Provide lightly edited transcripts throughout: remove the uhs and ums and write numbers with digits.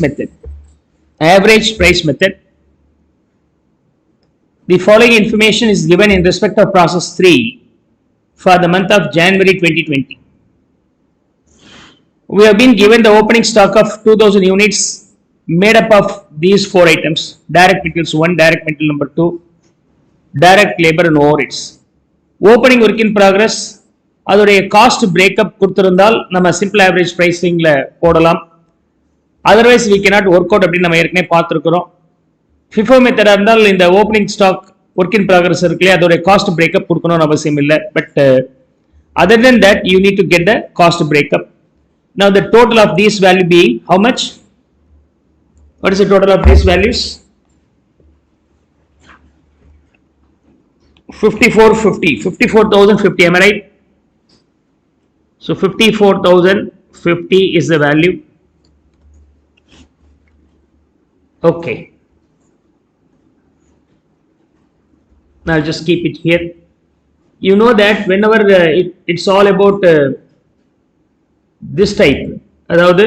method. Average price method. The following information is given in respect of process 3 for the month of January 2020. We have been given the opening stock of 2000 units made up of these 4 items: direct materials 1, direct material number 2, direct labor and overheads. Opening work in progress, அதோடைய cost breakup கொடுத்திருந்தால் நம்ம simple average பிரைசிங்ல போடலாம். Otherwise we cannot work out அப்படின்னு நம்ம ஏற்கனவே பார்த்துருக்கிறோம். FIFO மெத்தடா இருந்தால் இந்த opening stock work in progress இருக்குல்லையா, அதோடைய காஸ்ட் பிரேக்கப் கொடுக்கணும்னு அவசியம் இல்லை. But other than that you need to get the cost breakup. Now the total of these value being how much? What is the total of these values? 54,050. Am I right? So 54,050 is the value. Okay. Now I'll just keep it here. You know that whenever it's all about this type, அதாவது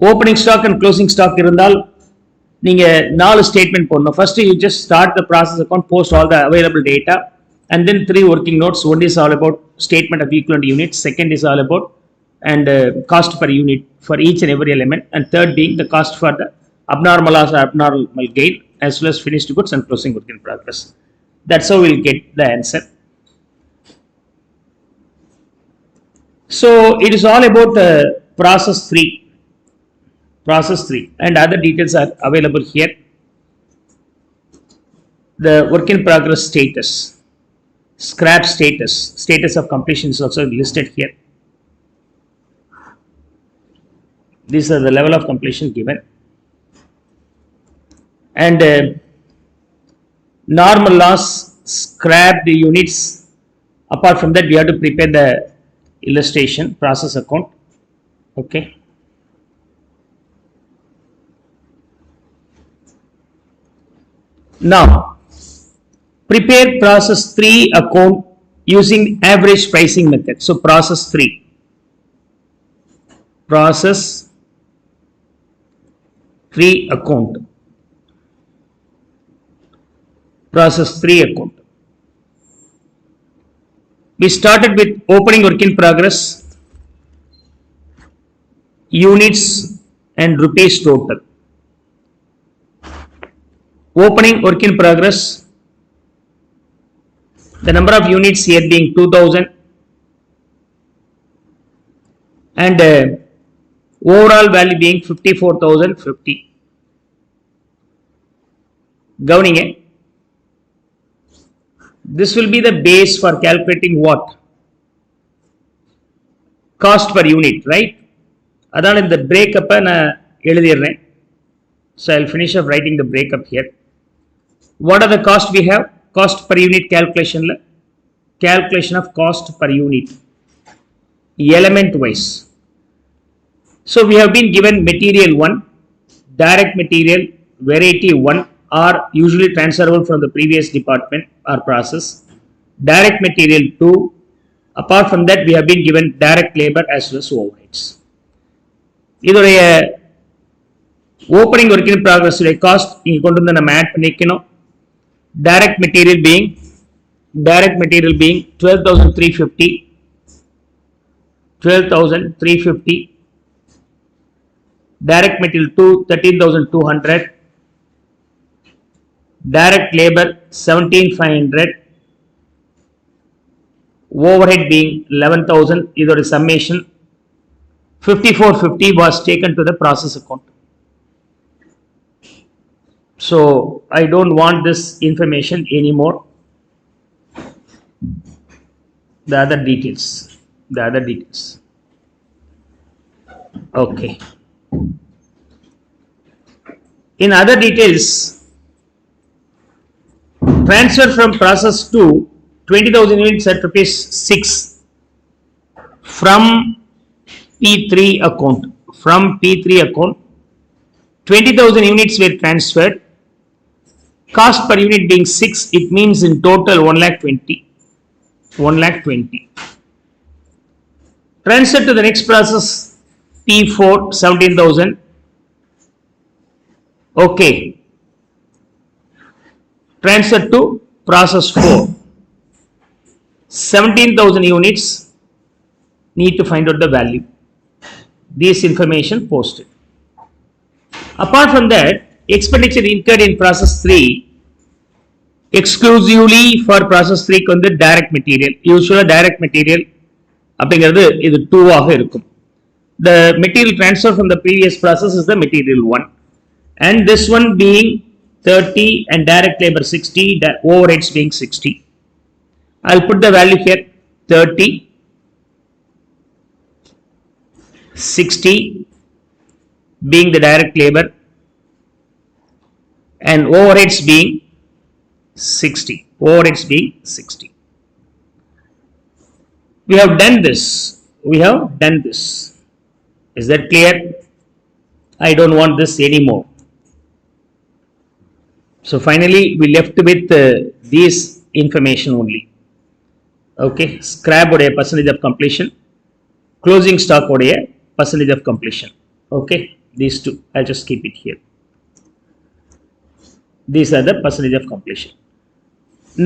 opening stock and closing stock இருந்தால் நீங்க 4 statement போடணும். First you just start the process account, post all the available data, and then 3 working notes. One is all about statement of equivalent units, second is all about and cost per unit for each and every element, and third being the cost for the abnormal loss or abnormal gain, as well as finished goods and closing work in progress. That's how we'll get the answer. So it is all about process 3, and other details are available here. The work in progress status, scrap status, status of completion is also listed here. These are the level of completion given, and normal loss, scrap the units. Apart from that, we have to prepare the illustration process account. Okay. Now prepare process 3 account using average pricing method. So process 3 account. Process 3 account. We started with opening work in progress, units and rupees total. Opening work in progress, the number of units here being 2000, and overall value being 54,050. Governing it. This will be the base for calculating what? Cost per unit, right? Adhan in the breakup na eludhirren. So I'll finish up writing the breakup here. What are the cost we have? Cost per unit calculation. Calculation of cost per unit. Element wise. So we have been given material 1, direct material, variety 1 are usually transferable from the previous department or process. Direct material 2. Apart from that, we have been given direct labor as well as overheads. இதோடைய opening work in progress cost இங்க கொண்டு வந்து நம்ம add பண்ணிக்கணும். direct material being 12,350. Direct material 2 13,200. Direct labor 17,500. Overhead being 11,000. Either a summation 5450 was taken to the process account. So I don't want this information anymore. The other details. Okay. In other details, transfer from process 2 20,000 units at rupees 6 from P3 account. 20,000 units were transferred. Cost per unit being 6, it means in total 1,20,000. Transfer to the next process P4 17,000. Okay. Transfer to process 4. 17,000 units. Need to find out the value. This information posted. Apart from that, expenditure incurred in process 3 exclusively for process 3 க்கு வந்து direct material. Usually direct material அப்படிங்கிறது இது 2 ஆக இருக்கும். The material transfer from the previous process is the material 1. And this one being 30 and direct labor 60, overheads being 60. I'll put the value here 30, 60 being the direct labor and overheads being 60. Overheads being 60. We have done this. Is that clear? I don't want this anymore. So finally we left with this information only. Okay, scrap உடைய percentage of completion, closing stock உடைய percentage of completion. Okay, these two I'll just keep it here. These are the percentage of completion.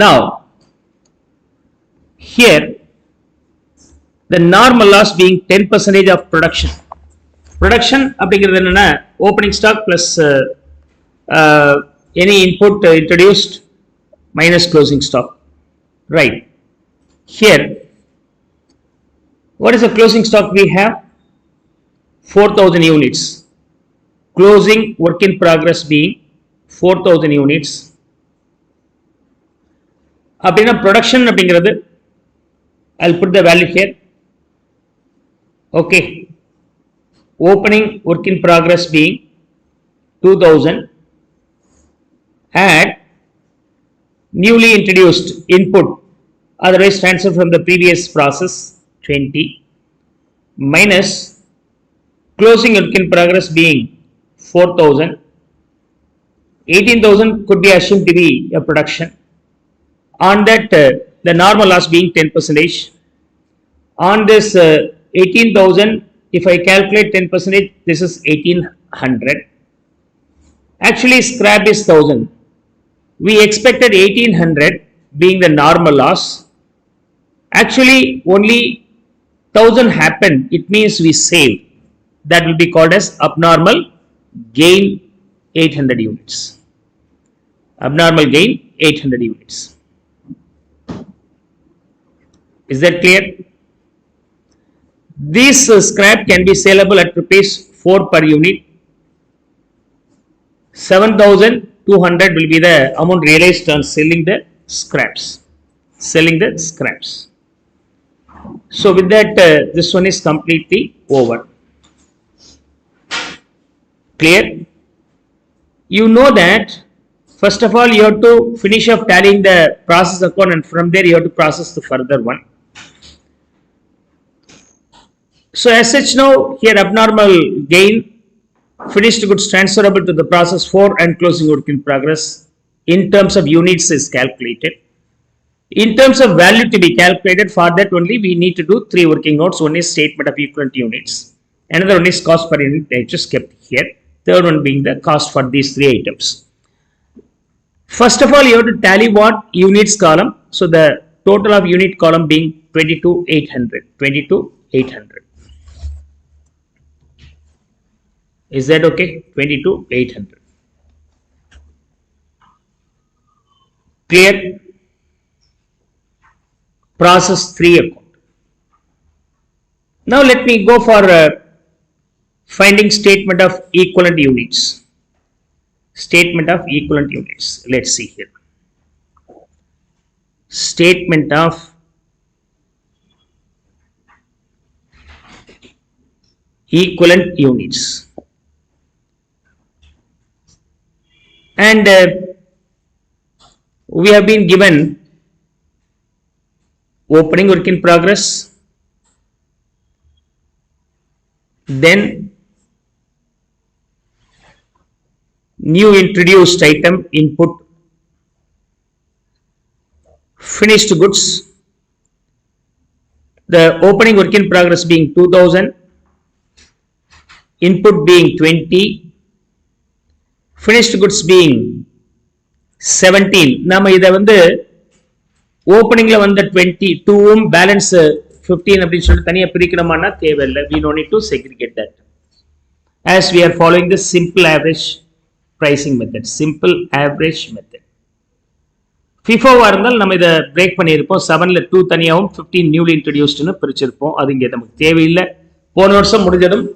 Now here the normal loss being 10% of production. Production அப்படிங்கிறது என்னன்னா opening stock plus any input introduced minus closing stock. Right. Here, what is the closing stock we have? 4,000 units. Closing work in progress being 4,000 units. அப்படின்னா production அப்படிங்கிறது I'll put the value here. Okay. Opening work in progress being 2,000. Add newly introduced input otherwise transfer from the previous process 20 minus closing work in progress being 4,000. 18,000 could be assumed to be a production. On that the normal loss being 10%. On this 18,000, if I calculate 10%, this is 1,800. Actually scrap is 1,000. We expected 1,800 being the normal loss. Actually only 1,000 happened. It means we saved. That will be called as abnormal gain 800 units. Abnormal gain 800 units. Is that clear? This scrap can be saleable at rupees 4 per unit. 7,200 will be the amount realized on selling the scraps. So with that, this one is completely over. Clear? You know that first of all you have to finish up tallying the process account, and from there you have to process the further one. So as such, now here abnormal gain, finished goods transferable to the process 4 and closing work in progress in terms of units is calculated. In terms of value to be calculated, for that only we need to do 3 working notes. One is statement of equivalent units, another one is cost per unit, I just kept here, third one being the cost for these 3 items. First of all, you have to tally what units column. So the total of unit column being 22,800. Is that okay? 22,800. Clear? Process 3 account. Now let me go for finding statement of equivalent units. Statement of equivalent units. Let's see here. Statement of equivalent units. And we have been given opening work in progress, then new introduced item input, finished goods, the opening work in progress being 2,000, input being 20, finished goods being 17. நாம இதை வந்து ஓப்பனிங்ல வந்த 22 balance 15 அப்படின்னு சொல்லிட்டு தனியா பிரிக்கணுமானா தேவையில்லை. we no need to segregate that as we are following the simple average pricing method. simple average method. FIFO-வா இருந்தால் நம்ம இதை பிரேக் பண்ணியிருப்போம். 7ல 2 தனியாகவும் 15 நியூலி இன்ட்ரடியூஸ்டுன்னு பிரிச்சிருப்போம். அது இங்கே நமக்கு தேவையில்லை. போன வருஷம் முடிஞ்சதும்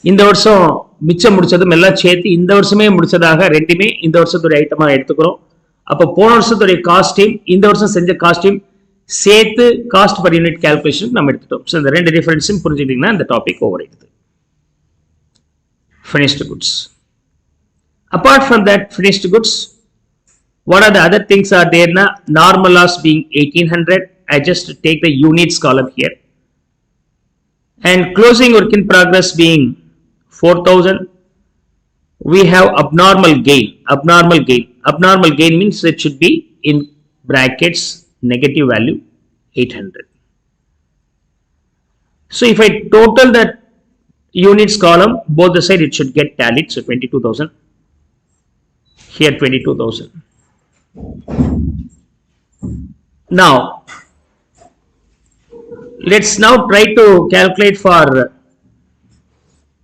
இந்த வருஷம் மிச்சம் முடிச்சதும் எல்லாம் சேர்த்து இந்த வருஷமே முடிச்சதாக ரெண்டுமே இந்த வருஷத்துடைய ஐட்டமாக எடுத்துக்கிறோம். அப்போ போன வருஷத்துடைய காஸ்டையும் இந்த வருஷம் செஞ்ச காஸ்டையும் சேர்த்து காஸ்ட் பர் யூனிட் கால்குலேஷன் நம்ம எடுத்துட்டோம். ஸோ இந்த ரெண்டு டிஃபரன்ஸும் புரிஞ்சுக்கிட்டீங்கன்னா இந்த டாபிக் ஓவர் ஆயிடுது. finished goods. Apart from that finished goods, what are the other things are there? Na normal loss being 1800. I just take the units column here, and closing work in progress being 4000. We have abnormal gain. Abnormal gain means it should be in brackets negative value 800. So if I total that units column, both the side it should get tallied. So 22,000. Here 22,000. Now let's now try to calculate for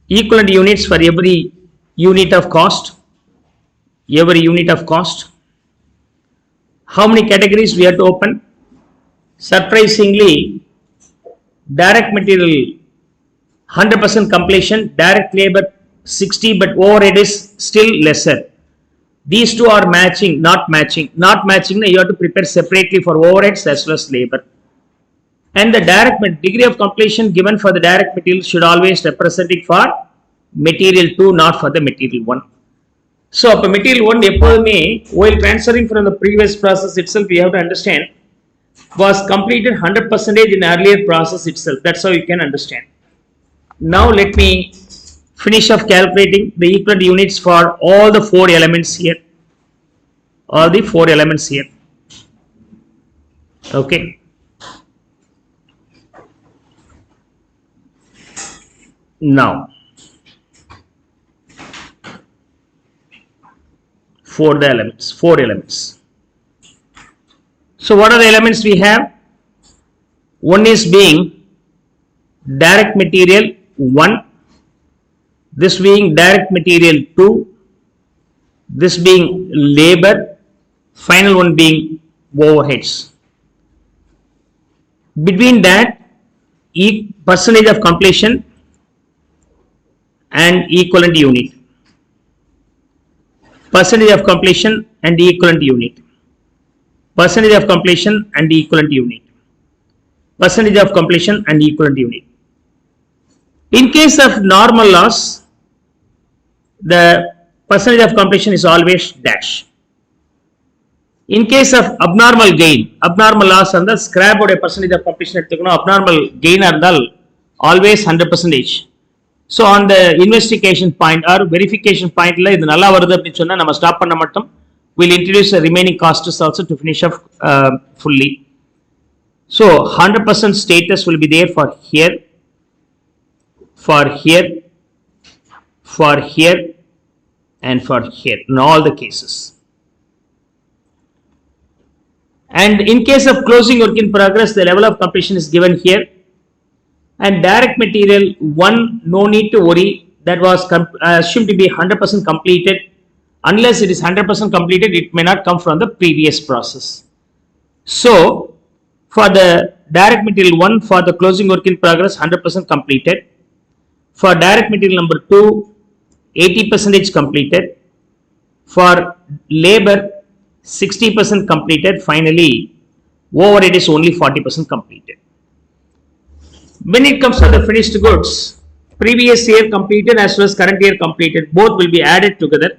equivalent units for every unit of cost. How many categories we have to open? Surprisingly, direct material 100% completion, direct labor 60, but overhead is still lesser. These two are matching, not matching. Not matching, you have to prepare separately for overheads as well as labor. And the direct degree of completion given for the direct material should always represent it for material 2, not for the material 1. So, for material 1, while transferring from the previous process itself, we have to understand, was completed 100% in earlier process itself. That's how you can understand. Now, let me finish off calculating the equivalent units for all the 4 elements here. Okay. Now, 4 elements. So what are the elements we have? One is being direct material 1, this being direct material 2, this being labor, final one being overheads. Between that, percentage of completion and equivalent unit. Percentage of completion and equivalent unit. Percentage of completion and equivalent unit. Percentage of completion and equivalent unit. In case of normal loss, the percentage of completion is always dash. In case of abnormal abnormal loss and the scrap or a percentage of completion, abnormal gain are always 100%. So on the investigation point or verification point, stop we'll introduce the remaining costs also to finish off fully. So 100% status will be there for here, and for here in all the cases. And in case of closing work in progress, the level of completion is given here. And direct material 1, no need to worry, that was assumed to be 100% completed. Unless it is 100% completed, it may not come from the previous process. So for the direct material 1, for the closing work in progress, 100% completed. For direct material number 2, 80% completed. For labor, 60% completed. Finally, overhead is only 40% completed. When it comes to the finished goods, previous year completed as well as current year completed, both will be added together,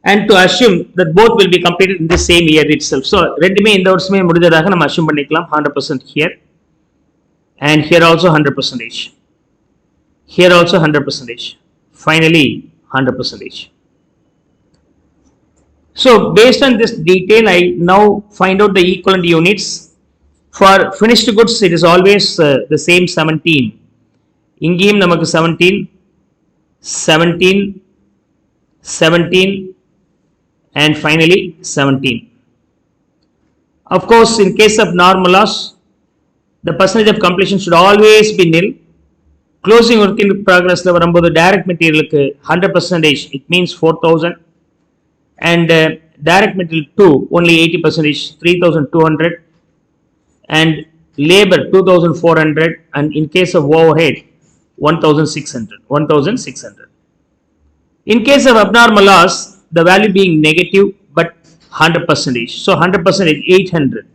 and to assume that both will be completed in the same year itself. So, ரெண்டுமே இந்த வருஷமே முடிஞ்சதாக நம்ம assume பண்ணிக்கலாம். 100% here, and here also 100%. Here also 100%. Finally, 100%. So, based on this detail, I now find out the equivalent units. For finished goods, it is always the same 17. Ingame namakku 17. 17, 17, and finally 17. Of course, in case of normal loss, the percentage of completion should always be nil. Closing work in progress la varumbodhu direct material ku 100%, it means 4000, and direct material 2 only 80%, 3200, and labor 2400, and in case of overhead 1600. In case of abnormal loss, the value being negative but 100%, so 100% 800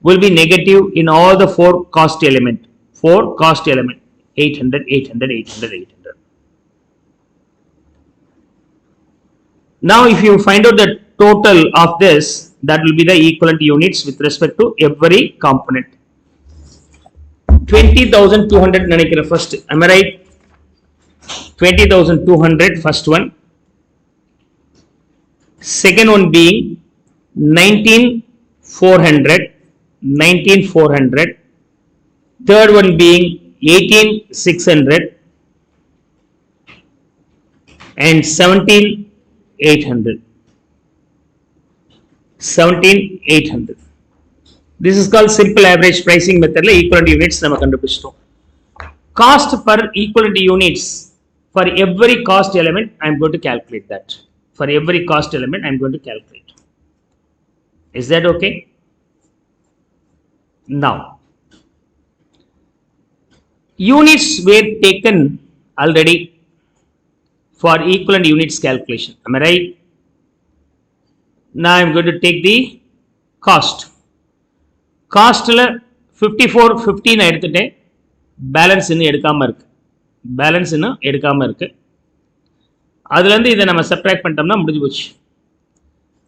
will be negative in all the four cost element. 800, 800, 800, 800. Now, if you find out the total of this, that will be the equivalent units with respect to every component. 20,200 nanikira first. Am I right? 20,200 first one. Second one being 19,400. 19,400. Third one being 18,600 and 17,800. 17,800. This is called simple average pricing method. Equivalent units nama kandupichtom. Cost per equivalent units for every cost element, I am going to calculate that. For every cost element, I am going to calculate. Is that okay? Now, units were taken already for equivalent units calculation. Am I right? Now I am going to take the cost. Cost la 54.15 na eduthute, balance innu edukama irukku. Balance innu edukama irukku. Adula irundhu idha nama subtract panntomna mudinju pochu.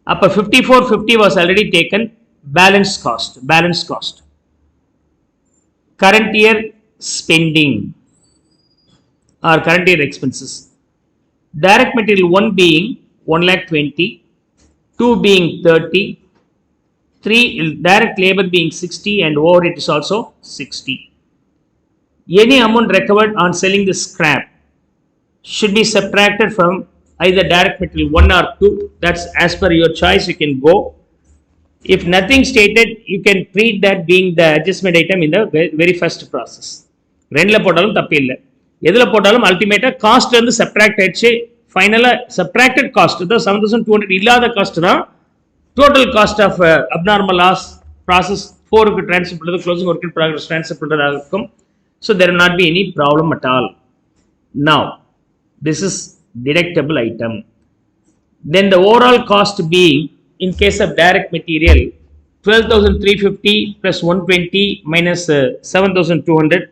Appa 54.50 was already taken. Balance cost. Balance cost. Current year spending or current year expenses. Direct material 1 being 1,20,000, 2 being 30, 3 direct labor being 60, and overhead is also 60. Any amount recovered on selling the scrap should be subtracted from either direct material 1 or 2. That's as per your choice, you can go. If nothing stated, you can treat that being the adjustment item in the very first process. Rendla podalum thappu illa. Edula podalum ultimate cost la subtract aiche, final subtracted cost the 7,200 illada cost da total cost of abnormal loss process 4 க்கு transfer பண்றது, closing work in progress transfer பண்றதா இருக்கும். So there will not be any problem at all. Now, this is deductible item. Then the overall cost being, in case of direct material, 12,350 plus 120 minus 7,200.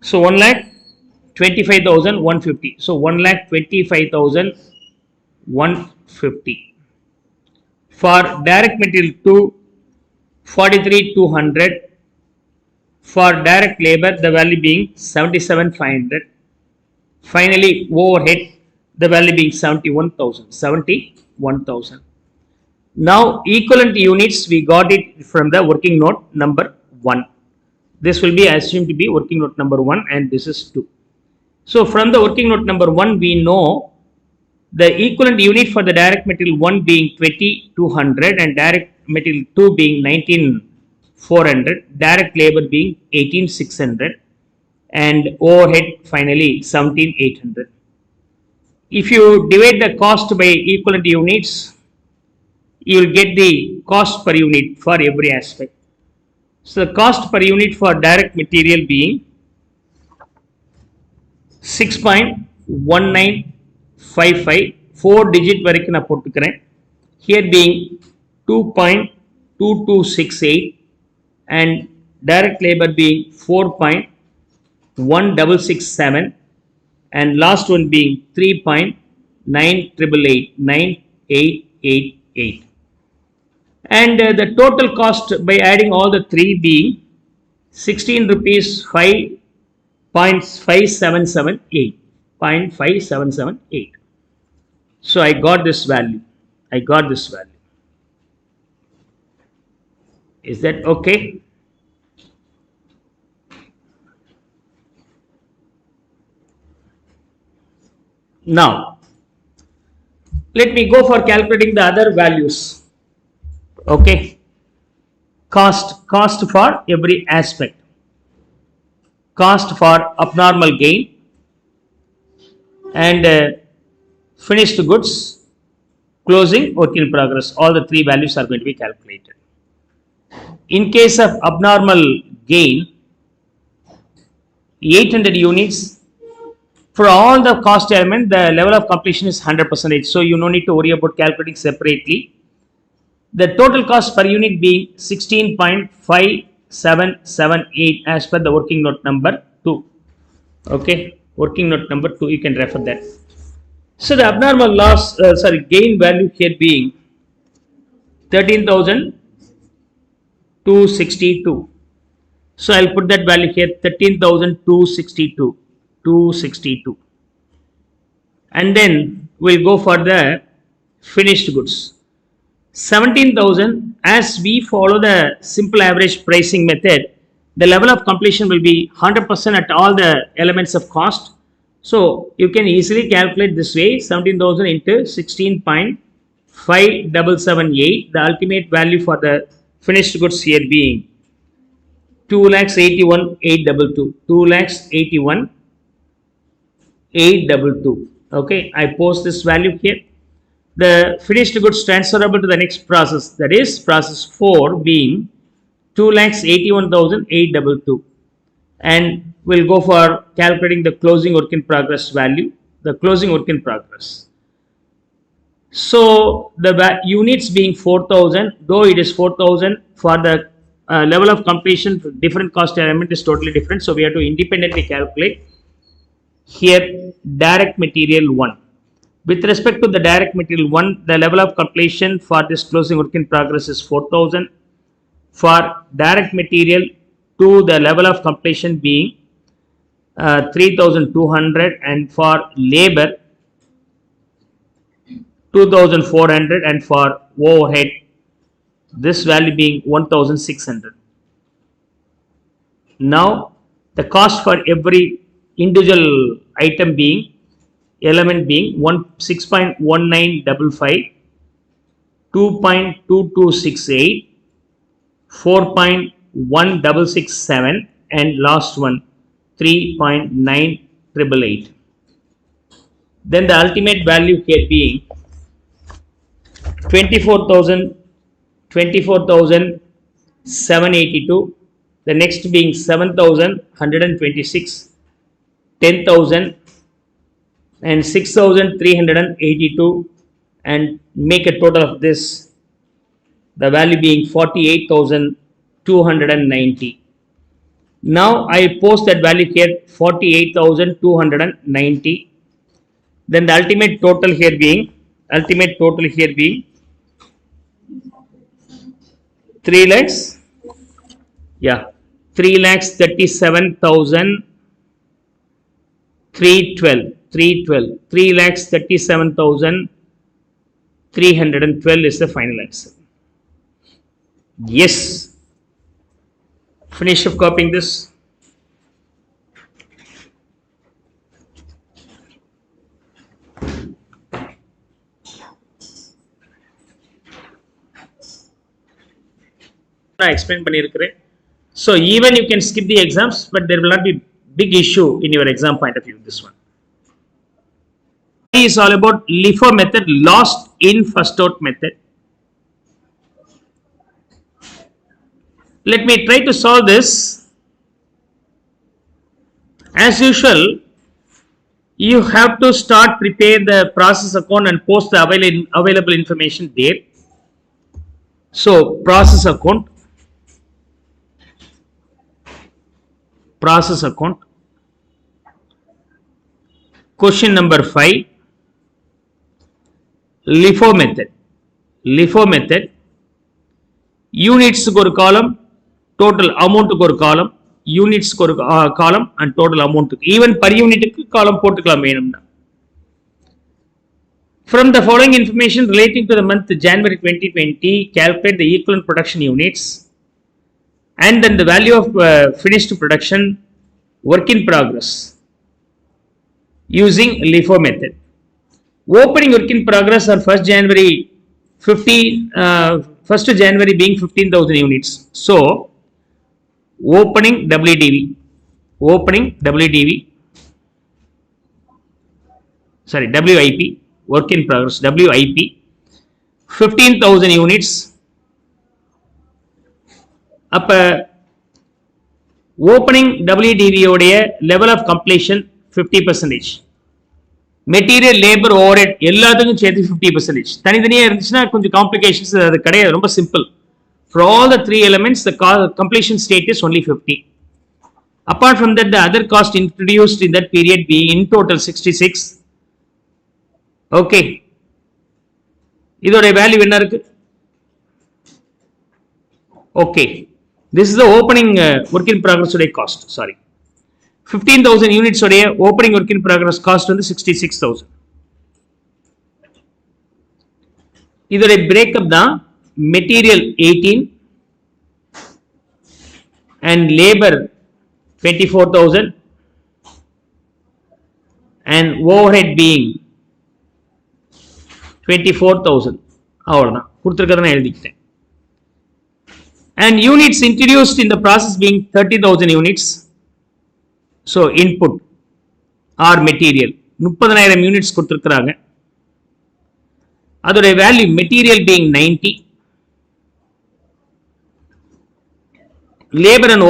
So 1,25,150. So 1,25,150. For direct material 2, 43,200. For direct labor, the value being 77,500. Finally, overhead, the value being 71,000. 71,000. Now, equivalent units, we got it from the working note number 1. This will be assumed to be working note number 1, and this is 2. So, from the working note number 1, we know the equivalent unit for the direct material 1 being 20,200 and direct material 2 being 19,400, direct labor being 18,600, and overhead finally 17,800. If you divide the cost by equivalent units, you will get the cost per unit for every aspect. So the cost per unit for direct material being 6.1955, 4 digit varaiku na potukren. Here being 2.2268 and direct labor being 4.1667 and last one being 3.9888. And the total cost by adding all the three being 16 rupees 5.5778. 0.5778. So I got this value. Is that okay? Now, let me go for calculating the other values. Okay. Cost for every aspect. Cost for abnormal gain and finished goods, closing, work in progress. All the three values are going to be calculated. In case of abnormal gain, 800 units. For all the cost element, the level of completion is 100%. So you no need to worry about calculating separately. The total cost per unit being 16.5778 as per the working note number 2. Okay, working note number 2, you can refer that. So the abnormal gain value here being 13,262. So I'll put that value here, 13,262. And then we'll go for the finished goods. 17,000, as we follow the simple average pricing method, the level of completion will be 100% at all the elements of cost. So you can easily calculate this way, 17,000 into 16.5778. The ultimate value for the finished goods here being 2,81,822. 2,81,822. Okay, I post this value here. The finished goods transferable to the next process, that is process 4, being 2,81,822. And we'll go for calculating the closing work in progress value, the closing work in progress. So the units being 4,000, though it is 4,000, for the level of completion for different cost element is totally different. So we have to independently calculate. Here, direct material 1. With respect to the direct material 1, the level of completion for this closing work in progress is 4,000. For direct material 2, the level of completion being 3,200, and for labor 2,400, and for overhead this value being 1,600. Now the cost for every individual item being element being 6.1955, 2.2268, 4.1667, and last one 3.9888. Then the ultimate value here being 24,782. The next being 7,126, 10,000, and 6,382, and make a total of this, the value being 48,290. Now I post that value here, 48,290. Then the ultimate total here being 3 lakhs, 3,37,312. 3,37,312 is the final answer. Yes. Finish of copying this. I explain பண்ணிருக்கிறேன். So even you can skip the exams, but there will not be big issue in your exam point of view. This one is all about LIFO method, lost in first out method. Let me try to solve this. As usual, you have to start prepare the process account and post the available information there. So process account, question number 5, LIFO method, units ku or column, total amount ku or column, units ku or column, and total amount, even per unit ku column போட்டுக்கலாம் வேணும்னா. From the following information relating to the month January 2020, calculate the equivalent production units and then the value of finished production work in progress using LIFO method. Opening work in progress are 1st January 1st January being 15,000 units. So opening WDV, WIP, work in progress, WIP 15,000 units. அப்ப opening WDV உடைய level of completion 50%. Material, labour, overhead எல்லாத்துக்கும் சேர்த்து 50%. தனித்தனியாக இருந்துச்சுன்னா கொஞ்சம் complications அது கிடையாது, ரொம்ப simple. For all the 3 elements, the completion state is only 50. Apart from that, the other cost introduced in that period being in total 66. Okay. இதோட value என்ன இருக்கு? Okay. This is the opening work in progress உடைய cost. Sorry. 15,000 units உடைய opening work in progress cost வந்து 66,000. இதோட breakup தான் material 18 and labor 24,000 and overhead being 24,000. அவ்வளவுதான், கொடுத்திருக்கிறத நான் எழுதிக்கிட்டேன். And units introduced in the process being 30,000 units. So input or material 30,000 units கொடுத்திருக்கிறாங்க. அதோட value material being 90, labor and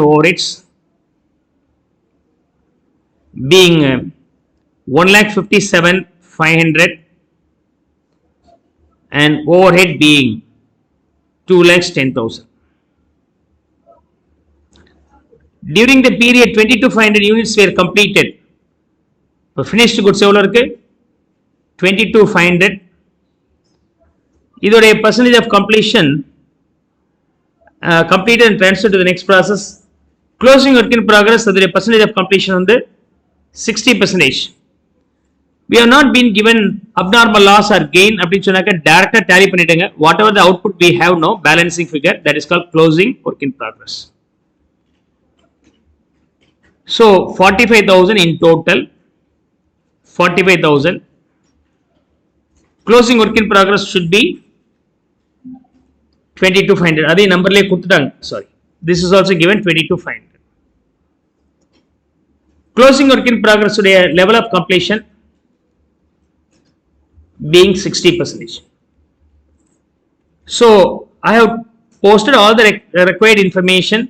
overheads being 1,57,500 and overhead being 2,10,000. During the period 22,500 units were completed. Finished goods எவ்வளவு இருக்கு? 22,500. இதோடைய percentage of completion completed and transferred to the next process. Closing work in progress, அதோடைய percentage of completion வந்து 60%. We have not been given abnormal loss or gain அப்படின்னு சொன்னாக்க டைரக்டா tally பண்ணிடுங்க. Whatever the output we have now, balancing figure, that is called closing work in progress. So 45,000 in total. 45,000. Closing work in progress should be 22,500. அதே நம்பர்லயே கொடுத்துட்டாங்க. Sorry. This is also given 22,500. Closing work in progress உடைய level of completion being 60%. So I have posted all the required information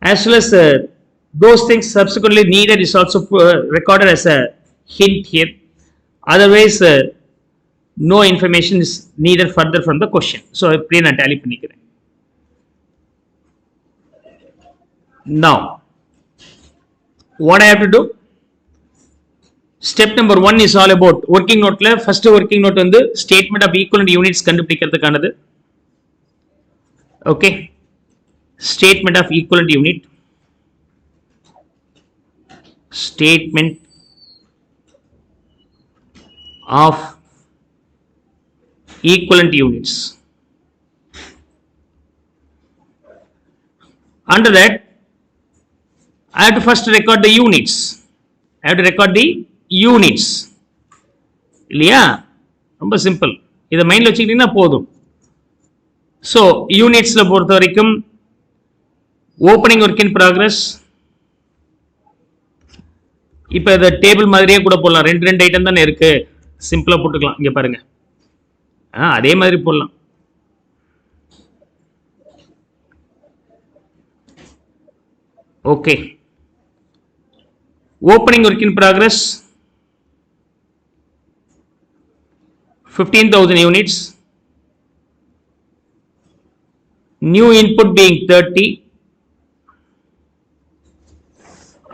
as well as those things subsequently needed is also recorded as a hint here. Otherwise, no information is needed further from the question. So, I na tally பண்ணிக்கிறேன். Now, what I have to do? Step number 1 is all about working note. First working note வந்து statement of equivalent units கண்டுபிடிக்கிறதுக்கானது. Okay. Statement of equivalent unit. Statement of equivalent units. Under that, I have to first record the units. இல்லையா? ரொம்ப simple. இதை மைண்ட்ல வச்சுக்கிட்டீங்கன்னா போதும். So யூனிட்ஸ்ல பொறுத்த வரைக்கும் opening work in progress, இப்போ இதை டேபிள் மாதிரியே கூட போடலாம். 2 ஐட்டம் தானே இருக்கு, சிம்பிளா போட்டுக்கலாம். இங்க பாருங்க, அதே மாதிரி போடலாம். Okay. Opening work in progress 15,000 units. New input being 30.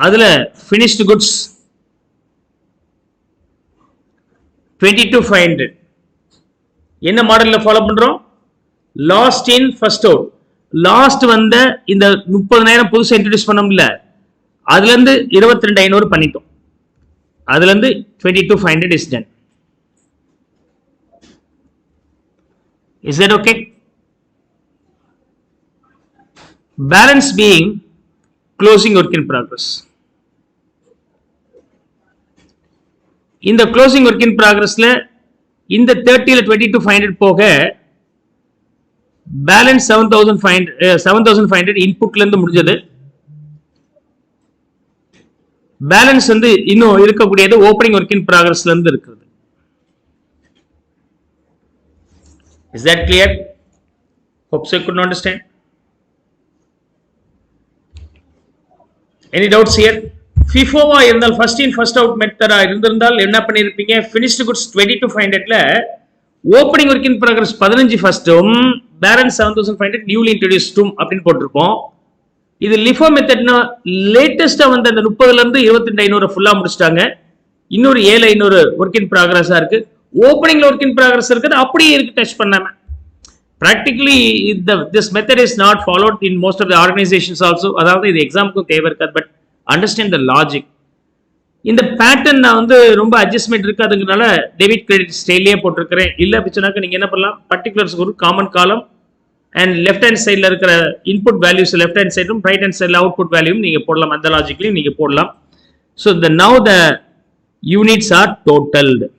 அதுல finished goods 22,500. என்ன மாடல்ல ஃபாலோ பண்றோம்? லாஸ்ட் இன் ஃபர்ஸ்ட் அவுட். லாஸ்ட் வந்த இந்த 30,000 புதுசா இன்ட்ரோடியூஸ் பண்ணோம்ல, அதுல இருந்து 22,500 பண்ணிட்டோம். அதுல இருந்து 22,500 is done. Is that okay? Balance being closing work in progress. இந்த க்ளோசிங் ஒர்க் இன் ப்ராக்ரஸ்ல இந்த 30ல 22,500 போக பேலன்ஸ் 7,500 இன்புட்ல இருந்து முடிஞ்சது. பேலன்ஸ் வந்து இன்னும் இருக்கக்கூடியது ஓப்பனிங் ஒர்க் இன் ப்ராக்ரஸ்ல இருந்து இருக்குது. Is that clear? Hope so you could understand. Any doubts here? FIFO-வா இருந்தால் ஃபர்ஸ்ட் இன் ஃபர்ஸ்ட் அவுட் மெத்தடா இருந்திருந்தால் என்ன பண்ணிருப்பீங்க? ஃபினிஷ்டு குட்ஸ் 22,500ல ஓப்பனிங் ஒர்க் இன் ப்ராக்ரஸ் 15 ஃபர்ஸ்டும் பேலன்ஸ் 7,500 நியூலி இன்ட்ரோடியூஸ்டும் அப்படின்னு போட்டிருப்போம். இது லிஃபோ மெத்தட்னா லேட்டஸ்டா வந்து அந்த 30ல இருந்து 22,500 ஃபுல்லா முடிச்சிட்டாங்க. இன்னொரு 7,500 ஒர்க் இன் ப்ராக்ரஸா இருக்கு. ஓப்பனிங்ல ஒர்க் இன் ப்ராக்ரஸ் இருக்குது, அப்படியே இருக்கு டச் பண்ணாம. Practically this method is not followed in most of the organizations also. அதாவது இது எக்ஸாமுக்கும் தேவை இருக்காது. But understand the logic. இந்த பேட்டர்ன் நான் வந்து ரொம்ப அட்ஜஸ்ட்மெண்ட் இருக்காதுங்கனால டெபிட் கிரெடிட் ஸ்டைலே போட்டிருக்கிறேன். இல்லை அப்படின்னாக்க நீங்க என்ன பண்ணலாம், பர்டிகுலர்ஸ் ஒரு காமன் காலம் அண்ட் லெஃப்ட் ஹேண்ட் சைடில் இருக்கிற இன்புட் வேல்யூஸ் லெஃப்ட் ஹேண்ட் சைடும் ரைட் ஹேண்ட் சைடில் அவுட்புட் வேல்யூவும் நீங்க போடலாம். அந்த லாஜிக்லையும் நீங்க போடலாம். So now the units are totalled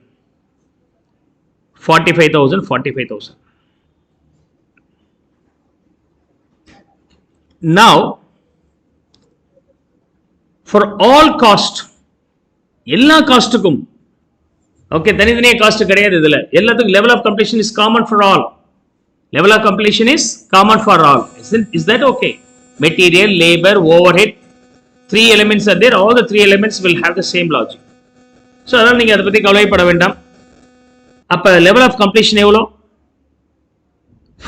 45,000. Now for all cost, எல்லா காஸ்ட்டுக்கும் ஓகே, தனித்தனியே காஸ்ட் கிடையாது. இதுல எல்லாத்துக்கும் level of completion is common for all. Level of completion is common for all. Is that okay? Material, labor, overhead, 3 elements are there. All the 3 elements will have the same logic. So அதனால நீங்க அதை பத்தி கவலைப்பட வேண்டாம். அப்ப level of completion எவ்வளோ?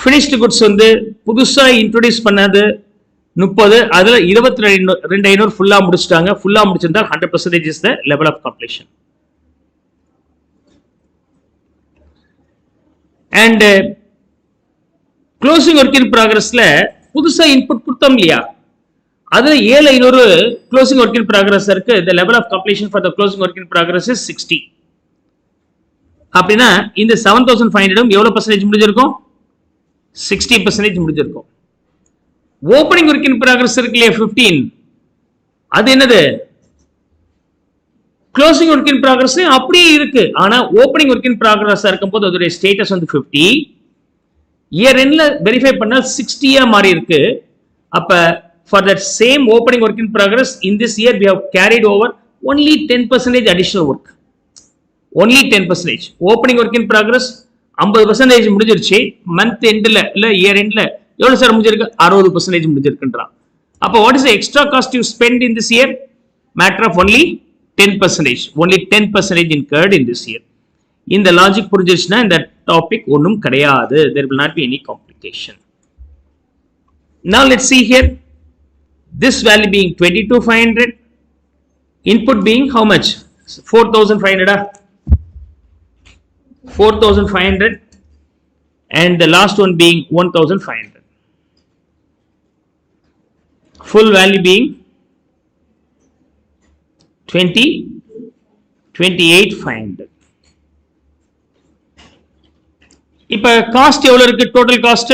finished goods வந்து புதுசா இன்ட்ரோடியூஸ் பண்ணது 30, அதுல 22,500 ஃபுல்லா முடிச்சிட்டாங்க. ஃபுல்லா முடிச்சிருந்தா 100% is the level of completion. And closing work in progressல புதுசா இன்புட் கொடுத்தோம் இல்லையா, அதுல 7,500 closing work in progress இருக்கு. the level of completion for the closing work in progress is 60. அப்படின்னா இந்த 7,500 எவ்வளவு பர்சன்டேஜ் முடிஞ்சிருக்கும்? 60% முடிஞ்சிருக்கும். ஓப்பனிங் ஒர்க் இன் ப்ராக்ரஸ் இருக்குல்லையே 15, அது என்னது? க்ளோசிங் ஒர்க் இன் ப்ராக்ரஸ் அப்படியே இருக்கு. ஆனா ஓப்பனிங் ஒர்க் இன் ப்ராக்ரஸ் இருக்கும்போது அதோட ஸ்டேட்டஸ் வந்து 50, இயர் எண்ட்ல வெரிஃபை பண்ணால் 60யா மாறி இருக்கு. அப்ப for that same opening work in progress in this year we have carried over only 10% additional work. Only 10%. Opening work in progress 50% முடிஞ்சிருச்சு. மந்த் எண்ட்ல இல்ல இயர் எண்ட்ல எவ்வளவு சார் முடிஞ்சிருக்கு? 60% முடிஞ்சிருக்குன்றான். அப்போ what is the extra cost you spend in this year? Matter of only 10%. Only 10% incurred in this year. இந்த logic புரிஞ்சிருச்சுன்னா இந்த டாபிக் ஒன்றும் கிடையாது. there will not be any complication. Now let's see here. This value being 22,500, input being how much? 4,500. 4,500 and the last one being 1,500. Full value being 28,500. இப்ப cost எவ்வளவு இருக்கு? Total cost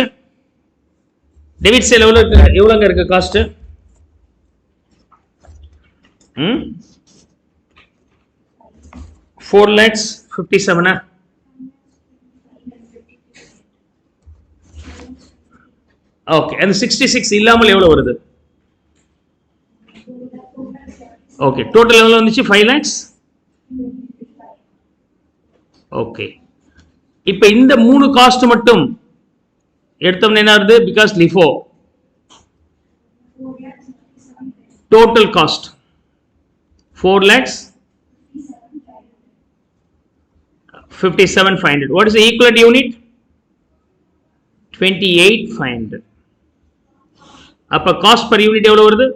debit சைடுல எவ்வளவுங்க இருக்கு cost? 4,57,000. Okay, அந்த 66 இல்லாமல் எவ்வளவு வருது? Okay, total எவ்வளவு வந்துச்சு? 5 lakhs. ஓகே, இப்ப இந்த 3 காஸ்ட் மட்டும் எடுத்தோம்னா என்ன ஆகுது? Because லிஃபோ total cost 4,57,500. What is the equivalent unit? 28,500. அப்ப காஸ்ட் பர் யூனிட் எவ்வளவு வருது?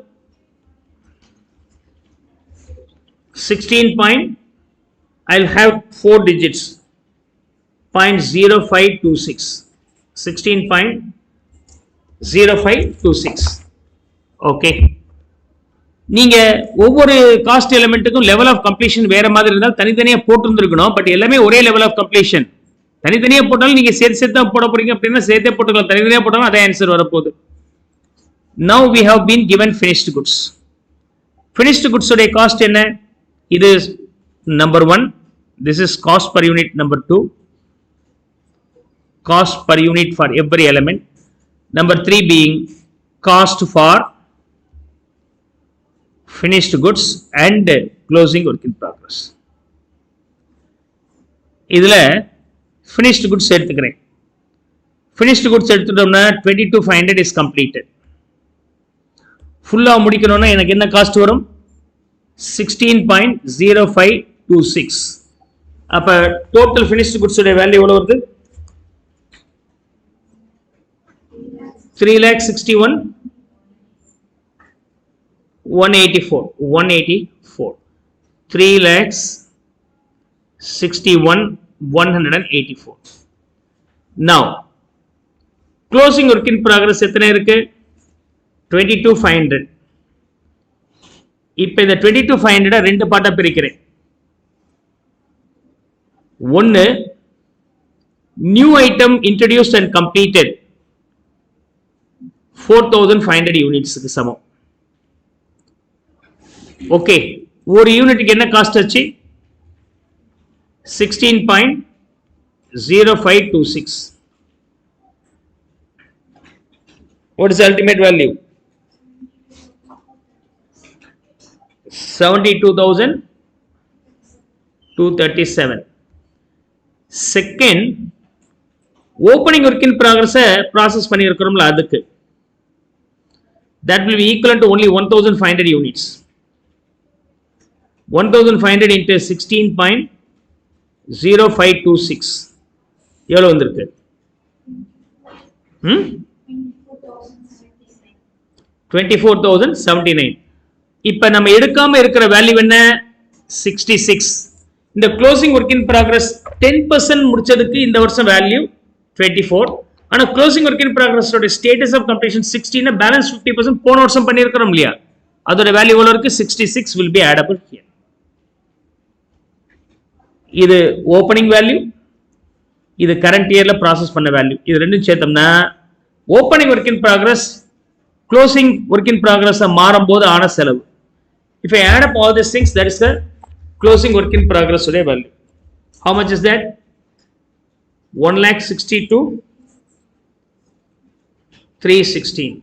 16. I'll have 4 digits. 0.0526. 16.0526. ஓகே, நீங்க ஒவ்வொரு காஸ்ட் எலிமெண்ட்டுக்கும் லெவல் ஆஃப் கம்ப்ளீஷன் வேற மாதிரி இருந்தால் தனித்தனியா போட்டுருந்துருக்கணும். பட் எல்லாமே ஒரே லெவல் ஆஃப் கம்ப்ளீஷன். தனித்தனியா போட்டாலும் நீங்க சேர்த்து தான் போட போறீங்க அப்படின்னா சேர்த்தே போட்டுக்கலாம். தனித்தனியா போட்டாலும் அதே ஆன்சர் வரப்போகுது. Now we have been given finished goods. Finished goods உடைய காஸ்ட் என்ன? இது number 1. This is cost per unit number 2. Cost per unit for every element. Number 3 being cost for finished goods and closing work in progress. இதுல finished goods எடுத்துக்கிறேன். Finished goods எடுத்துட்டோம்னா 22,500 is completed. ஃபுல்லா முடிக்கணும்னா எனக்கு என்ன cost வரும்? 16.0526. அப்ப total finished goods உடைய value எவ்வளவு வருது? 3,61,184. 3,61,184. Now, closing work in progress எத்தனை இருக்கு? 22,500. இப்ப இந்த 22,500 ரெண்டு பார்ட்டா பிரிக்கிறேன். ஒன்னு new item introduced and completed 4,500 units க்கு சமம். ஓகே, ஒரு யூனிட்டுக்கு என்ன காஸ்ட் ஆச்சு? 16.0526. What is the ultimate value? 72,237. Second, opening work in progress process பண்ணியிருக்கிறோம்ல அதுக்கு, that will be equivalent to only 1,500 units. 1,500 into 16.0526 எவ்வளவு வந்திருக்கு? 24,079. இப்ப நம்ம எடுக்காம இருக்கிற வேல்யூ என்ன? 66. இந்த க்ளோசிங் ஒர்க் இன் ப்ராக்ரஸ் 10% முடிச்சதுக்கு இந்த வருஷம் வேல்யூ 24. ஆனா க்ளோசிங் ஒர்க் இன் ப்ராக்ரஸ் ஓட ஸ்டேட்டஸ் ஆஃப் கம்ப்ளீஷன் 16, பேலன்ஸ் 50% போன வருஷம் பண்ணியிருக்கிறோம் இல்லையா, அதோட வேல்யூ எவ்வளவு இருக்கு? 66 will be addable here. இது ஓப்பனிங் வேல்யூ, இது கரண்ட் இயர்ல ப்ராசஸ் பண்ண வேல்யூ. இது ரெண்டும் சேர்த்தோம்னா opening work in progress closing work in progress மாறும்போது ஆன செலவு. If I add up all these things, that is the closing work in progress today value. How much is that? 1,62,316.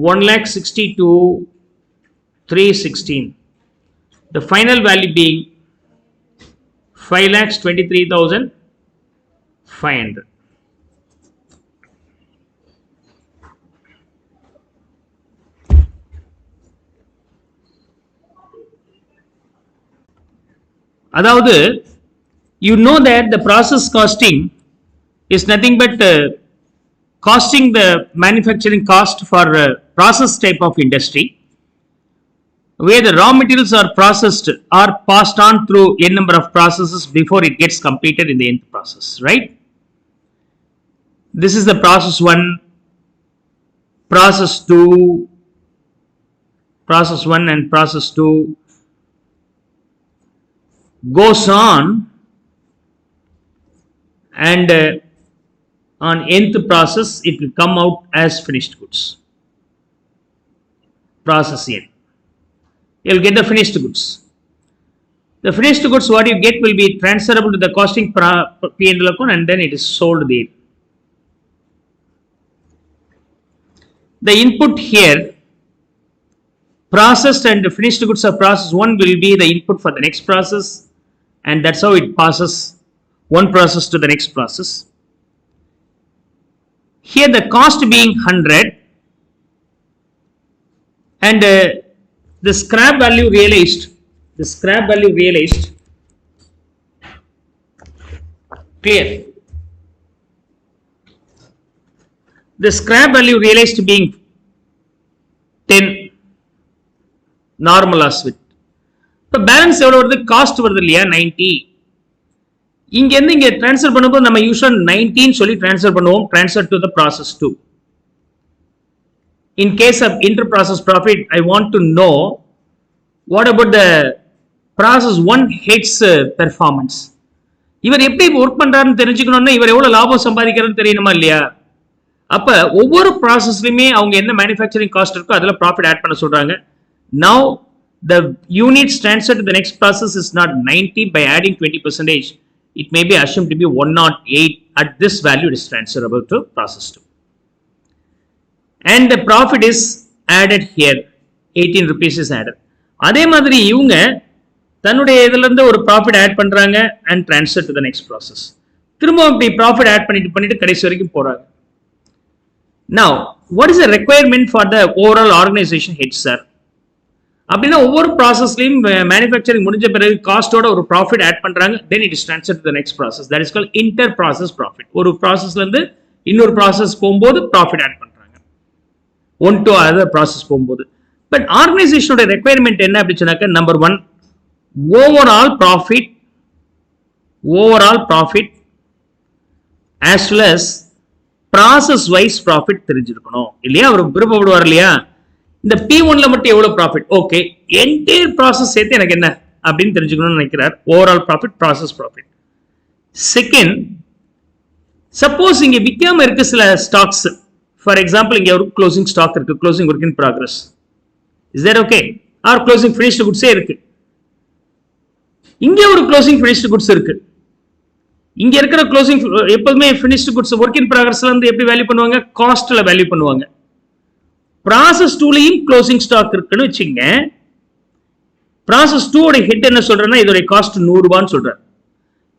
1,62,316. The final value being 5,23,500. அதாவது you know that the process costing is nothing but costing the manufacturing cost for process type of industry, where the raw materials are processed or passed on through n number of processes before it gets completed in the end process, right? This is the process 1, process 2, process 1 and process 2 goes on, and on nth process it will come out as finished goods. Process n, you will get the finished goods. The finished goods what you get will be transferable to the costing P&L account, and then it is sold there. The input here, processed and finished goods of process 1 will be the input for the next process, and that's how it passes one process to the next process. Here the cost being 100, and the scrap value realized, clear? The scrap value realized being 10 normal as with. இப்போ balance எவ்வளவு வருது? Cost வருது இல்லையா, 90. இங்க இருந்து இங்க transfer பண்ணும்போது நம்ம யூசுவலா 19 சொல்லி ட்ரான்ஸ்ஃபர் பண்ணுவோம், transfer to the process 2. In case of inter-process profit, I want to know what about the process 1 head's performance. இவர் எப்படி ஒர்க் பண்றாருன்னு தெரிஞ்சுக்கணும்னா இவர் எவ்வளவு லாபம் சம்பாதிக்கிறாருன்னு தெரியணுமா இல்லையா? அப்ப ஒவ்வொரு ப்ராசஸ்லயுமே அவங்க என்ன மேனுஃபேக்சரிங் காஸ்ட் இருக்கோ அதுல ப்ராஃபிட் ஆட் பண்ண சொல்றாங்க. Now the units transferred to the next process is not 90 by adding 20%, it may be assumed to be 108. At this value, it is transferable to process 2. And the profit is added here. 18 rupees is added. அதே மாதிரி இவங்க தன்னுடைய இதுல இருந்து ஒரு profit add பண்றாங்க and transfer to the next process. திரும்ப இப்படி ப்ராஃபிட் ஆட் பண்ணிட்டு கடைசி வரைக்கும் போறாங்க. Now, what is the requirement for the overall organization head, sir? அப்படின்னா ஒவ்வொரு ப்ராசஸ்லையும் மேனுஃபேக்சரிங் முடிஞ்ச பிறகு காஸ்டோட ஒரு ப்ராஃபிட் ஆட் பண்றாங்க, then it is transferred to the next process. That is called inter process profit. ஒரு ப்ராசஸ்ல இருந்து இன்னொரு ப்ராசஸ் போகும்போது ப்ராஃபிட் ஆட் பண்றாங்க, ஒன் டு அதர் ப்ராசஸ் போகும்போது. பட் ஆர்கனைசேஷனோட ரெக்வயர்மெண்ட் என்ன அப்படின்னு சொன்னாக்க, number 1, overall profit as well as process wise profit தெரிஞ்சிருக்கணும் இல்லையா? அவர் விருப்பப்படுவார் இல்லையா? இந்த P1ல மட்டும் எவ்வளவு ப்ராஃபிட், ஓகே என்டையர் ப்ராசஸ் சேர்த்து எனக்கு என்ன அப்படின்னு தெரிஞ்சுக்கணும்னு நினைக்கிறார். Overall profit, process profit. Second, suppose இங்க விற்காம இருக்கு சில ஸ்டாக்ஸ், ஃபார் எக்ஸாம்பிள் இங்க ஒரு க்ளோசிங் ஸ்டாக் இருக்கு, closing work in progress, is that okay? Or closing finished குட்ஸே இருக்கு, இங்க ஒரு க்ளோசிங் ஃபினிஷ்டு குட்ஸ் இருக்கு. இங்க இருக்கிற க்ளோசிங் எப்பவுமே ஃபினிஷ்டு குட்ஸ் ஒர்க் இன் ப்ராக்ரஸ்ல இருந்து எப்படி வேல்யூ பண்ணுவாங்க? காஸ்ட்ல வேல்யூ பண்ணுவாங்க. ப்ராசஸ் 2லயும் க்ளோசிங் ஸ்டாக் இருக்குன்னு வச்சுங்க. ப்ராசஸ் 2 ஓட ஹெட் என்ன சொல்றேன்னா, இதோட காஸ்ட் 100 ரூபான்னு சொல்றாரு.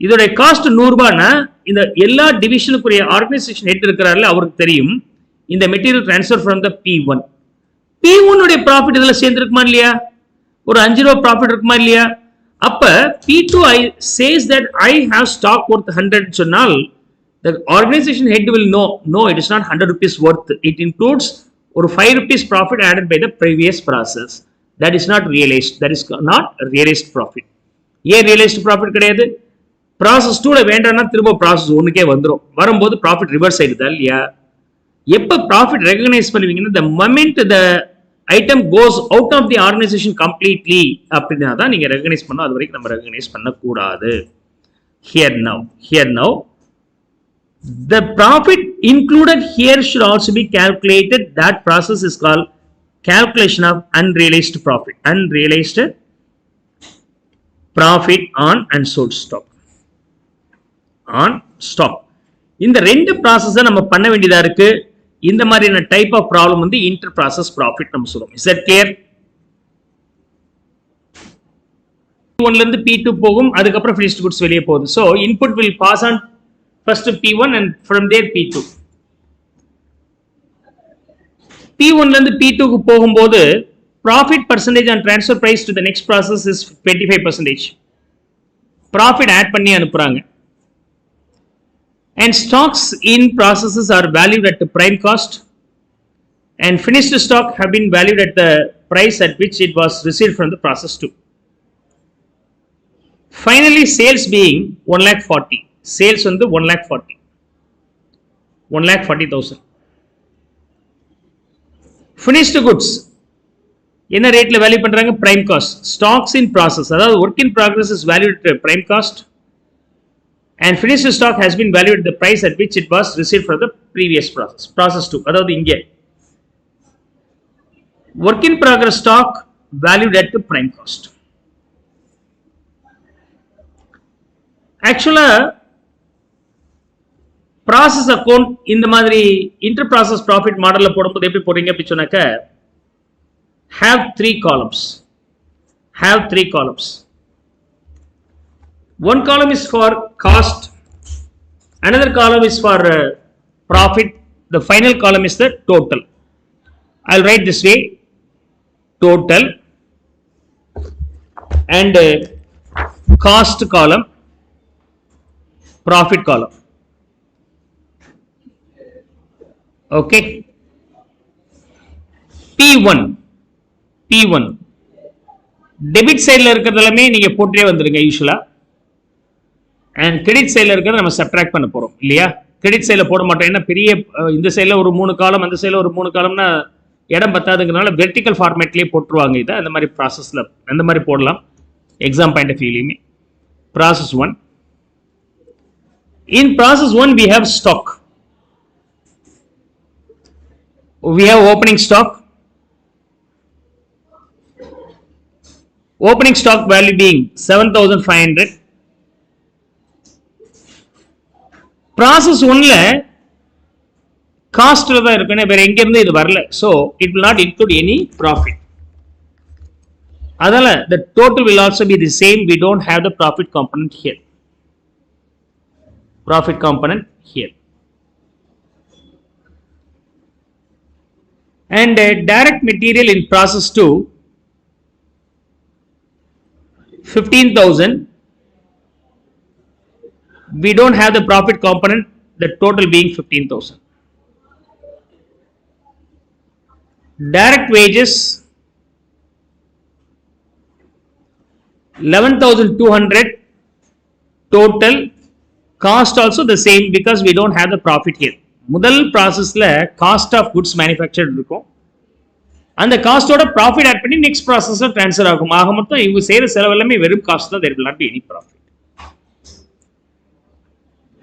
இதோட காஸ்ட் 100 ரூபாய்னா இந்த எல்லா டிவிஷனுக்குரிய ஆர்கனைசேஷன் ஹெட் இருக்கிறாருல, அவருக்கு தெரியும் இந்த material transfer from the P1. P1 உடைய ப்ராஃபிட் இதுல சேர்ந்துருக்குமா இல்லையா? ஒரு 5 ரூபாய் ப்ராஃபிட் இருக்குமா இல்லையா? அப்ப P2 says that I have stock worth 100 சொன்னால், the organization head will know, no, it is not 100 rupees worth. It includes ஒரு 5 rupees profit added by the previous process. That is not realized. That is not realized profit. ஏன் realized profit கிடையாது? Process 2ல வேண்டாம்னா திரும்ப process 1க்கே வந்துரும். வரும்போது profit reverse ஆயிடுதா இல்லையா? எப்ப ப்ராஃபிட் ரெகக்னைஸ் பண்ணுவீங்கன்னா, the moment the item goes out of the organization completely அப்படின்னா தான் நீங்க ரெகக்னைஸ் பண்ணணும். அது வரைக்கும் நம்ம ரெகக்னைஸ் பண்ண கூடாது. Here now the profit included here should also be calculated. That process is called calculation of unrealized profit on unsold stock. இந்த ரெண்டு ப்ராசஸ் நம்ம பண்ண வேண்டியதா இருக்கு. இந்த மாதிரியான டைப் ஆஃப் ப்ராப்ளம் வந்து இன்டர் ப்ராசஸ் ப்ராஃபிட் நம்ம சொல்றோம். Is that clear? P1 ல இருந்து P2 போகும், அதுக்கப்புறம் finished goods வெளியே போகுது. So input will pass on first to P1 and from there P2. P1 ல இருந்து P2 க்கு போகும்போது profit percentage on transfer price to the next process is 25%. profit add பண்ணி அனுப்புறாங்க. And stocks in processes are valued at the prime cost, and finished stock have been valued at the price at which it was received from the process 2. Finally, sales being 1,40,000. Sales on the 1,40,000. Finished goods என்ன ரேட்ல value பண்றாங்க? prime cost. Stocks in process, அதாவது work in progress is valued at prime cost, and finished stock has been valued at the price at which it was received from the previous process 2. அதாவது இங்கே work in progress stock valued at the prime cost. Actually process account இந்த மாதிரி inter process profit மாடல்ல போடும்போது எப்படி போடுறீங்க அப்படி சொன்னாக்க, have 3 columns. One column is for cost, another column is for profit, the final column is the total. I'll write this way: total and cost column, profit column. Okay. P1 debit சைடுல இருக்கிறது எல்லாமே நீங்க போட்டே வந்துருங்க யூசுவலா. And credit சைடுல இருக்கிறத நம்ம subtract பண்ண போறோம் இல்லையா? கிரெடிட் சைடுல போட மாட்டோம், ஏன்னா பெரிய இந்த சைடுல ஒரு 3 காலம், அந்த சைடுல ஒரு 3 காலம்னா இடம் பத்தாதுங்கிறனால வெர்டிக்கல் ஃபார்மேட்லயே போட்டுருவாங்க. இதை அந்த மாதிரி ப்ராசஸ்ல அந்த மாதிரி போடலாம். எக்ஸாம் பாயிண்ட் ஆஃப் வியூலையுமே process 1. In process 1 we have stock. We have opening stock, Opening stock value being 7,500. Process 1ல காஸ்ட்ல தான் இருக்கு, வேற எங்க இருந்து இது வரல. So it will not include any profit. அதனால the total will also be the same. We don't have the profit component here. Profit component here. And direct material in process 2, 15,000. We don't have the profit component, the total being 15,000. Direct wages 11,200 total. Cost also the same because we don't have the profit here. முதல் ப்ராசஸ்ல cost of goods manufactured இருக்கும், அந்த காஸ்டோட profit add பண்ணி next ப்ராசஸ்ல transfer ஆகும். ஆக மொத்தம் இவங்க செய்யற செலவு எல்லாமே வெறும் காஸ்ட் தான். there will not be any profit.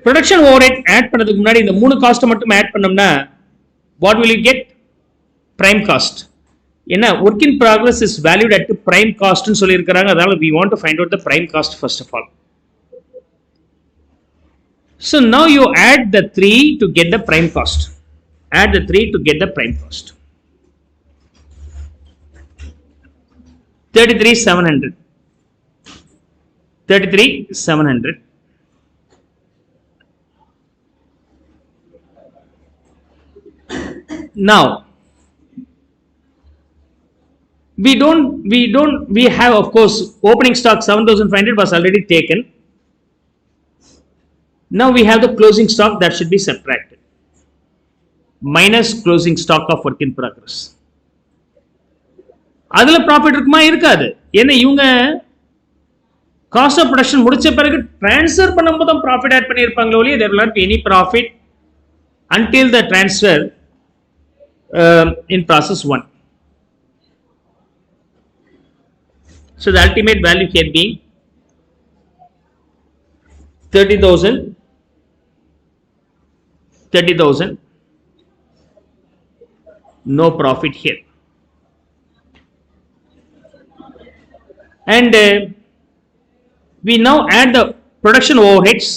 Production overhead add பண்ணதுக்கு முன்னாடி இந்த மூணு காஸ்ட் மட்டும் ஆட் பண்ணோம்னா what will you get? Prime cost. என்ன work in progress is valued at prime cost னு சொல்லி இருக்காங்க. அதனால we want to find out the prime cost first of all. So now you add the 3 to get the prime cost. Add the 3 to get the prime cost. 33,700. 33,700. Now we have, of course, opening stock 7,500 was already taken. Now we have the closing stock that should be subtracted minus closing stock of work in progress. அதுல profit இருக்குமா? இருக்காது. ஏன்னா இவங்க cost of production முடிச்ச பிறகு transfer பண்ணும்போது தான் profit add பண்ணியிருப்பாங்களோ ஒழிய there will not be any profit until the transfer in process 1. So the ultimate value here being 30,000. No profit here. And we now add the production overheads.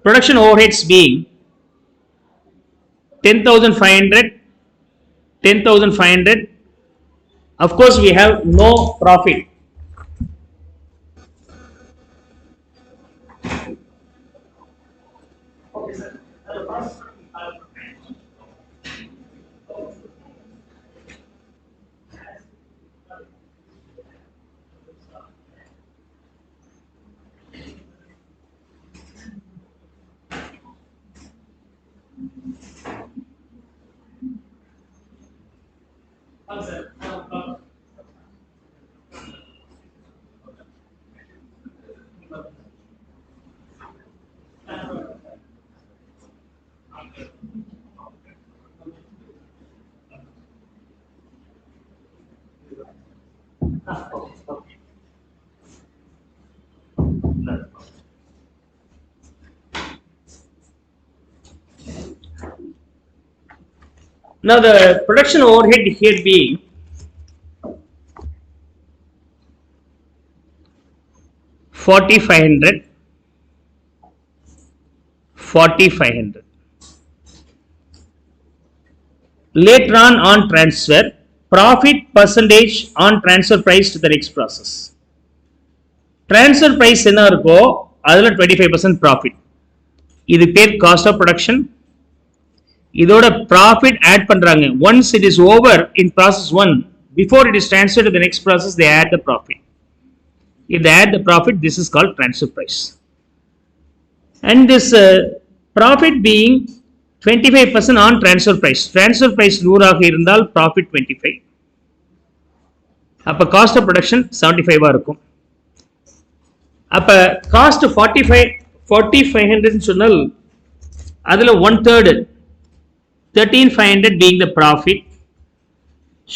Production overheads being 10,500. 10,500. Of course, we have no profit. Now the production overhead here being 4,500. 4,500. Later on transfer, profit percentage on transfer price to the next process. Transfer price என்ன இருக்கோ அதுல 25% profit. இது பேர் cost of production. இதோட profit add பண்றாங்க. Once it is over in process 1, before it is transferred to the next process, they add the profit. If they add the profit, this is called transfer price. And this profit being 25% on transfer price. Transfer price 100 ஆக இருந்தால் profit 25. அப்ப cost of production 75 இருக்கும். அப்ப cost 4,500 சொன்னால் அதுல 1/3 13,500 being the profit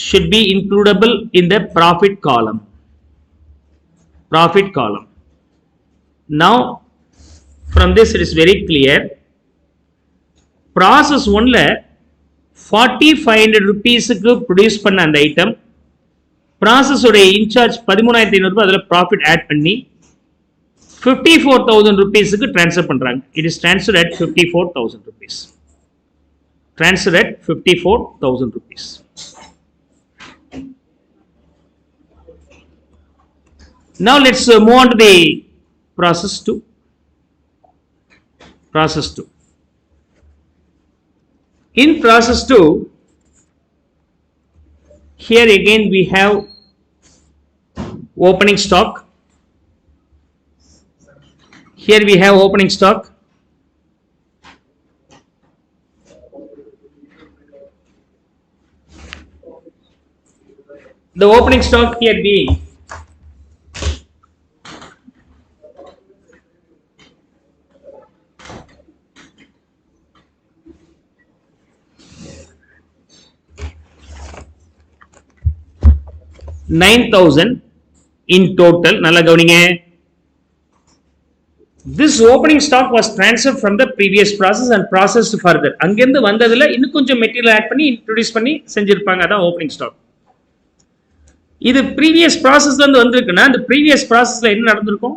should be includable in the profit column. Profit column. Now from this it is very clear. Process 1ல 4,500 rupees க்கு produce பண்ண அந்த item process உடைய இன்சார்ஜ் 13500 அதுல profit add பண்ணி 54,000 rupees-க்கு transfer பண்றாங்க. It is transferred at 54,000 rupees. Transferred at 54,000 rupees. Now let's move on to the process 2. Process 2. In process 2, here again we have opening stock. Here we have opening stock. The opening stock here being $9,000 in total. Nalla gavaninga. This opening stock was transferred from the previous process and processed further. Angendu vandadula innu konjam material add panni introduce panni senjirupanga adha opening stock. Idu previous process la vandirukna and previous process la enna nadandirukum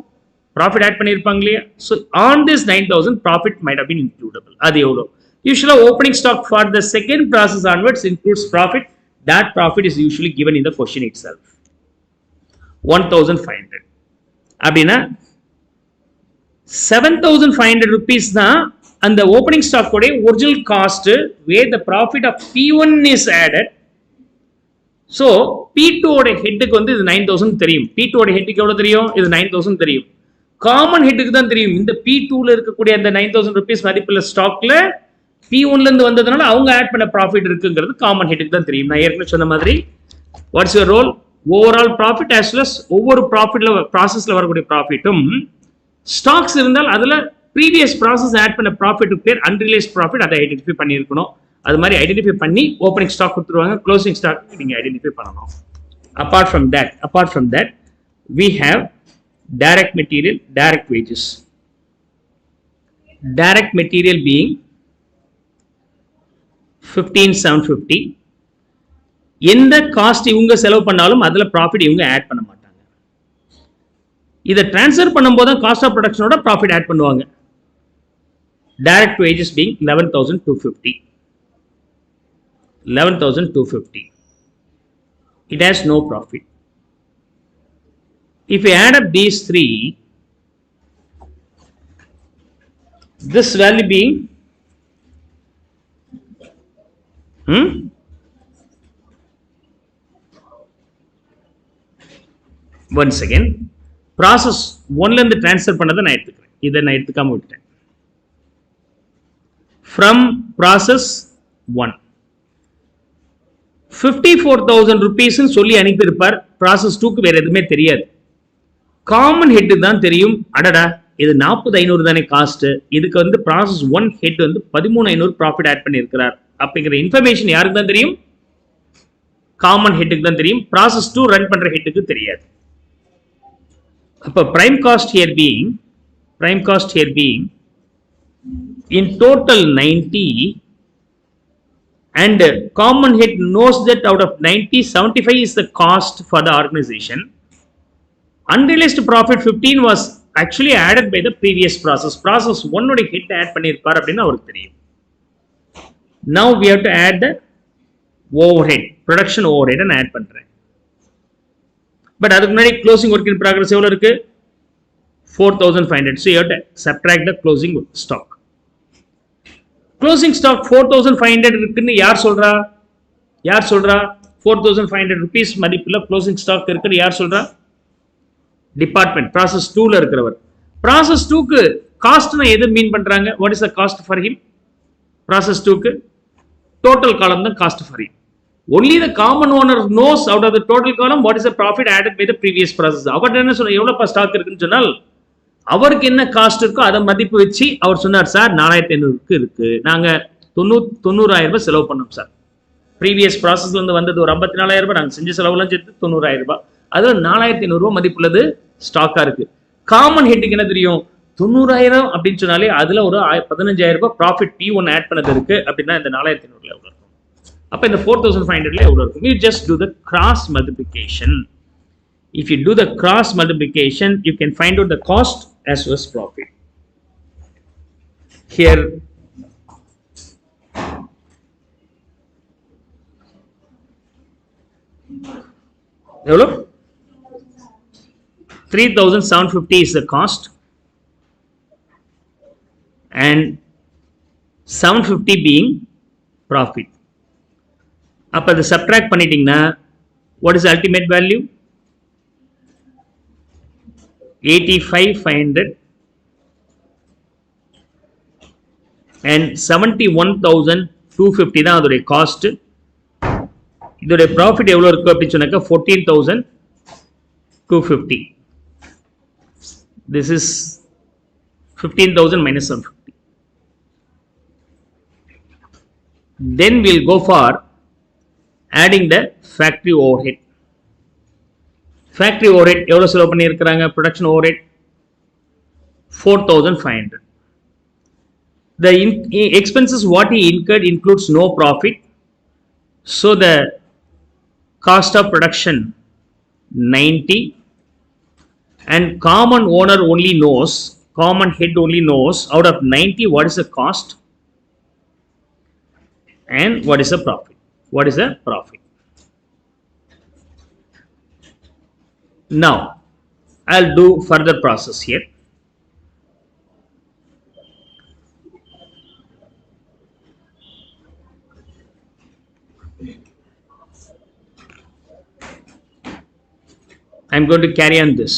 profit add pannirupanga illaya. So on this 9,000 profit might have been includable. Adu evlo usually opening stock for the second process onwards includes profit. That profit is usually given in the question itself. 1,500. Abdina 7,500 rupees na and the opening stock kode original cost where the profit of P1 is added. So P2 oda head ku vandu 9,000 theriyum. P2 oda head ku evlo theriyum? Idu 9,000 theriyum. Common head ku dhaan theriyum. Inda P2 la irukkudiya and 9,000 rupees madipula stock la P1 ல இருந்து வந்ததனால அவங்க add பண்ண profit இருக்குங்கிறது common ஹெட்டுக்கு தான் தெரியும். நான் ஏற்கனவே சொன்ன மாதிரி what's your role overall profit as well as ஒவ்வொரு ப்ராஃபிட்ல ப்ராசஸ்ல வரக்கூடிய ப்ராஃபிட்டும் ஸ்டாக்ஸ் இருந்தால் அதுல ப்ரீவியஸ் ப்ராசஸ் ஆட் பண்ண ப்ராஃபிட் பேர் அன்ரியலைஸ்ட் ப்ராஃபிட் அதை ஐடென்டிஃபை பண்ணியிருக்கணும். அது மாதிரி ஐடென்டிஃபை பண்ணி ஓப்பனிங் ஸ்டாக் கொடுத்துருவாங்க, க்ளோசிங் ஸ்டாக் நீங்க ஐடென்டிஃபை பண்ணணும். Apart from that we have direct material, direct wages. Direct material being 15,750. எந்த காஸ்ட் இவங்க செலவு பண்ணாலும் அதுல ப்ராஃபிட் இவங்க ஆட் பண்ண மாட்டாங்க. இதை டிரான்ஸ்ஃபர் பண்ணும்போது தான் காஸ்ட் ஆஃப் ப்ரொடக்ஷனோட ப்ராஃபிட் ஆட் பண்ணுவாங்க. Direct wages being 11,250. 11,250. It has no profit. If you add up these three, this value being once again process 1 ல இருந்து ட்ரான்ஸ்ஃபர் பண்ணதை நான் எடுத்துக்கிறேன். இதை நான் எடுத்துக்காம விட்டேன். from process 1 54,000 rupees சொல்லி அனுப்பி இருப்பார். process 2 க்கு வேற எதுவுமே தெரியாது. காமன் ஹெட் தான் தெரியும். அடடா இது 40,500 தானே காஸ்ட். இதுக்கு வந்து process 1 ஹெட் வந்து 13,500 ப்ராஃபிட் ஆட் பண்ணி இருக்கிறார். அப்படிங்கிற இன்ஃபர்மேஷன் யாருக்கு தான் தெரியும்? காமன் ஹெட்டுக்கு தான் தெரியும். process 2 ரன் பண்ற ஹெட்டுக்கு தெரியாது. அப்ப prime cost here being in total 90 and common head knows that out of 90 75 is the cost for the organization. Unrealized profit 15 was actually added by the previous process. Process 1 oda hit add பண்ணிருப்பார் அப்படினா அவருக்கு தெரியும். Now we have to add the overhead, production overhead and add பண்றேன். But அதுக்கு முன்னாடி closing work in progress எவ்வளவு இருக்கு? 4,500. So you have to subtract the closing stock. Closing stock 4,500 இருக்குன்னு யார் சொல்றா? 4,500 rupees மதிப்புல closing stock இருக்குன்னு யார் சொல்றா? டிபார்ட்மெண்ட் process 2 ல இருக்கிறவர். process 2 க்கு காஸ்ட்னா எது மீன் பண்றாங்க? what is the cost for him? process 2 க்கு total column தான் cost for him. only the common owner knows out of the total column what is the profit added by the previous process. அவர் என்ன சொல்ற எவ்வளவு stock இருக்குன்னு சொன்னால் அவருக்கு என்ன cost இருக்கோ அதை மதிப்பு வச்சு அவர் சொன்னார், சார் 4,500 இருக்கு, நாங்க 90,000 ரூபாய் செலவு பண்ணோம் சார். ப்ரீவியஸ் ப்ராசஸ்ல இருந்து வந்தது ஒரு 54,000 ரூபாய், நாங்க செஞ்ச செலவுலாம் சேர்த்து 90,000 ரூபாய், அதுல 4,500 ரூபாய் மதிப்புள்ளது ஸ்டாக்கா இருக்கு. காமன் ஹெட்டுக்கு என்ன தெரியும்? 90,000 அப்படின்னு சொன்னாலே அதுல ஒரு 15,000 ரூபாய் ப்ராஃபிட் P1 ஆட் பண்ணது இருக்கு அப்படின்னா இந்த 4,500 எவ்வளவு இருக்கும்? அப்போ இந்த 4500 எவ்வளோ இருக்கும்? You just do the cross multiplication. If you do the cross multiplication, you can find out the cost as well as profit. Here, எவ்வளோ? 3750 is the cost and 750 being profit. அப்போ அதை சப்ட்ராக்ட் பண்ணிட்டீங்கன்னா what is the ultimate value? 85,500 and 71,250 தான் அதோடைய cost. இதோடைய profit எவ்வளோ இருக்கு அப்படின்னு சொன்னாக்கா 14,250. This is 15,000 minus 150. Then we'll go for adding the factory overhead. Factory overhead எவ்வளோ செலவு பண்ணியிருக்கிறாங்க? Production overhead 4,500. The expenses what he incurred includes no profit. So the cost of production 90 and common owner only knows, common head only knows out of 90 what is the cost and what is the profit. What is the profit? Now I'll do further process here. I'm going to carry on this.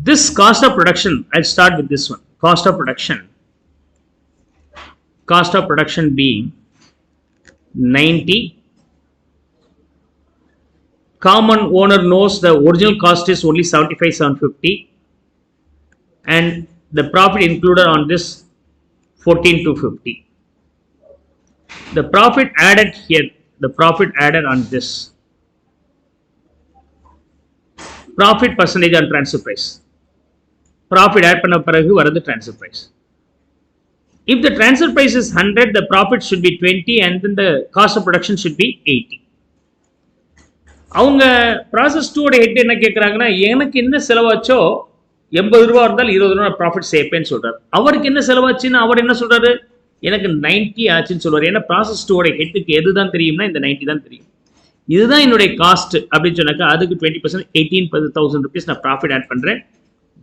This cost of production, I'll start with this one. Cost of production. Cost of production being 90. Common owner knows the original cost is only 75,750 and the profit included on this 14,250. The profit added here, the profit added on this. Profit percentage on transfer price. Profit add பண்ண பிறகு வரது transfer price. If the transfer price is 100, the profit should be 20 and then the cost of production should be 80. அவங்க process 2 ஓட head என்ன கேட்குறாங்கன்னா, எனக்கு என்ன செலவாச்சோ 80 ரூபா இருந்தாலும் 20 ரூபா ப்ராஃபிட் சேர்ப்பேன்னு சொல்றாரு. அவருக்கு என்ன செலவாச்சுன்னு அவர் என்ன சொல்றாரு? எனக்கு 90 ஆச்சுன்னு சொல்றாரு. ஏன்னா ப்ராசஸ் 2 ஓட ஹெட்டுக்கு எதுதான் தெரியும்னா இந்த 90 தான் தெரியும். இதுதான் என்னுடைய காஸ்ட் அப்படின்னு சொன்னாக்கா அதுக்கு 20% 18,000 rupees நான் ப்ராஃபிட் ஆட் பண்றேன்.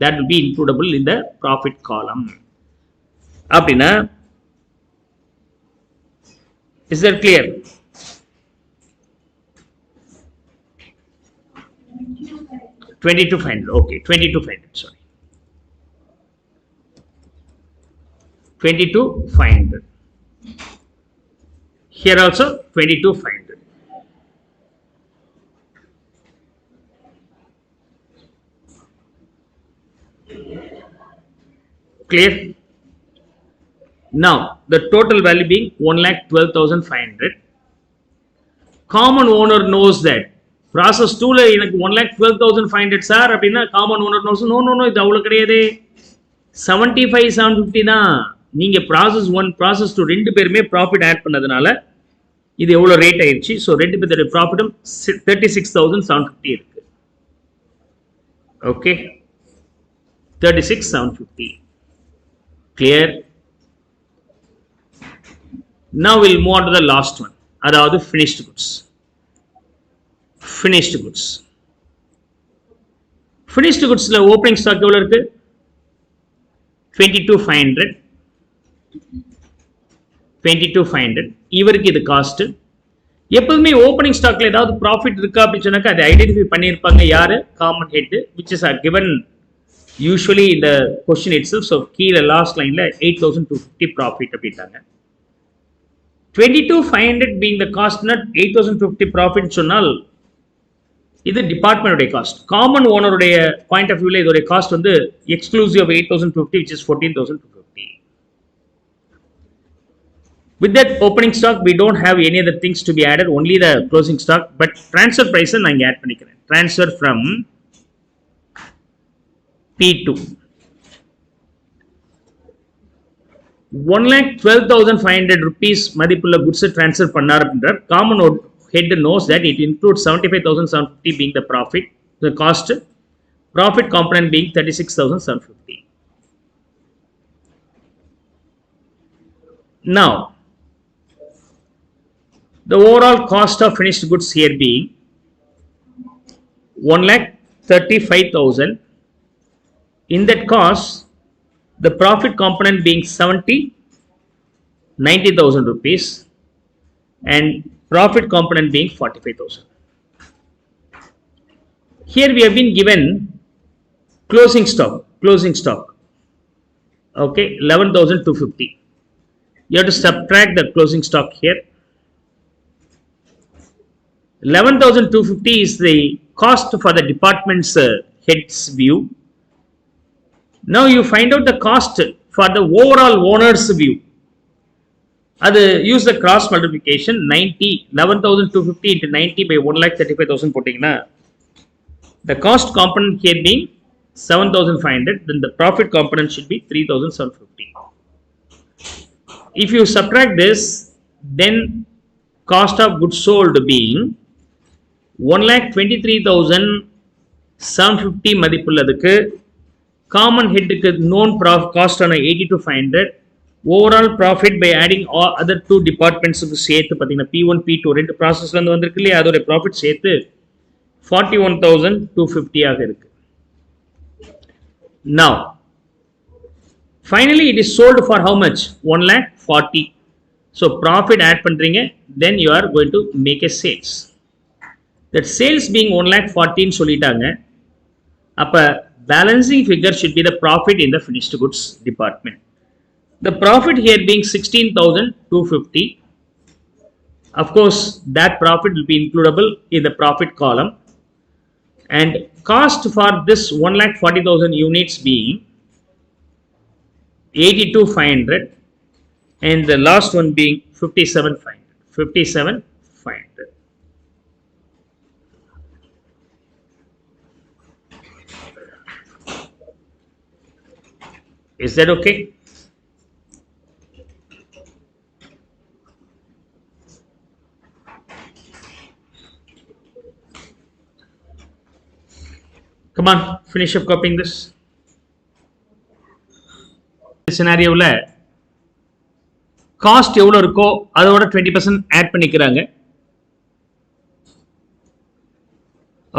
that will be includable in the profit column. அப்படின்னா is that clear? Okay, 22,500, sorry. 22,500. Here also 22,500. Clear? Now the total value being 1,12,500. Common owner knows that process 2 ல எனக்கு 1,12,500 சார் அப்படின்னா common owner knows no இது அவ்வளவு கிடையாது 75,750 தான். நீங்க process 1 process 2 ரெண்டு பேருமே profit add பண்ணதுனால இது எவ்வளவு ரேட் ஆயிருச்சு. ஸோ ரெண்டு பேருடைய ப்ராஃபிட்டும் 36,750 இருக்கு. Okay, 36,750. Clear? Now we'll move on to the last one. அதாவது finished goods. Finished goods. Finished goodsல opening stock எவ்வளவு இருக்கு? 22,500. 22,500. இவருக்கு இது காஸ்ட். எப்பவுமே ஓப்பனிங் ஸ்டாக்ல ஏதாவது ப்ராஃபிட் இருக்கா அப்படின்னு சொன்னாக்கா அதை ஐடென்டிஃபை பண்ணியிருப்பாங்க. யாரு? Common head, which is given usually இந்த கொஸ்டின் இட் செல்ஃப். ஸோ கீழே லாஸ்ட் லைன்ல 8,250 ப்ராஃபிட் அப்படின்ட்டாங்க. 22,500 being the cost, not 8,250 profit சொன்னால் இது டிபார்ட்மெண்ட் காஸ்ட். காமன் ஓனருடைய பாயிண்ட் ஆஃப் வியூல இதோடைய காஸ்ட் வந்து exclusive of 8,250 which is 14,250. With that opening stock we don't have any other things to be added, only the closing stock. But transfer price நான் இங்க add பண்ணிக்கிறேன். Transfer from P2. 1,12,500 rupees மதிப்புள்ள goods transfer பண்ணார் அப்படின்றார். Common head knows that it includes 75,750 being the profit, the cost, profit component being 36,750. Now, the overall cost of finished goods here being 1,35,000. In that cost, the profit component being 90,000 rupees and profit component being 45,000. Here we have been given closing stock. Okay, 11,250. You have to subtract the closing stock here. 11,250 is the cost for the department's head's view. Now you find out the cost for the overall owner's view. Use the cross multiplication. 11,250 into 90 by 1,35,000 போட்டீங்கன்னா the cost component here being 7,500, then the profit component should be 3,750. If you subtract this, then cost of goods sold being 1,23,750 மதிப்புள்ளதுக்கு common head known cost on 82,500. Overall profit by adding all other two departments சேர்த்து பார்த்தீங்கன்னா P1 P2 ரெண்டு ப்ராசஸ்ல இருந்து வந்திருக்கு இல்லையா, அதோட profit சேர்த்து 41,250 ஆக இருக்கு. Now finally it is sold for how much? 1,40,000. So profit add பண்றீங்க, then you are going to make a sales. That sales being 1,40,000 சொல்லிட்டாங்க. அப்ப balancing figure should be the profit in the finished goods department. The profit here being 16,250. Of course, that profit will be includable in the profit column. And cost for this 1,40,000 units being 82,500, and the last one being 57,500. 57,500. Is that okay? Come on, finish up copying this. Scenario la cost எவ்வளவு இருக்கோ அதோட 20% add பண்ணிக்கறாங்க.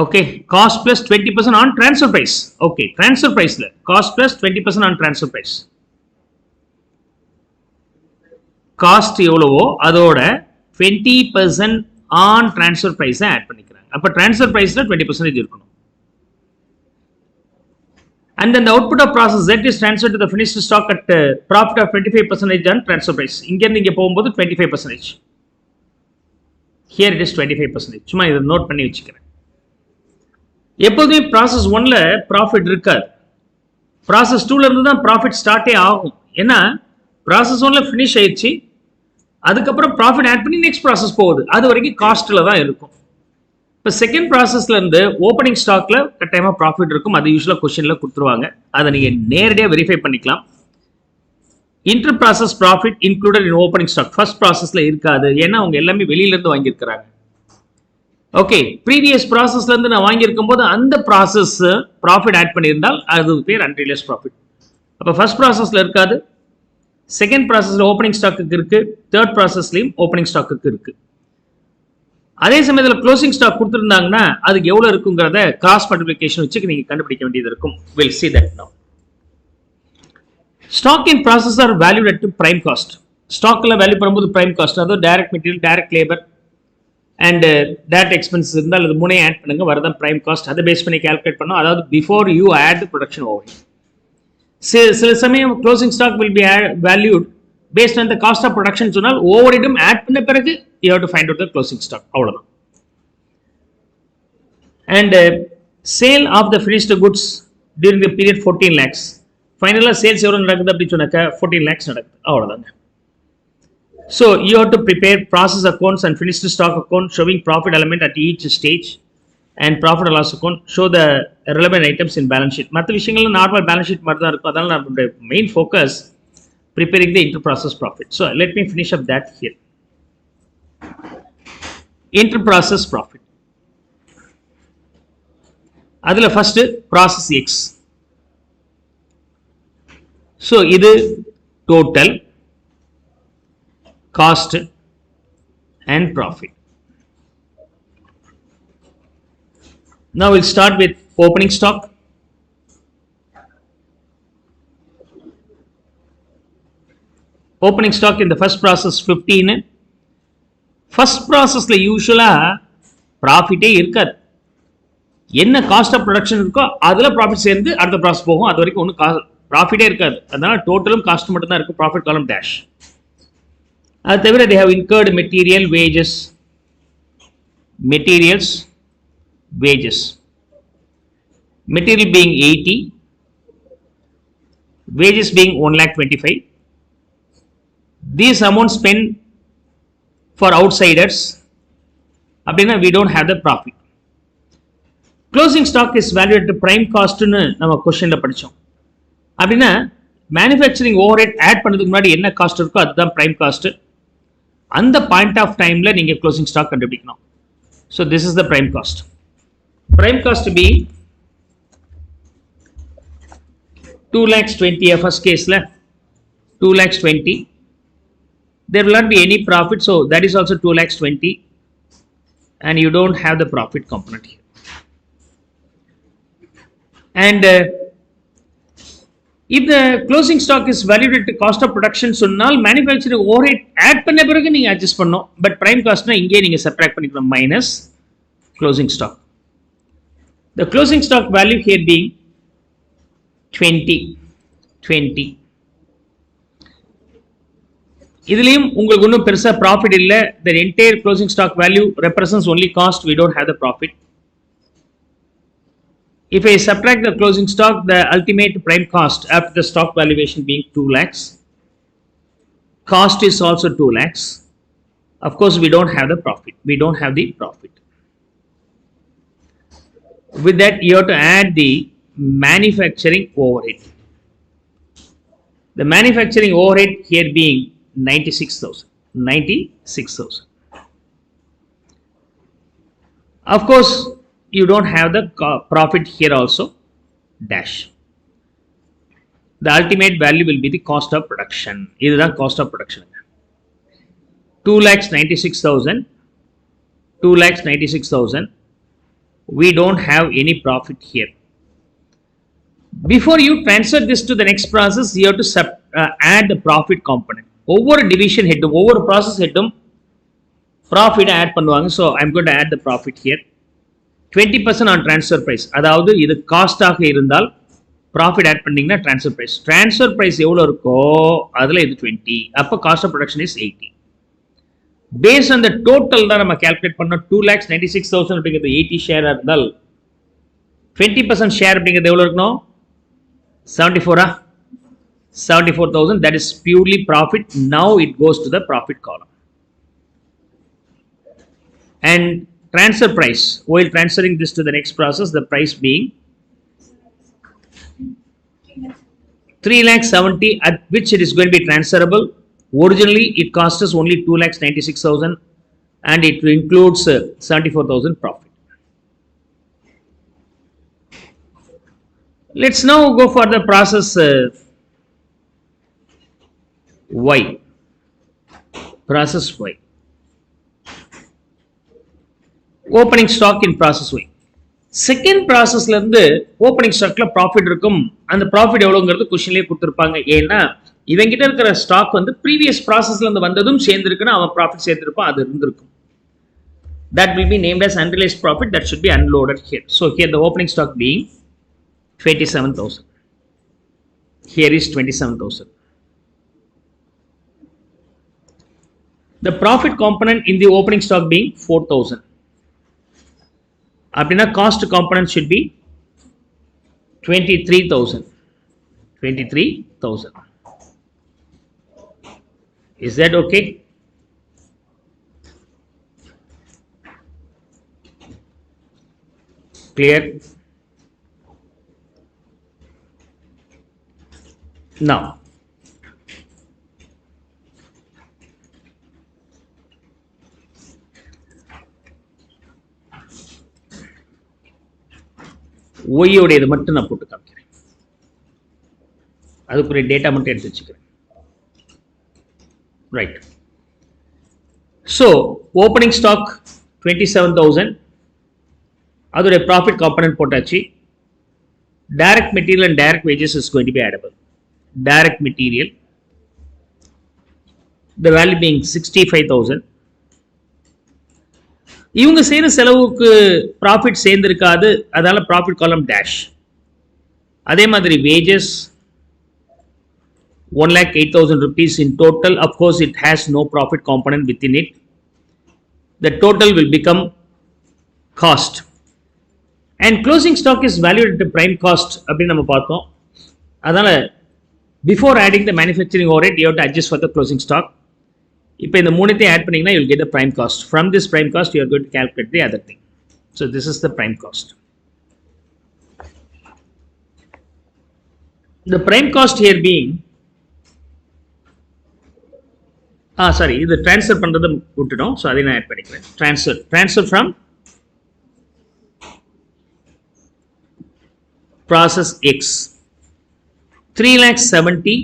Okay, cost plus 20% on transfer price. Okay, transfer price la cost plus 20% on transfer price. Cost எவ்வளவோ அதோட 20% on transfer price add பண்ணிக்கறாங்க. அப்ப transfer priceல 20% இருக்கணும். And then the output of process Z is transferred to the finished stock at profit of 25% on transfer price. இங்க இருந்து இங்க போகும்போது 25%. Here it is 25%. சும்மா இதை நோட் பண்ணி வச்சுக்கிறேன். எப்போதுமே ப்ராசஸ் 1ல ப்ராஃபிட் இருக்காது. ப்ராசஸ் 2ல இருந்து தான் ப்ராஃபிட் ஸ்டார்ட்டே ஆகும். ஏன்னா ப்ராசஸ் 1ல ஃபினிஷ் ஆயிடுச்சு, அதுக்கப்புறம் ப்ராஃபிட் ஆட் பண்ணி நெக்ஸ்ட் ப்ராசஸ் போகுது, அது வரைக்கும் காஸ்ட்ல தான் இருக்கும். இப்போ செகண்ட் ப்ராசஸ்ல இருந்து ஓப்பனிங் ஸ்டாக்ல கட்டாயமா ப்ராஃபிட் இருக்கும், அது யூஸ்வலா கொஸ்டின்ல கொடுத்துருவாங்க, அதை நீங்க நேரடியாக வெரிஃபை பண்ணிக்கலாம். Inter process profit included in opening stock first ப்ராசஸ்ல இருக்காது, ஏன்னா அவங்க எல்லாமே வெளியில இருந்து வாங்கியிருக்கிறாங்க. ஓகே, ப்ரீவியஸ் ப்ராசஸ்ல இருந்து நான் வாங்கியிருக்கும் போது அந்த ப்ராசஸ் ப்ராஃபிட் ஆட் பண்ணியிருந்தால் அது பேர் அன்ரியலைஸ்ட் ப்ராஃபிட். அப்போ ஃபர்ஸ்ட் ப்ராசஸ்ல இருக்காது, செகண்ட் ப்ராசஸ்ல ஓப்பனிங் ஸ்டாக்கு இருக்கு, தேர்ட் ப்ராசஸ்லயும் ஓப்பனிங் ஸ்டாக்கு இருக்கு. அதே சமயத்தில் க்ளோசிங் ஸ்டாக் கொடுத்துருந்தாங்கன்னா அதுக்கு எவ்வளவு இருக்குங்கிறத கிராஸ் மல்டிப்ளிகேஷன் வச்சு நீங்க கண்டுபிடிக்க வேண்டியது இருக்கும். We'll see that now. Stock in process are valued at prime cost. ஸ்டாக்ல வேல்யூ பண்ணும்போது prime cost, அதாவது direct material, direct labour and direct expenses இருந்தால் அது மூணையும் ஆட் பண்ணுங்க, வரதான் prime cost. அதை பேஸ் பண்ணி கால்குலேட் பண்ணோம், அதாவது before you add production over. சில சமயம் closing stock will be valued based on the cost of production சொன்னால் ஓவர்ஹெட்டும் ஆட் பண்ண பிறகு you have to find out the closing stock. அவ்வளவுதான். And sale of the finished goods during the period 14 lakhs. ஃபைனலாக sales எவ்வளோ நடக்குது அப்படின்னு சொன்னாக்கா 14 lakhs நடக்குது, அவ்வளோதாங்க. So you have to prepare process accounts and finished stock account showing profit element at each stage and profit and loss account show the relevant items in balance sheet. மற்ற விஷயங்கள்லாம் normal balance sheet மாதிரி தான் இருக்கும், அதனால நம்மளுடைய main focus preparing the inter-process profit. So let me finish up that here. Inter-process profit. Adula first process X. So இது total cost and profit. Now we'll start with opening stock. Opening stock in the first process 15. First process la usually profit irukad. என்ன cost of production இருக்கோ அதுல profit சேர்ந்து அடுத்த process போகும். அது வரைக்கும் ஒன்றும் ப்ராஃபிட்டே இருக்காது. அதனால டோட்டலும் காஸ்ட் மட்டும் தான் இருக்கும். ப்ராஃபிட் காலம் டேஷ். அது தவிர they have incurred material wages, materials wages, material being 80, wages being 1,25,000. These amounts spent for outsiders அப்படின்னா we don't have the profit. Closing stock is valued at prime cost னு நம்ம क्वेश्चनல படிச்சோம். அப்படின்னா manufacturing overhead ஆட் பண்ணதுக்கு முன்னாடி என்ன cost இருக்கோ அதுதான் prime cost. அந்த பாயிண்ட் ஆஃப் டைம்ல நீங்க closing stock கண்டுபிடிக்கணும். So this is the prime cost. Prime cost be 2,20,000 first case la 2,20,000. There will not be any profit, so that is also 2,20,000 and you don't have the profit component here. And if the closing stock is valued at the cost of production, so now manufacturing overhead add பண்ண பிறகு நீங்க adjust பண்ணணும். But prime cost னா இங்கே நீங்க subtract பண்ணிக்கணும் minus closing stock. The closing stock value here being 20. இதுலயும் உங்களுக்கு ஒன்றும் பெருசா profit இல்ல. The entire closing stock value represents only cost. We don't have the profit. If I subtract the closing stock, the ultimate prime cost after the stock valuation being 2 lakhs, cost is also 2 lakhs. Of course, we don't have the profit. We don't have the profit. With that, you have to add the manufacturing overhead. The manufacturing overhead here being 96,000. 96,000. Of course, you don't have the profit here also dash. The ultimate value will be the cost of production. This is the cost of production. 2,96,000. 2,96,000. We don't have any profit here. Before you transfer this to the next process, you have to add the profit component. Over division head, over process head, profit add பண்ணுவாங்க. So I'm going to add the profit here. 20% on transfer price. அதாவது இது cost ஆக இருந்தால் profit add பண்ணீங்கன்னா transfer price. Transfer price எவ்வளவு இருக்கோ அதுல இது 20. அப்ப cost of production is 80. Based on the total தான் நம்ம calculate பண்ணோம். 2,96,000 அப்படிங்கிறது 80 ஷேர் இருந்தால் 20% ஷேர் அப்படிங்கிறது எவ்வளவு இருக்கணும்? 74. 74,000. That is purely profit. Now it goes to the profit column. And transfer price, while transferring this to the next process, the price being 3,70,000 at which it is going to be transferable. Originally, it cost us only 2,96,000 and it includes 74,000 profit. Let's now go for the process Y. Process Y. Opening stock in process Y. Second processல இருந்து opening stockல profit இருக்கும். அந்த profit எவ்வளவுங்கிறது क्वेश्चनலயே கொடுத்திருப்பாங்க. ஏன்னா இவங்கிட்ட இருக்கிற stock வந்து previous processல இருந்து வந்ததும் சேர்ந்திருக்குன்னா அவன் profit சேர்த்திருப்பான், அது இருந்திருக்கும். That will be named as unrealized profit. That should be unloaded here. So here the opening stock being 27,000. Here is 27,000. The profit component in the opening stock being 4,000. அப்படின்னா cost component should be 23,000. 23,000. Is that okay? Clear? Now, Y உடையது மட்டும் நான் போட்டு காமிக்கிறேன். அதுக்குரிய data மட்டும் எடுத்து வச்சுக்கிறேன். ரைட். ஸோ ஓப்பனிங் ஸ்டாக் 27,000, அதோடைய ப்ராஃபிட் காம்பனன்ட் போட்டாச்சு. Direct material and direct wages is going to be addable. Direct material, the value being 65,000. இவங்க செய்யற செலவுக்கு ப்ராஃபிட் சேர்ந்திருக்காது, அதனால ப்ராஃபிட் காலம் டேஷ். அதே மாதிரி wages 1,08,000 rupees in total. Of course, it has no profit component within it. The total will become cost. And closing stock is valued at the prime cost. அப்படின்னு நம்ம பார்த்தோம். அதனால before adding the manufacturing overhead, you have to adjust for the closing stock. இப்போ இந்த மூணுத்தையும் add பண்ணீங்கன்னா you will get the prime cost. From this prime cost, you are going to calculate the other thing. So this is the prime cost. The prime cost here being sorry, இது transfer பண்றதை விட்டுட்டோம். So அதை நான் add பண்ணிக்கிறேன். Transfer from process X 3,70,000.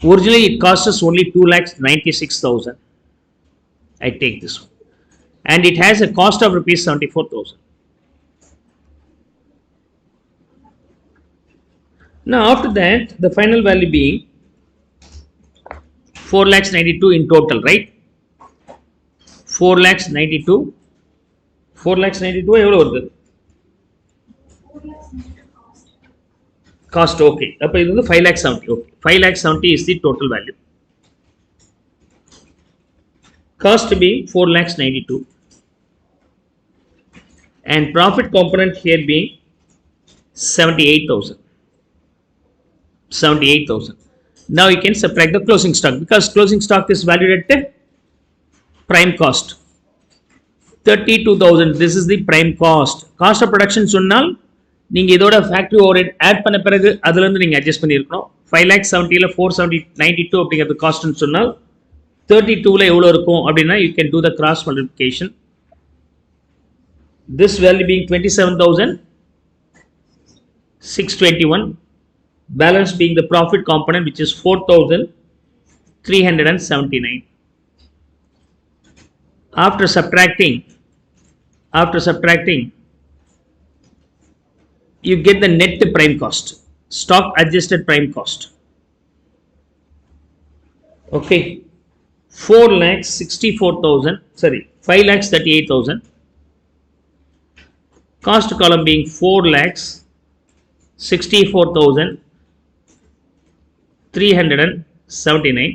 Originally it cost us only 2,96,000. I take this one, and it has a cost of rupees 74,000. Now after that, the final value being 4,92,000 in total, right? 4,92,000 எவ்வளவு வருது? Cost, okay. அப்ப இது வந்து 5,70,000. Okay, 5,70,000 is the total value. Cost to be 4,92,000, and profit component here being 78,000. 78,000. Now you can subtract the closing stock, because closing stock is valued at the prime cost. 32,000. This is the prime cost. Cost of production சொன்னால் நீங்க இதோட factory overhead add பண்ண பிறகு அதுல இருந்து நீங்க adjust பண்ணியிருக்கணும். 5,70,000ல 492 அப்படிங்கிறது காஸ்ட்னு சொன்னால் 32ல எவ்வளவு இருக்கும் அப்படின்னா you can do the cross multiplication. This value being 27,621. Balance being the profit component, which is 4,379. After subtracting, you get the net prime cost, stock adjusted prime cost. Okay, 4,64,000. Sorry, 5,38,000. Cost column being 4,64,379.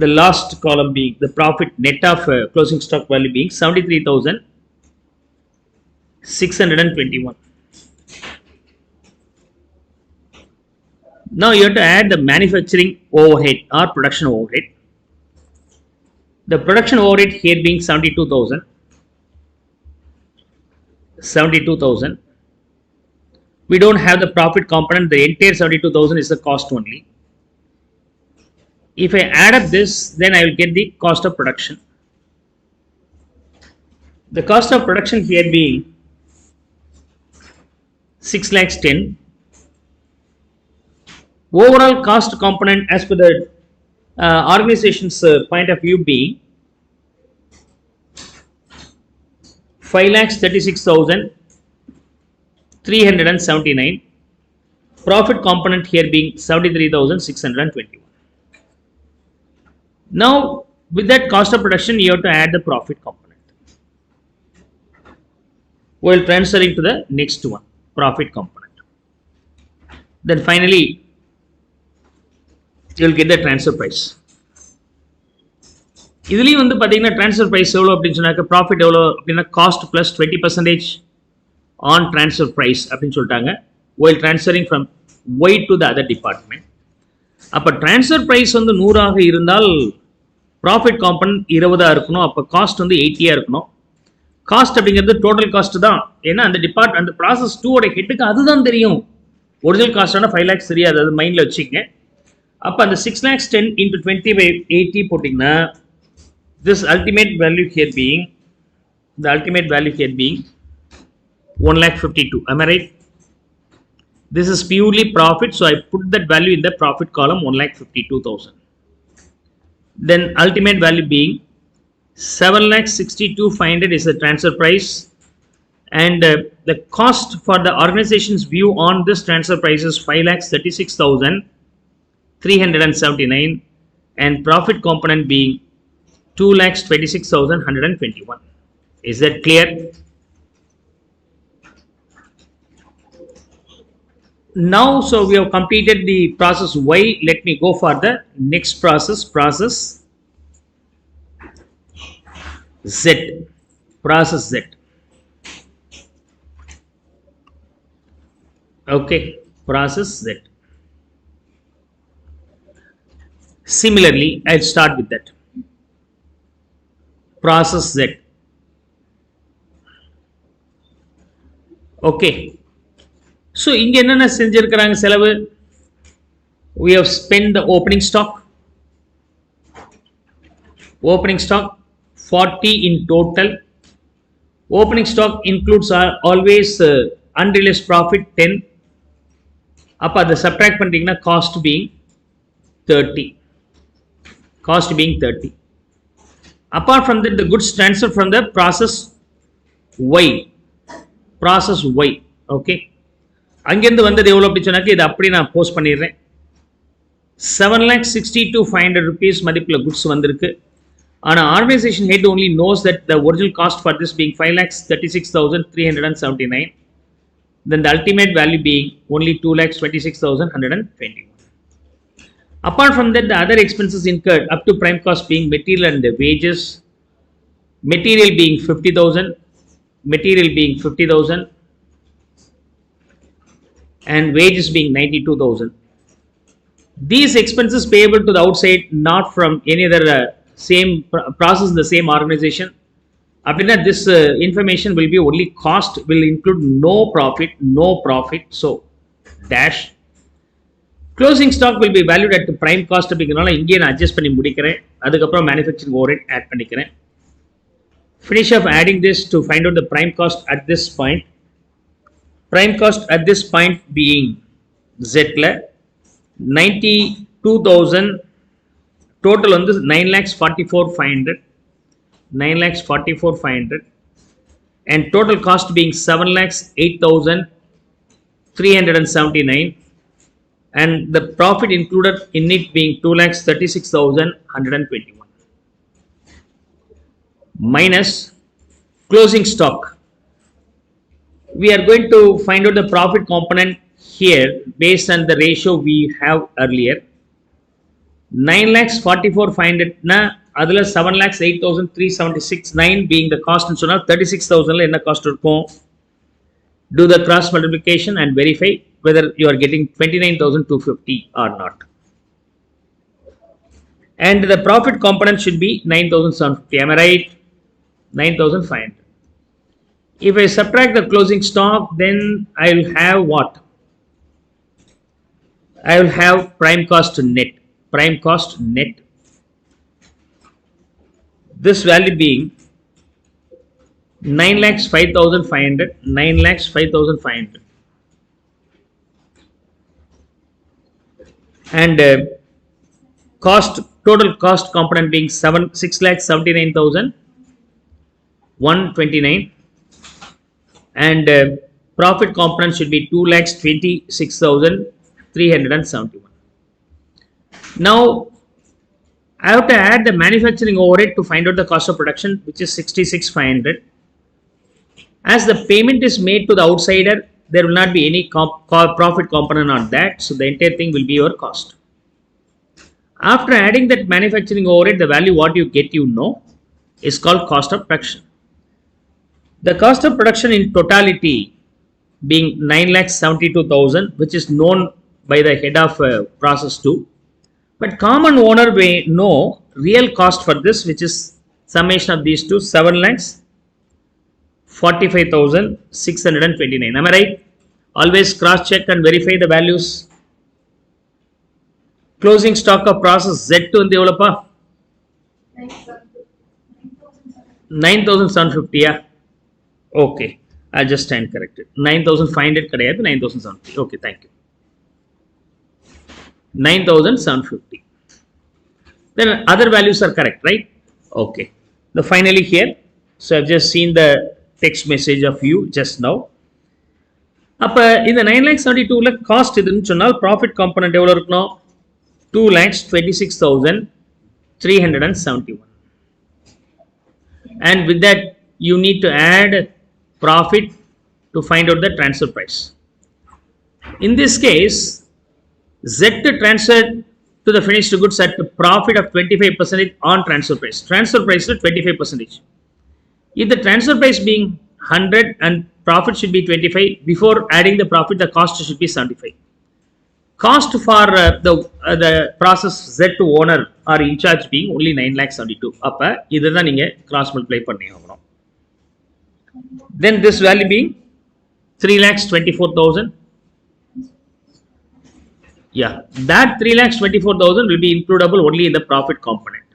The last column being the profit net of closing stock value being 73,621. Now you have to add the manufacturing overhead or production overhead. The production overhead here being 72,000. 72,000. We don't have the profit component. The entire 72,000 is the cost only. If I add up this, then I will get the cost of production. The cost of production here being 6,10,000. Overall cost component as per the organization's point of view being 5,36,379. Profit component here being 73,621. Now with that cost of production, you have to add the profit component while transferring to the next one, profit component. Then finally you will get the transfer price. இதுலயும் வந்து பாத்தீங்கன்னா transfer price எவ்வளவு அப்படின்னு சொன்னாக்க profit எவ்வளவு அப்படின்னா cost plus 20% on transfer price அப்படின்னு சொல்லிட்டாங்க, while transferring from Y to the other department. அப்ப transfer price வந்து 100 ஆக இருந்தால் profit component 20 இருக்கணும். அப்ப cost வந்து 80 இருக்கணும். Cost அப்படிங்கிறது total cost தான். ஏன்னா அந்த டிபார்ட் அந்த process 2 ஓட ஹெட்டுக்கு அதுதான் தெரியும். ஒரிஜினல் காஸ்டான 5 lakhs தெரியாது, அது மைண்ட்ல வச்சுக்கங்க. அப்ப அந்த 6,10,000 into 20/80 போட்டீங்கன்னா this ultimate value here being 5,36,000. 1,52,000. Am I right? This is purely profit, so I put that value in the profit column, 1,52,000. Then ultimate value being 7,62,500 is the transfer price, and the cost for the organization's view on this transfer price is 5,36,379, and profit component being 2,26,121. Is that clear? Now, so we have completed the process Y. Let me go for the next process, process Z. Process Z. Okay, process Z. Similarly, I'll start with that. Process Z. Okay. So, இங்க என்னென்ன செஞ்சிருக்கிறாங்க செலவு? We have spent the opening stock. Opening stock 40 in total. Opening stock includes always unrealized profit 10. அப்ப அதை subtract பண்ணிட்டீங்கன்னா cost being 30. Cost being 30. Apart from that, the goods transferred from the process Y. Process Y. Okay. அங்கிருந்து வந்தது எவ்வளோ அப்படி சொன்னாக்க இதை அப்படி நான் போஸ்ட் பண்ணிடுறேன். 7,62,500 rupees மதிப்பில் குட்ஸ் வந்திருக்கு. ஆனால் organisation head only knows that the original cost for this being 5,36,379. Then the ultimate value being only 2,26,121. Apart from that, the other expenses incurred up to prime cost being material and the wages. Material being 50,000. Material being 50,000. And wages being 92,000. These expenses payable to the outside, not from any other same process in the same organization. After this information will be only cost, will include no profit. So dash. Closing stock will be valued at the prime cost. அப்படிங்கறனால இங்கே நான் adjust பண்ணி முடிக்கிறேன். அதுக்கப்புறம் manufacturing overhead add பண்ணிக்கிறேன். Finish off adding this to find out the prime cost at this point. Prime cost at this point being Z ல 92,000, total வந்து 9,44,500, 9,44,500, and total cost being 7,08,379, and the profit included in it being 2,36,121 minus closing stock. We are going to find out the profit component here based on the ratio we have earlier. 9,44,500 na adula 7,08,376, 9 being the cost and so on, 36,000 la enna cost irukum. Do the cross multiplication and verify whether you are getting 29,250 or not. And the profit component should be 9,750. Am I right? 9,500. If I subtract the closing stock, then I will have what? I will have prime cost net. Prime cost net. This value being 9,05,500. 9,05,500. And cost, total cost component being 6,79,129. And profit component should be 2,26,371. Now I have to add the manufacturing overhead to find out the cost of production, which is 66,500. As the payment is made to the outsider, there will not be any profit component on that, so the entire thing will be your cost. After adding that manufacturing overhead, the value what you get, is called cost of production. The cost of production in totality being 9,72,000, which is known by the head of process 2. But common owner may know real cost for this, which is summation of these two, 7,45,629. Am I right? Always cross check and verify the values. Closing stock of process Z2 and the 9,750. Yeah. Okay. I just stand corrected. 9,500 கிடையாது 9,750. Okay, thank you. 9,750. Then other values are correct, right? Okay. The finally here, so I've just seen the text message of you just now. அப்ப இந்த 9,72ல cost இதுன்னு சொன்னால் profit component எவ்வளவு இருக்கணும்? 2,26,371. And with that you need to add profit to find out the transfer price. In this case, Z transferred to the finished goods at a profit of 25% on transfer price. Transfer price is 25%. If the transfer price being 100 and profit should be 25, before adding the profit, the cost should be 75. Cost for the process Z to owner or in charge being only 9,72. அப்ப இதுதான் நீங்க cross multiply பண்ணி ஆகணும். Then this value being 3,24,000. Yeah, that 3,24,000 will be includable only in the profit component.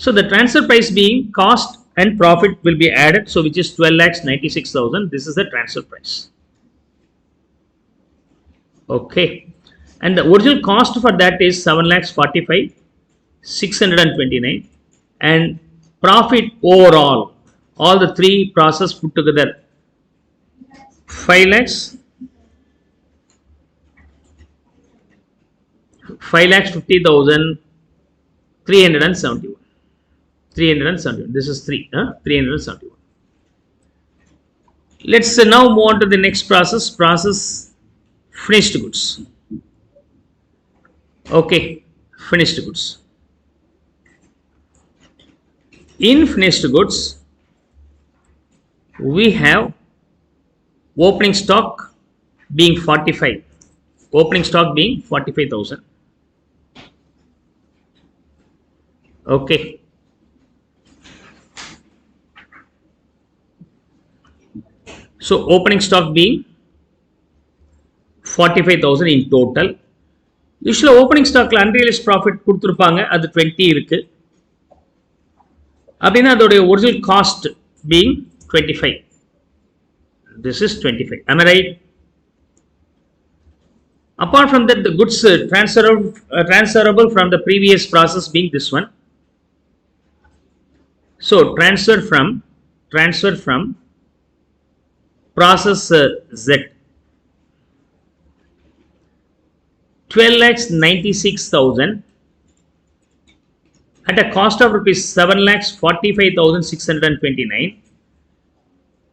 So the transfer price being cost and profit will be added, so which is 12,96,000. This is the transfer price. Okay, and the original cost for that is 7,45,629, and profit overall, all the three process put together, 5,50,371. 371. This is 371. Let's now move on to the next process. Process finished goods. Okay, finished goods. In finished goods, we have opening stock being 45. Opening stock being 45,000. Okay. So opening stock being 45,000 in total. Usually opening stock unrealized profit கொடுத்திருப்பாங்க, அது 20 இருக்கு. அப்படினா அதோட original cost being 25. This is 25. Am I right? Apart from that, the goods transferable from the previous process being this one. So transfer from process Z, 12,96,000 at a cost of rupees 7,45,629,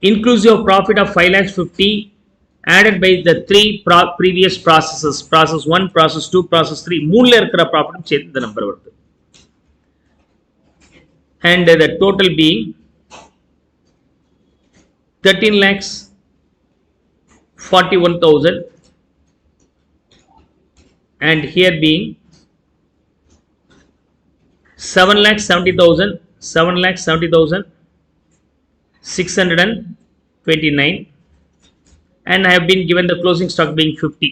inclusive of profit of 5,50,000 added by the three previous processes, process 1, process 2, process 3, மூணுல இருக்கிற profit சேர்த்து இந்த number வருது. And the total being 13,41,000, and here being 7,70,629, and I have been given the closing stock being 50.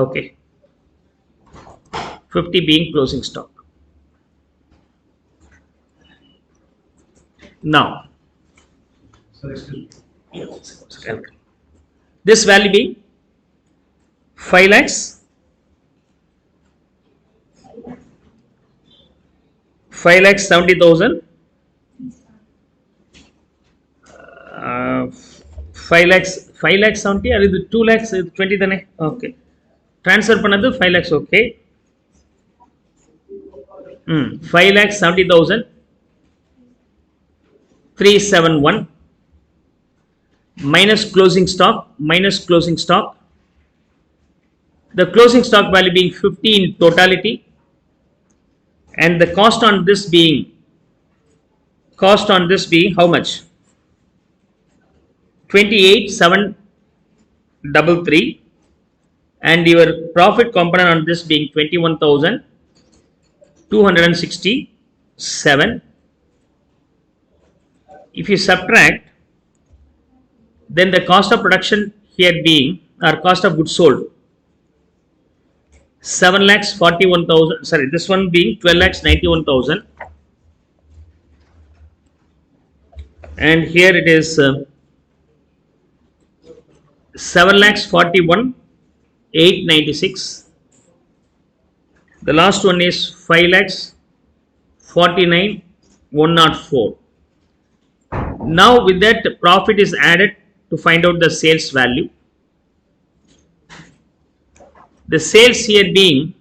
Okay, 50 being closing stock. Now, this value being 5 lakhs 5,70,000, 5,70,000 or is it 2,20 தானே? Okay, transfer பண்ணது 5 lakhs. Okay, 5,70,000 minus closing stock. The closing stock value being 50 in totality, and the cost on this being how much? 28,733, and your profit component on this being 21,267. If you subtract, then the cost of production here being, or cost of goods sold, 7,41,000. Sorry, this one being 12,91,000, and here it is 7,41,896. The last one is 5,49,104. Now with that, profit is added to find out the sales value. The sales here being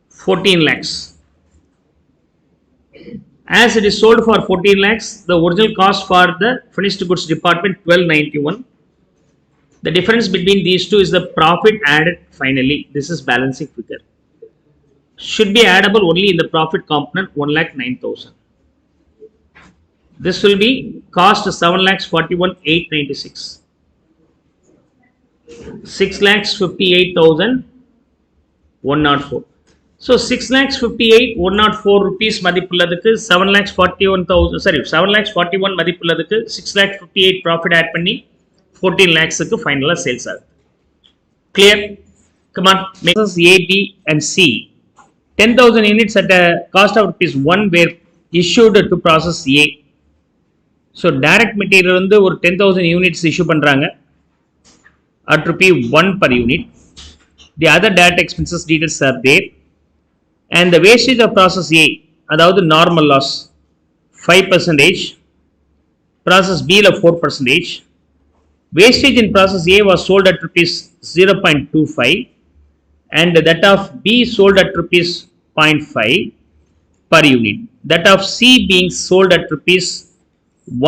14 lakhs. As it is sold for 14 lakhs, the original cost for the finished goods department 1291. The difference between these two is the profit added finally. This is balancing figure. Should be addable only in the profit component 1,09,000. This will be cost 7,41,896. 6,58,104. So 6,58,104 rupees மதிப்புள்ளதுக்கு 7,41,000 sorry 7,41 மதிப்புள்ளதுக்கு 6,58 profit add பண்ணி 14 lakhsக்கு ஃபைனலா sales ஆகுது. Clear? Come on, make A, B and C. 10,000 units at a cost of rupees 1 were issued to process A. So direct material வந்து ஒரு 10,000 units issue பண்றாங்க at rupee 1 per unit. The other direct expenses details are there. And the wastage of process A, அதாவது normal loss 5%, process B la 4%. Wastage in process A was sold at rupees 0.25 and that of B sold at rupees 0.5 per unit. That of C being sold at rupees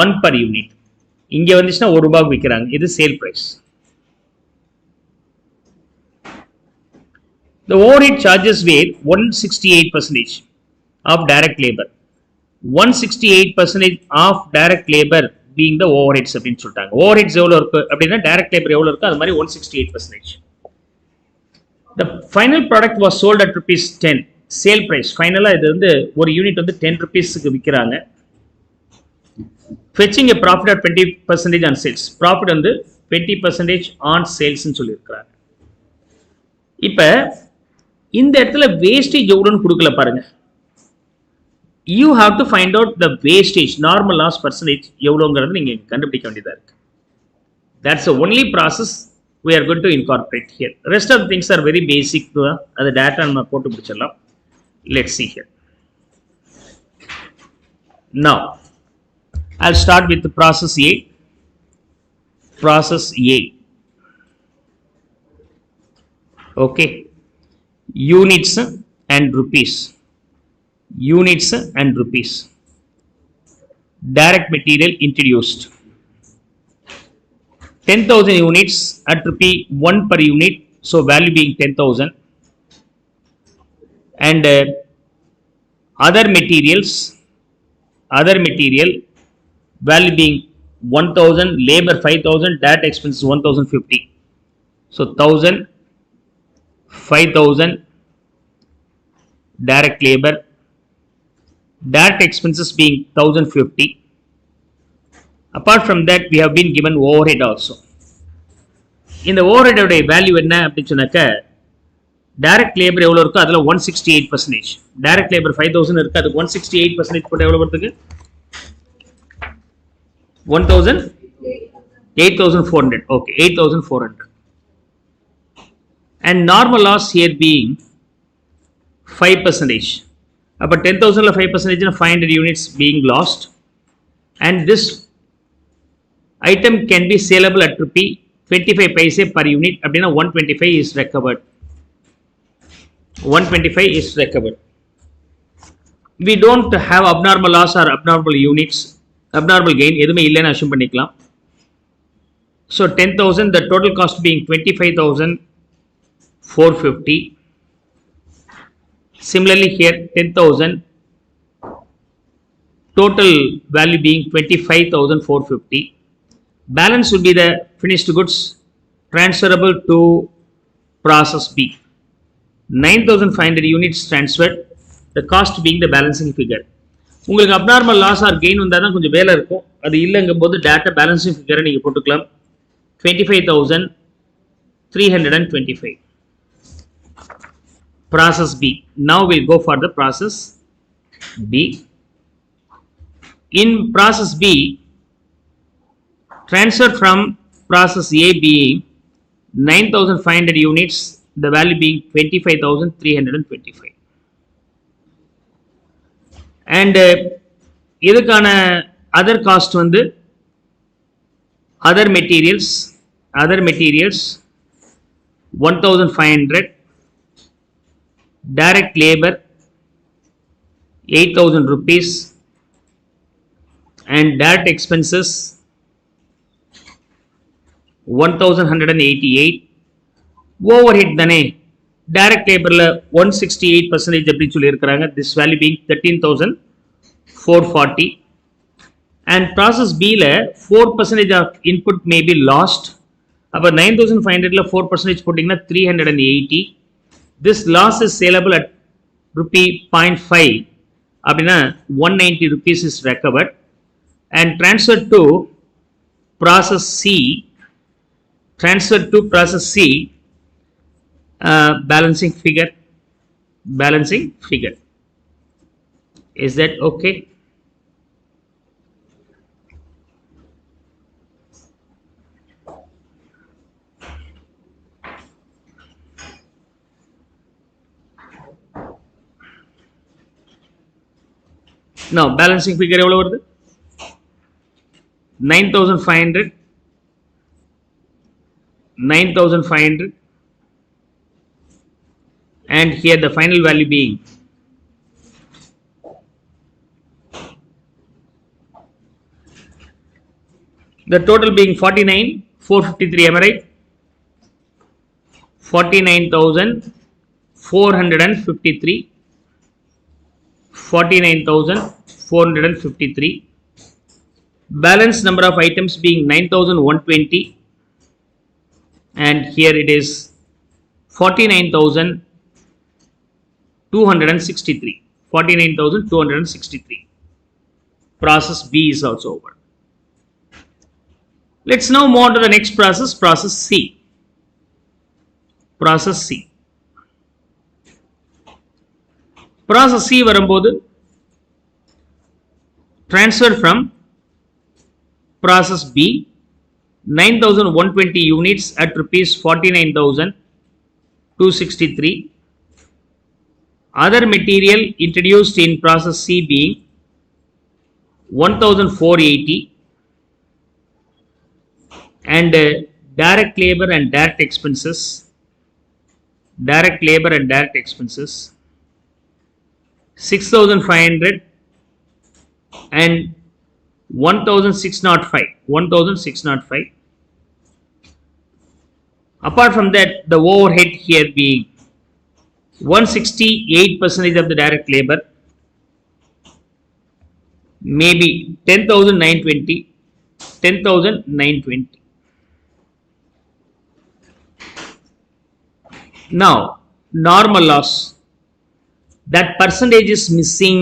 1 per unit. இங்க வந்துச்சுன்னா 1 ரூபாய்க்கு விற்கிறாங்க. இது sale price. The overhead charges were 168% of direct labor. 168% of direct labor being the overheads அப்படின்னு சொல்லிட்டாங்க. Overheads எவ்வளவு இருக்கு அப்படின்னா direct labor எவ்வளவு இருக்கு அது மாதிரி 168%. The final product was sold at rupees 10. Sale price. ஃபைனலா இது வந்து ஒரு யூனிட் வந்து 10 rupeesக்கு விற்கிறாங்க. Fetching a profit at 20% on sales. Profit வந்து 20% on sales ன்னு சொல்லியிருக்கிறாங்க. இப்ப இந்த இடத்துல வேஸ்டேஜ் எவ்வளோன்னு கொடுக்கல பாருங்க. You have to find out the wastage, normal loss percentage எவ்வளோங்கிறது நீங்க கண்டுபிடிக்க வேண்டியதா இருக்கு. That's the only process we are going to incorporate here. Rest of the things are very basic. அது டேட்டா நம்ம போட்டு முடிச்சிடலாம். Let's see here. Now, I'll start with the process A. Process A. Okay. Units and rupees. Units and rupees. Direct material introduced. 10,000 units at rupee 1 per unit. So value being 10,000. And other materials. Other material value being 1,000. Labor 5,000. Direct expenses 1,050. So 1,000. 5,000 direct labor, direct expenses being 1,050. Apart from that, we have been given overhead also. In the overhead value என்ன அப்படின்னு சொன்னாக்க direct labor எவ்வளவு இருக்கோ அதுல 168%. direct labor 5,000 இருக்கு அது 168% போட்டு எவ்வளவு வருதுங்க 8,400. Okay, 8,400. And normal loss here being 5%. About 10,000 5% 500 units being lost. And this item can be saleable at rupee 25 paise per unit. Abdina 125 is recovered. 125 is recovered. We don't have abnormal loss or abnormal units. Abnormal gain. எதுமே இல்லைன்னு assume பண்ணிக்கலாம். So 10,000, the total cost being 25,450. Similarly here 10,000, total value being 25,450. Balance will be the finished goods transferable to process B. 9,500 units transferred, the cost being the balancing figure. உங்களுக்கு abnormal loss or gain வந்தா தான் கொஞ்சம் வேலை இருக்கும். அது இல்லங்கும்போது data balancing figure நீங்க போட்டுக்கலாம். 25,325. Process B. Now we'll go for the process B. In process B, transfer from process A being 9,500 units, the value being 25,325. And இதுக்கான other cost வந்து other materials 1,500, direct labor 8,000 rupees, and direct expenses 1,188. overhead தானே, direct laborல 168% அப்படி சொல்லி இருக்காங்க, this value being 13,440. and process B ல 4% of input may be lost. அப்ப 9,500ல 4% போட்டீங்கன்னா 380. this loss is saleable at rupee 0.5 அப்படின்னா 190 rupees is recovered and transferred to process C. Balancing figure. Is that okay? Now balancing figure எவ்வளவு வருது? 9,500 and here the final value being the total being 49,453. am I right? 49,453. 49,453. balance number of items being 9,120 and here it is 49,263. 49,263. process B is also over. Let's now move on to the next process, process C. Process C வரும்போது transfer from process B 9,120 units at rupees 49,263. other material introduced in process C being 1,480 and direct labor and direct expenses 6,500 and 1,605. apart from that the overhead here being 168% of the direct labor, maybe 10,920. now normal loss, that percentage is missing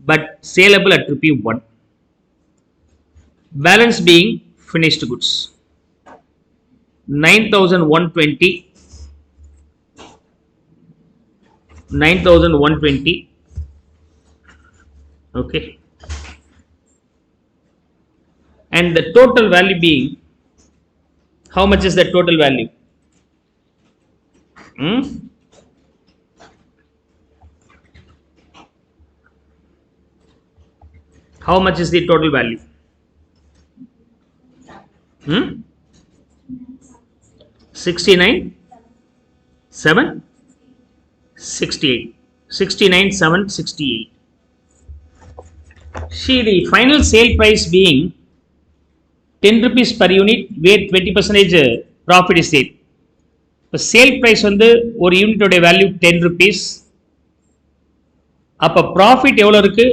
but saleable at rupee 1. balance being finished goods 9,120 okay, and the total value being, how much is the total value? How much is the total value? 69,768. See the final sale price being 10 rupees per unit, where 20% profit is there. The sale price வந்து ஒரு யூனிட்டோட value 10 rupees. அப்ப profit எவ்வளவு இருக்கு?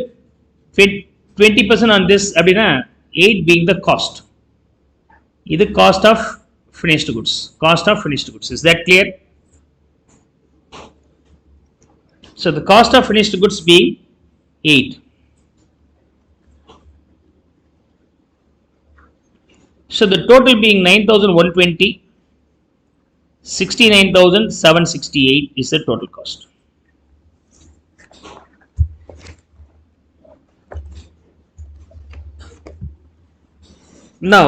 20% on this அப்படின்னா 8 being the cost. இது cost of finished goods. Is that clear? So the cost of finished goods being 8. So the total being 9,120, 69,768 is the total cost. Now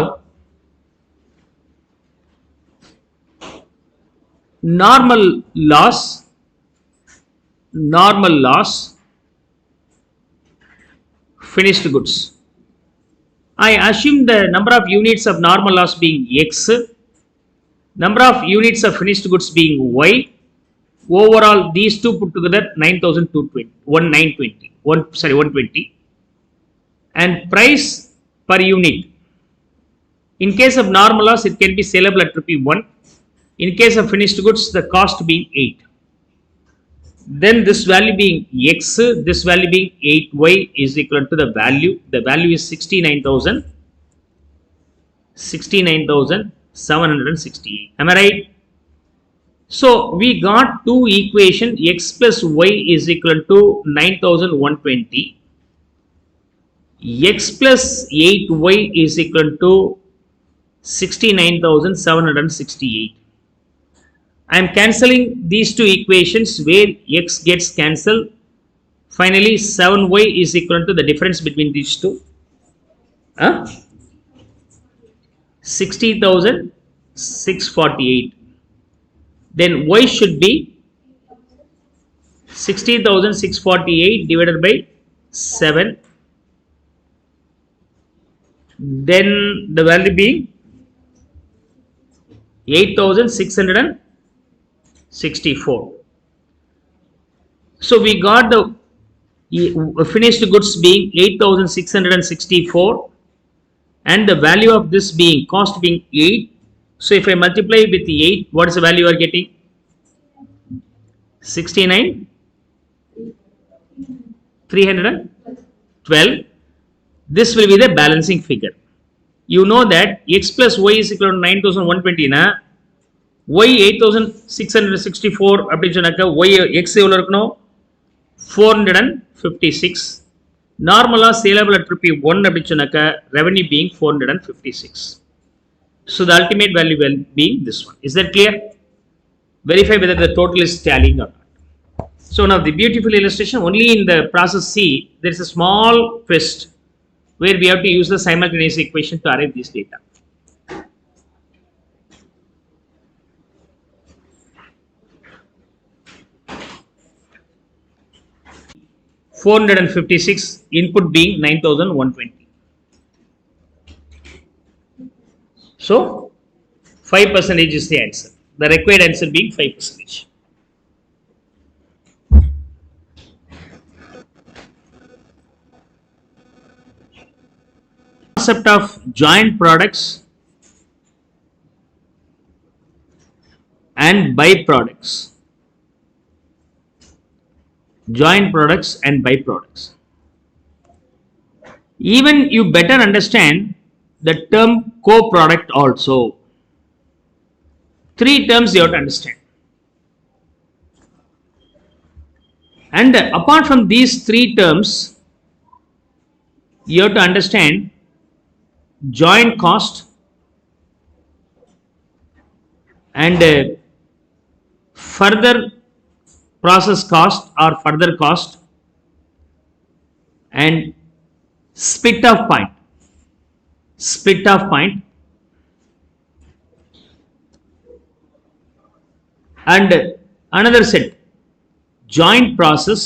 normal loss, finished goods. I assume the number of units of normal loss being X, number of units of finished goods being Y. Overall, these two put together 120, and price per unit. In case of normal loss, it can be saleable at ₹1. In case of finished goods, the cost being 8. Then this value being X, this value being 8Y is equal to the value. The value is 69,768. Am I right? So we got two equation. X plus Y is equal to 9,120. X plus 8Y is equal to 69,768. I am cancelling these two equations where X gets cancelled. Finally, 7Y is equal to the difference between these two. 60,648. Then Y should be 60,648 divided by 7. Then the value being 8,664. So we got the finished goods being 8,664 and the value of this being cost being 8. So if I multiply with 8, what is the value you are getting? 69,312. This will be the balancing figure. You know that X plus Y is equal to 9,120 na Y 8,664 அப்படி சொன்னாக்க Y X எவ்வளவு இருக்கணும் 456. Normal saleable at ₹1 அப்படி சொன்னாக்க revenue being 456. So the ultimate value will be this one. Is that clear? Verify whether the total is tallying or not. So now the beautiful illustration, only in the process C there is a small twist where we have to use the simultaneous equation to arrive this data. $456 input being 9,120. So 5% is the answer. The required answer being 5%. Concept of joint products and byproducts. Joint products and byproducts. Even you better understand the term co-product also. 3 terms you have to understand. And apart from these 3 terms, you have to understand joint cost and further process cost or further cost and split off point. And another set, joint process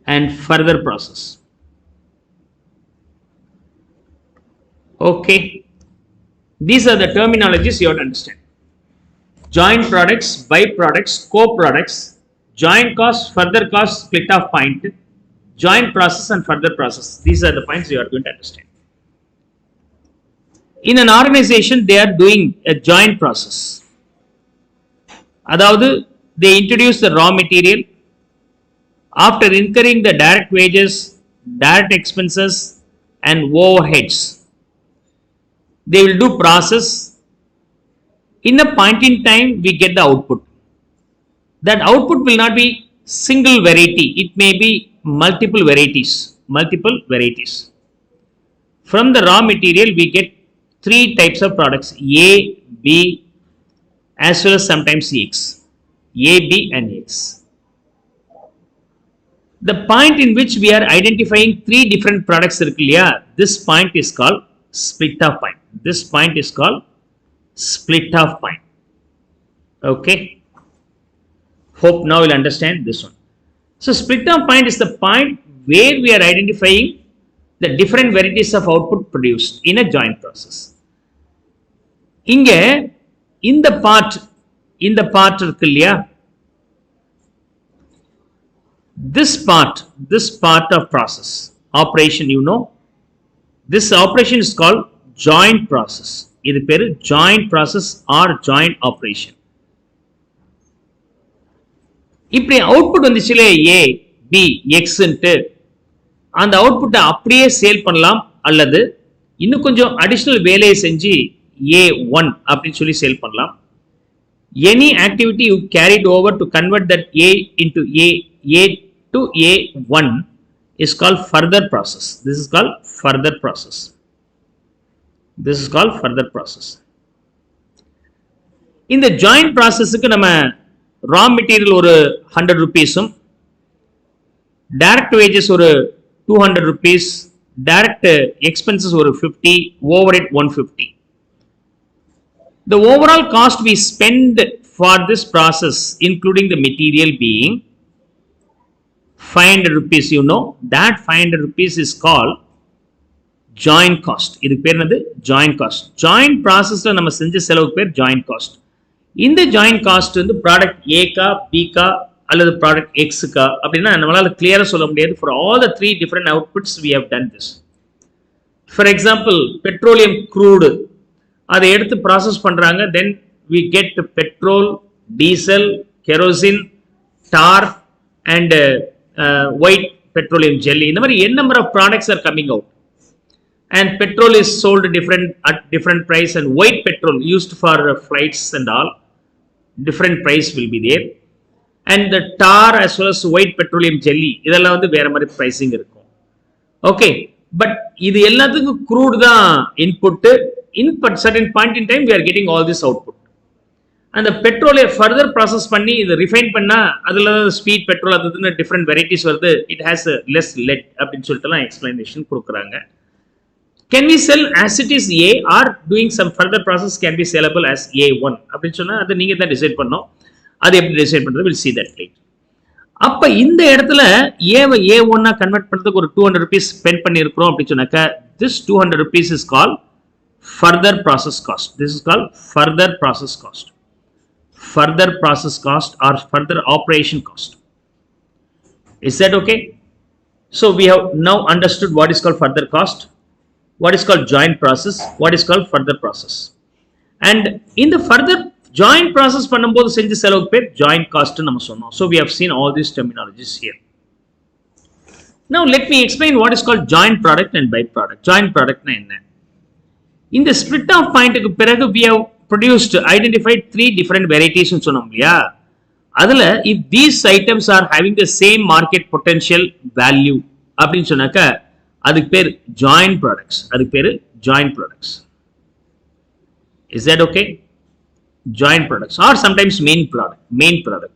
and further process. Okay, these are the terminologies you have to understand. Joint products, byproducts, co-products, joint cost, further cost, split off point, joint process and further process. These are the points you are going to understand. In an organization, they are doing a joint process. Adavadhu, they introduce the raw material. After incurring the direct wages, direct expenses and overheads, they will do process. In a point in time, we get the output. That output will not be single variety. It may be multiple varieties. From the raw material, we get 3 types of products: A, B, as well as sometimes X. A, B and X. The point in which we are identifying 3 different products, this point is called split off point. This point is called split off point. Okay. Hope now you'll understand this one. So split off point is the point where we are identifying the different varieties of output produced in a joint process. இங்க இந்த part இருக்கு இல்லையா, this part of process operation, you know, this operation is called joint process. இது பேரு joint process or joint operation. இப்படி output வந்துச்சுல A, B, X ன்ட்டு அந்த அவுட்புட்டை அப்படியே சேல் பண்ணலாம், அல்லது இன்னும் கொஞ்சம் அடிஷனல் வேலையை செஞ்சு A1 அப்படின்னு சொல்லி சேல் பண்ணலாம். Any activity you carried over to convert that A into A to A1 is called further process. This is called further process. This is called further process. இந்த joint processக்கு நம்ம raw material ஒரு 100 rupeesum, direct wages ஒரு 200 rupees, direct expenses ஒரு 50, overhead 150. The overall cost we spend for this process, including the material, being 500 rupees. You know, that 500 rupees is called joint cost. இது பேர் என்னது? Joint cost. Joint processல நம்ம செஞ்ச செலவு பேர் joint cost. இந்த joint cost வந்து ப்ராடக்ட் A கா, B கா, அல்லது ப்ராடக்ட் X கா அப்படின்னா நம்மளால கிளியரா சொல்ல முடியாது. For all the 3 different outputs we have done this. For example, petroleum crude, அதை எடுத்து ப்ராசஸ் பண்றாங்க, then we get petrol, diesel, kerosene, tar and white petroleum jelly. இந்த மாதிரி n number of products are coming out, and petrol is sold at different price, and white petrol used for flights and all, different price will be there, and the tar as well as white petroleum jelly இதெல்லாம் வந்து வேற மாதிரி pricing இருக்கும். Okay, but இது எல்லாத்துக்கும் crude தான் input. In certain point in time we are getting all this output, and the petrol further process பண்ணி இது refine பண்ணா அதுல speed petrol அதுன்னு different varieties வருது, it has a less lead அப்படினு சொல்லிட்டுலாம் explanation கொடுக்கறாங்க. Can we sell as it is A, or doing some further process can be sellable as A1 அப்படினு சொன்னா அது நீங்க தான் டிசைட் பண்ணனும். அது எப்படி டிசைட் பண்றது we'll see that later. அப்ப இந்த இடத்துல A-வை A1 ஆ கன்வர்ட் பண்றதுக்கு ஒரு 200 rupees spend பண்ணியிருக்கோம் அப்படி சொன்னாக்க, this 200 rupees is called further process cost. This is called further process cost. Further process cost or further operation cost. Is that okay? So we have now understood what is called further cost, what is called joint process, what is called further process. And in the further joint process பண்ணும்போது செஞ்ச செலவு பேர் joint cost நம்ம சொன்னோம். So we have seen all these terminologies here. Now let me explain what is called joint product and byproduct. Joint product na enna? In the split off point க்கு பிறகு we have identified 3 different varieties னு சொன்னோம் இல்லையா? அதுல if these items are having the same market potential value அப்படினு சொன்னாக்க அதுக்கு பேர் joint products. அதுக்கு பேர் joint products. Is that okay? Joint products or sometimes main product.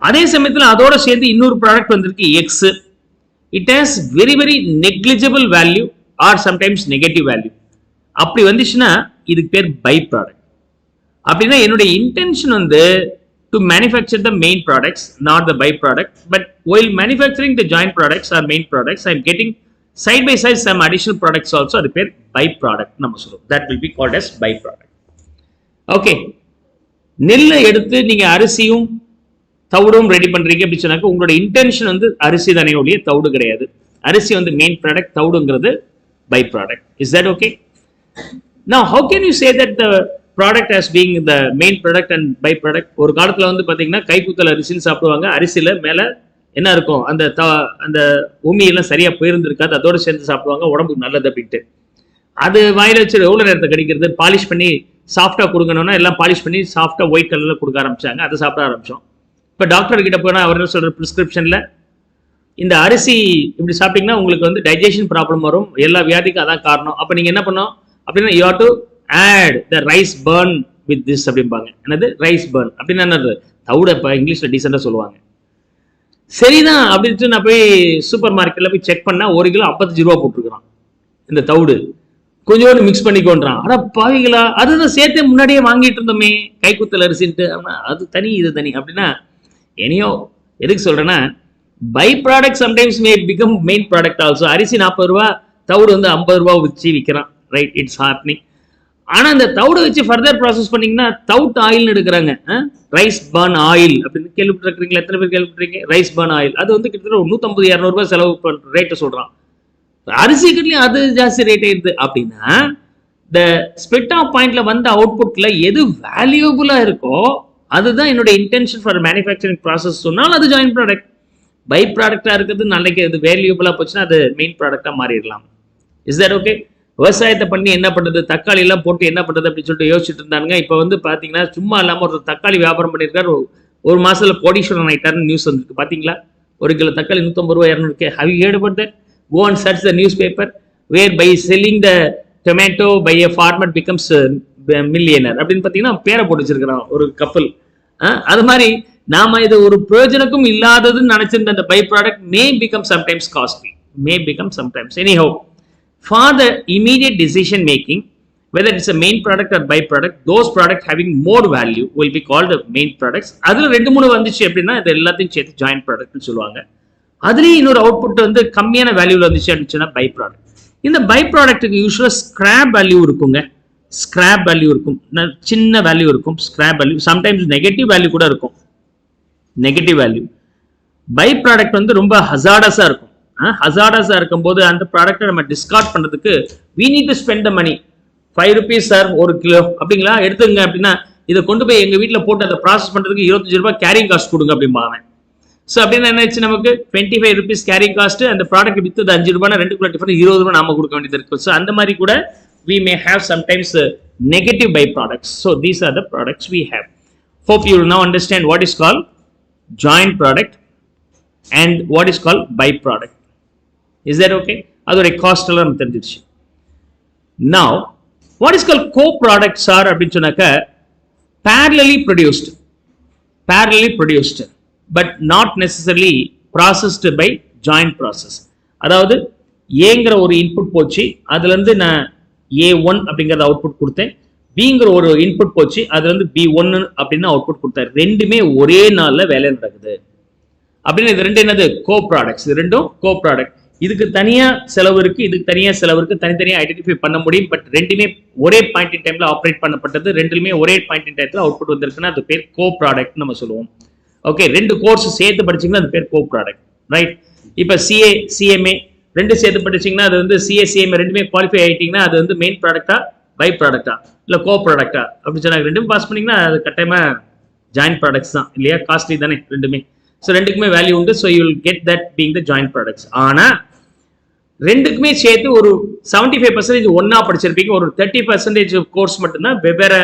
அதே சமயத்துல அதோட சேர்த்து இன்னொரு ப்ராடக்ட் வந்திருக்கு X. It has very negligible value or sometimes negative value. அப்படி வந்துச்சுன்னா இதுக்கு பேர் பை ப்ராடக்ட். அப்படின்னா என்னுடைய இன்டென்ஷன் வந்து to manufacture the main products, not the byproduct, but while manufacturing the joint products or main products, I am getting side by side some additional products also. அது பேர் byproduct நம்ம சொல்றோம். That will be called as byproduct. Okay, நெல்லை எடுத்து நீங்க அரிசியும் தவிடும் ready பண்றீங்க அப்படி சொன்னாக்க உங்களோட இன்டென்ஷன் வந்து அரிசி தானே ஒழிய தவிடு கிடையாது. அரிசி வந்து மெயின் ப்ராடக்ட், தவிடுங்கிறது by product. Is that okay? Now how can you say that the product as being the main product and by product? ஒரு காலத்துல வந்து பாத்தீங்கன்னா கைக்குத்தல் அரிசின்னு சாப்பிடுவாங்க. அரிசியில மேல என்ன இருக்கும், அந்த உமியெல்லாம் சரியா போயிருந்திருக்காது, அதோட சேர்ந்து சாப்பிடுவாங்க, உடம்புக்கு நல்லது அப்படின்ட்டு. அது வாயில வச்சு எவ்வளவு நேரத்தை கிடைக்கிறது, பாலிஷ் பண்ணி சாஃப்டா கொடுக்கணும்னா எல்லாம் பாலிஷ் பண்ணி சாஃப்டா ஒயிட் கலர்ல கொடுக்க ஆரம்பிச்சாங்க. அதை சாப்பிட ஆரம்பிச்சோம். இப்ப டாக்டர் கிட்ட போனா அவர் என்ன சொல்ற, பிரிஸ்கிரிப்ஷன்ல இந்த அரிசி இப்படி சாப்பிட்டீங்கன்னா உங்களுக்கு வந்து டைஜஷன் ப்ராப்ளம் வரும், எல்லா வியாதிக்கும் அதான் காரணம். அப்ப நீங்க என்ன பண்ணோம் அப்படின்னா, you have to add the rice burn with this அப்படிம்பாங்க. என்னது ரைஸ் பர்ன் அப்படின்னா என்னது, தவிட இப்ப இங்கிலீஷ்ல டீசெண்டா சொல்லுவாங்க. சரிதான் அப்படின்ட்டு நான் போய் சூப்பர் மார்க்கெட்ல போய் செக் பண்ணா 1 கிலோ 55 ரூபா போட்டுருக்கான். இந்த தவிடு கொஞ்சோண்டு மிக்ஸ் பண்ணிக்கோன்றான். அட பாவிகளா, அதுதான் சேர்த்து முன்னாடியே வாங்கிட்டு இருந்தோமே கைக்குத்தல் அரிசின்ட்டு. அது தனி இது தனி அப்படின்னா எனியோ. எதுக்கு சொல்றேன்னா, by product sometimes may become main product also. அரிசி 40 ரூபா, தவிடு வந்து 50 ரூபா வச்சு விற்கிறான். Right, it's happening. ஆனா இந்த தவிடு வச்சு ஃபர்தர் ப்ராசஸ் பண்ணீங்கன்னா தவுட் ஆயில் எடுக்கிறாங்க. ரைஸ் பர்ன் ஆயில் அப்படின்னு கேள்விப்பட்டிருக்கீங்களா? எத்தனை பேர் கேள்விப்பட்டிருக்கீங்க? ரைஸ் பர்ன் ஆயில் அது வந்து கிட்டத்தட்ட 150-200 ரூபாய் செலவு பண்ற ரேட்டை சொல்றான். அரிசிக்கிட்லயும் அது ஜாஸ்தி ரேட் ஆயிடுது. அப்படின்னா இந்த ஸ்பிளிட் ஆஃப் பாயிண்ட்ல வந்த அவுட்புட்ல எது வேல்யூபுலா இருக்கோ அதுதான் என்னோட இன்டென்ஷன் ஃபார் மேனுஃபேக்சரிங் ப்ராசஸ் சொன்னால் அது ஜாயின்ட் ப்ராடக்ட். பை ப்ராடக்டா இருக்கிறது நாளைக்கு அது வேல்யூபுலா போச்சுன்னா அது மெயின் ப்ராடக்டா மாறிடலாம். Is that okay? விவசாயத்தை பண்ணி என்ன பண்றது, தக்காளி எல்லாம் போட்டு என்ன பண்றது அப்படின்னு சொல்லிட்டு யோசிச்சுட்டு இருந்தாங்க. இப்போ வந்து பாத்தீங்கன்னா சும்மா இல்லாம ஒரு தக்காளி வியாபாரம் பண்ணியிருக்காரு, ஒரு மாசத்துல கோடீஸ்வரன் ஆயிட்டாருன்னு நியூஸ் வந்துருக்கு. பாத்தீங்களா? ஒரு கிலோ தக்காளி 150 ரூபாய் 200. Have you heard about that? Go and search the newspaper where by selling the tomato by a farmer becomes a millionaire அப்படின்னு பாத்தீங்கன்னா பேரை போட்டு வச்சிருக்கிறான் ஒரு கப்பல். அது மாதிரி நாம இது ஒரு பிரயோஜனக்கும் இல்லாததுன்னு நினைச்சிருந்த அந்த by product may become sometimes costly, may become sometimes. Anyhow, for the immediate decision making, whether it's a main product or byproduct, those products having more value will be called the main products. அதுல 2-3 வந்துச்சு அப்படின்னா இது எல்லாத்தையும் சேர்த்து joint ப்ராடக்ட்னு சொல்லுவாங்க. அதுலயும் இன்னொரு output வந்து கம்மியான வேல்யூல வந்துச்சு அப்படின்னா பை ப்ராடக்ட். இந்த பை ப்ராடக்ட்டுக்கு யூஸ்வலா ஸ்கிராப் வேல்யூ இருக்குங்க. ஸ்கிராப் வேல்யூ இருக்கும், சின்ன வேல்யூ இருக்கும். Scrap value sometimes negative value கூட இருக்கும். நெகட்டிவ் வேல்யூ பை ப்ராடக்ட் வந்து ரொம்ப ஹசார்டஸா இருக்கும். ஹசார்டஸா இருக்கும்போது அந்த ப்ராடக்ட்டை நம்ம டிஸ்கார்ட் பண்றதுக்கு we need to spend the money. 5 rupees sir 1 kilo அப்படிங்களா எடுத்துங்க அப்படின்னா இதை கொண்டு போய் எங்க வீட்டில் போட்டு அதை ப்ராசஸ் பண்றதுக்கு 25 ரூபாய் கேரிங் காஸ்ட் கொடுங்க அப்படிம்பாங்க. ஸோ அப்படின்னு என்ன ஆச்சு, நமக்கு 25 rupees கேரிங் காஸ்ட், அந்த ப்ராடக்ட் வித்து 5 ரூபாய் 2 கிலோ டிஃபரெண்ட் 20 ரூபாய் நாம கொடுக்க வேண்டியது இருக்கு. ஸோ அந்த மாதிரி கூட we may have sometimes negative by products. So these are the products we have. Hope you will now understand what is called joint product and what is called byproduct. Is that okay? அதோட cost எல்லாம் நமக்கு தெரிஞ்சிருச்சு. Now what is called co-products are அப்படின்னு சொன்னாக்க parallelly produced but not necessarily processed by joint process. அதாவது ஏங்கிற ஒரு input போச்சு, அதுல இருந்து நான் A1 அப்படிங்கறத அவுட்புட் கொடுத்தேன், Bங்கிற ஒரு இன்புட் போச்சு, அதுல இருந்து B1 அப்படின்னு அவுட்புட் கொடுத்தாரு. ரெண்டுமே ஒரே நாள்ல வேலை நடக்குது அப்படின்னு இது ரெண்டு என்னது கோ ப்ராடக்ட்ஸ். இது ரெண்டும் கோ ப்ராடக்ட். இதுக்கு தனியா செலவு இருக்கு, இதுக்கு தனியா செலவு இருக்கு, தனித்தனியா ஐடென்டிஃபை பண்ண முடியும். பட் ரெண்டுமே ஒரே பாயிண்ட் இன் டைம்ல ஆப்ரேட் பண்ணப்பட்டது, ரெண்டுமே ஒரே பாயிண்ட் இன் டைம்ல அவுட்புட் வந்திருக்குன்னா அது பேர் கோ ப்ராடக்ட் நம்ம சொல்லுவோம். ஓகே, ரெண்டு கோர்ஸ் சேர்த்து படிச்சீங்கன்னா அது பேர் கோ ப்ராடக்ட். ரைட். இப்ப சிஏ சிஎம்ஏ ரெண்டு சேர்த்து படிச்சீங்கன்னா அது வந்து சிஏ சிஎம்ஏ ரெண்டுமே குவாலிஃபை ஆயிட்டீங்கன்னா அது வந்து மெயின் ப்ராடக்டா பை ப்ராடக்டா இல்ல கோ ப்ராடக்டா அப்படி சொன்னாங்க. ரெண்டும் பாஸ் பண்ணீங்கன்னா அது கட்டாயமா ஜாயின்ட் ப்ராடக்ட்ஸ் தான் இல்லையா? காஸ்ட்லி தானே ரெண்டுமே. ஸோ ரெண்டுக்குமே வேல்யூ உண்டு. So you will get that being the joint products. ஆனா ரெண்டுக்குமே சேர்த்து ஒரு 75% ஒன்னா படிச்சிருப்பீங்க, ஒரு 30% கோர்ஸ் மட்டும்தான் வெவ்வேறு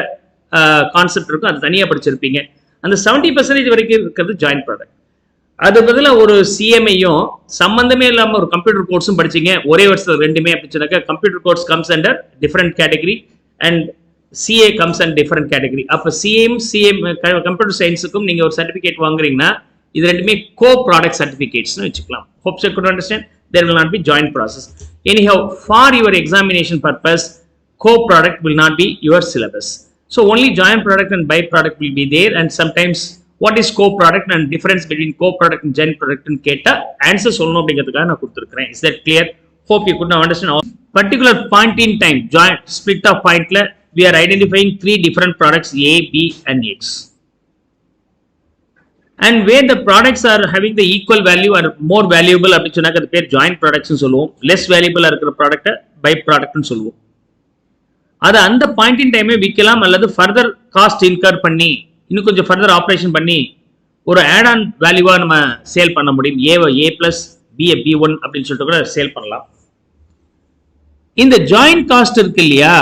கான்செப்ட் இருக்கும், அது தனியாக படிச்சிருப்பீங்க. அந்த 70% வரைக்கும் இருக்கிறது ஜாயின்ட் ப்ராடக்ட். அது பதிலாக ஒரு சிஎம்ஐயும் சம்பந்தமே இல்லாமல் ஒரு கம்ப்யூட்டர் கோர்ஸும் படிச்சீங்க ஒரே வருஷத்துல ரெண்டுமே அப்படின்னு சொன்னாக்க computer course comes under different category and CA comes and different category. அப்போ சிஎம் கம்ப்யூட்டர் சயின்ஸுக்கும் நீங்கள் ஒரு சர்டிஃபிகேட் வாங்குறீங்கன்னா இது ரெண்டுமே கோ ப்ராடக்ட் சர்டிஃபிகேட்ஸ்னு வச்சுக்கலாம். Hope you could understand. There will not be joint process. Anyhow, for your examination purpose, co-product will not be your syllabus. So only joint product and byproduct will be there. And sometimes what is co-product and difference between co-product and joint product and keta answer solno அப்படிங்கிறதுக்காக நான் கொடுத்திருக்கிறேன். Is that clear? Hope you could now understand. Particular point in time, joint split of pointல we are identifying 3 different products A, B and X. And where the products are having the equal value or more valuable அப்படின்னு சொன்னாக்க அது பேர் joint ப்ராடக்ட்ஸ்னு சொல்லுவோம். Less வேல்யூபிளா இருக்கிற ப்ராடக்ட்டை by ப்ராடக்ட்னு சொல்லுவோம். அது அந்த பாயிண்ட் இன் டைமே விற்கலாம் அல்லது ஃபர்தர் காஸ்ட் இன்கர் பண்ணி இன்னும் கொஞ்சம் ஃபர்தர் ஆப்ரேஷன் பண்ணி ஒரு ஆட் ஆன் வேல்யூவா நம்ம சேல் பண்ண முடியும். A பிளஸ் B B1 அப்படின்னு சொல்லிட்டு கூட சேல் பண்ணலாம். இந்த ஜாயின்ட் காஸ்ட் இருக்கு இல்லையா,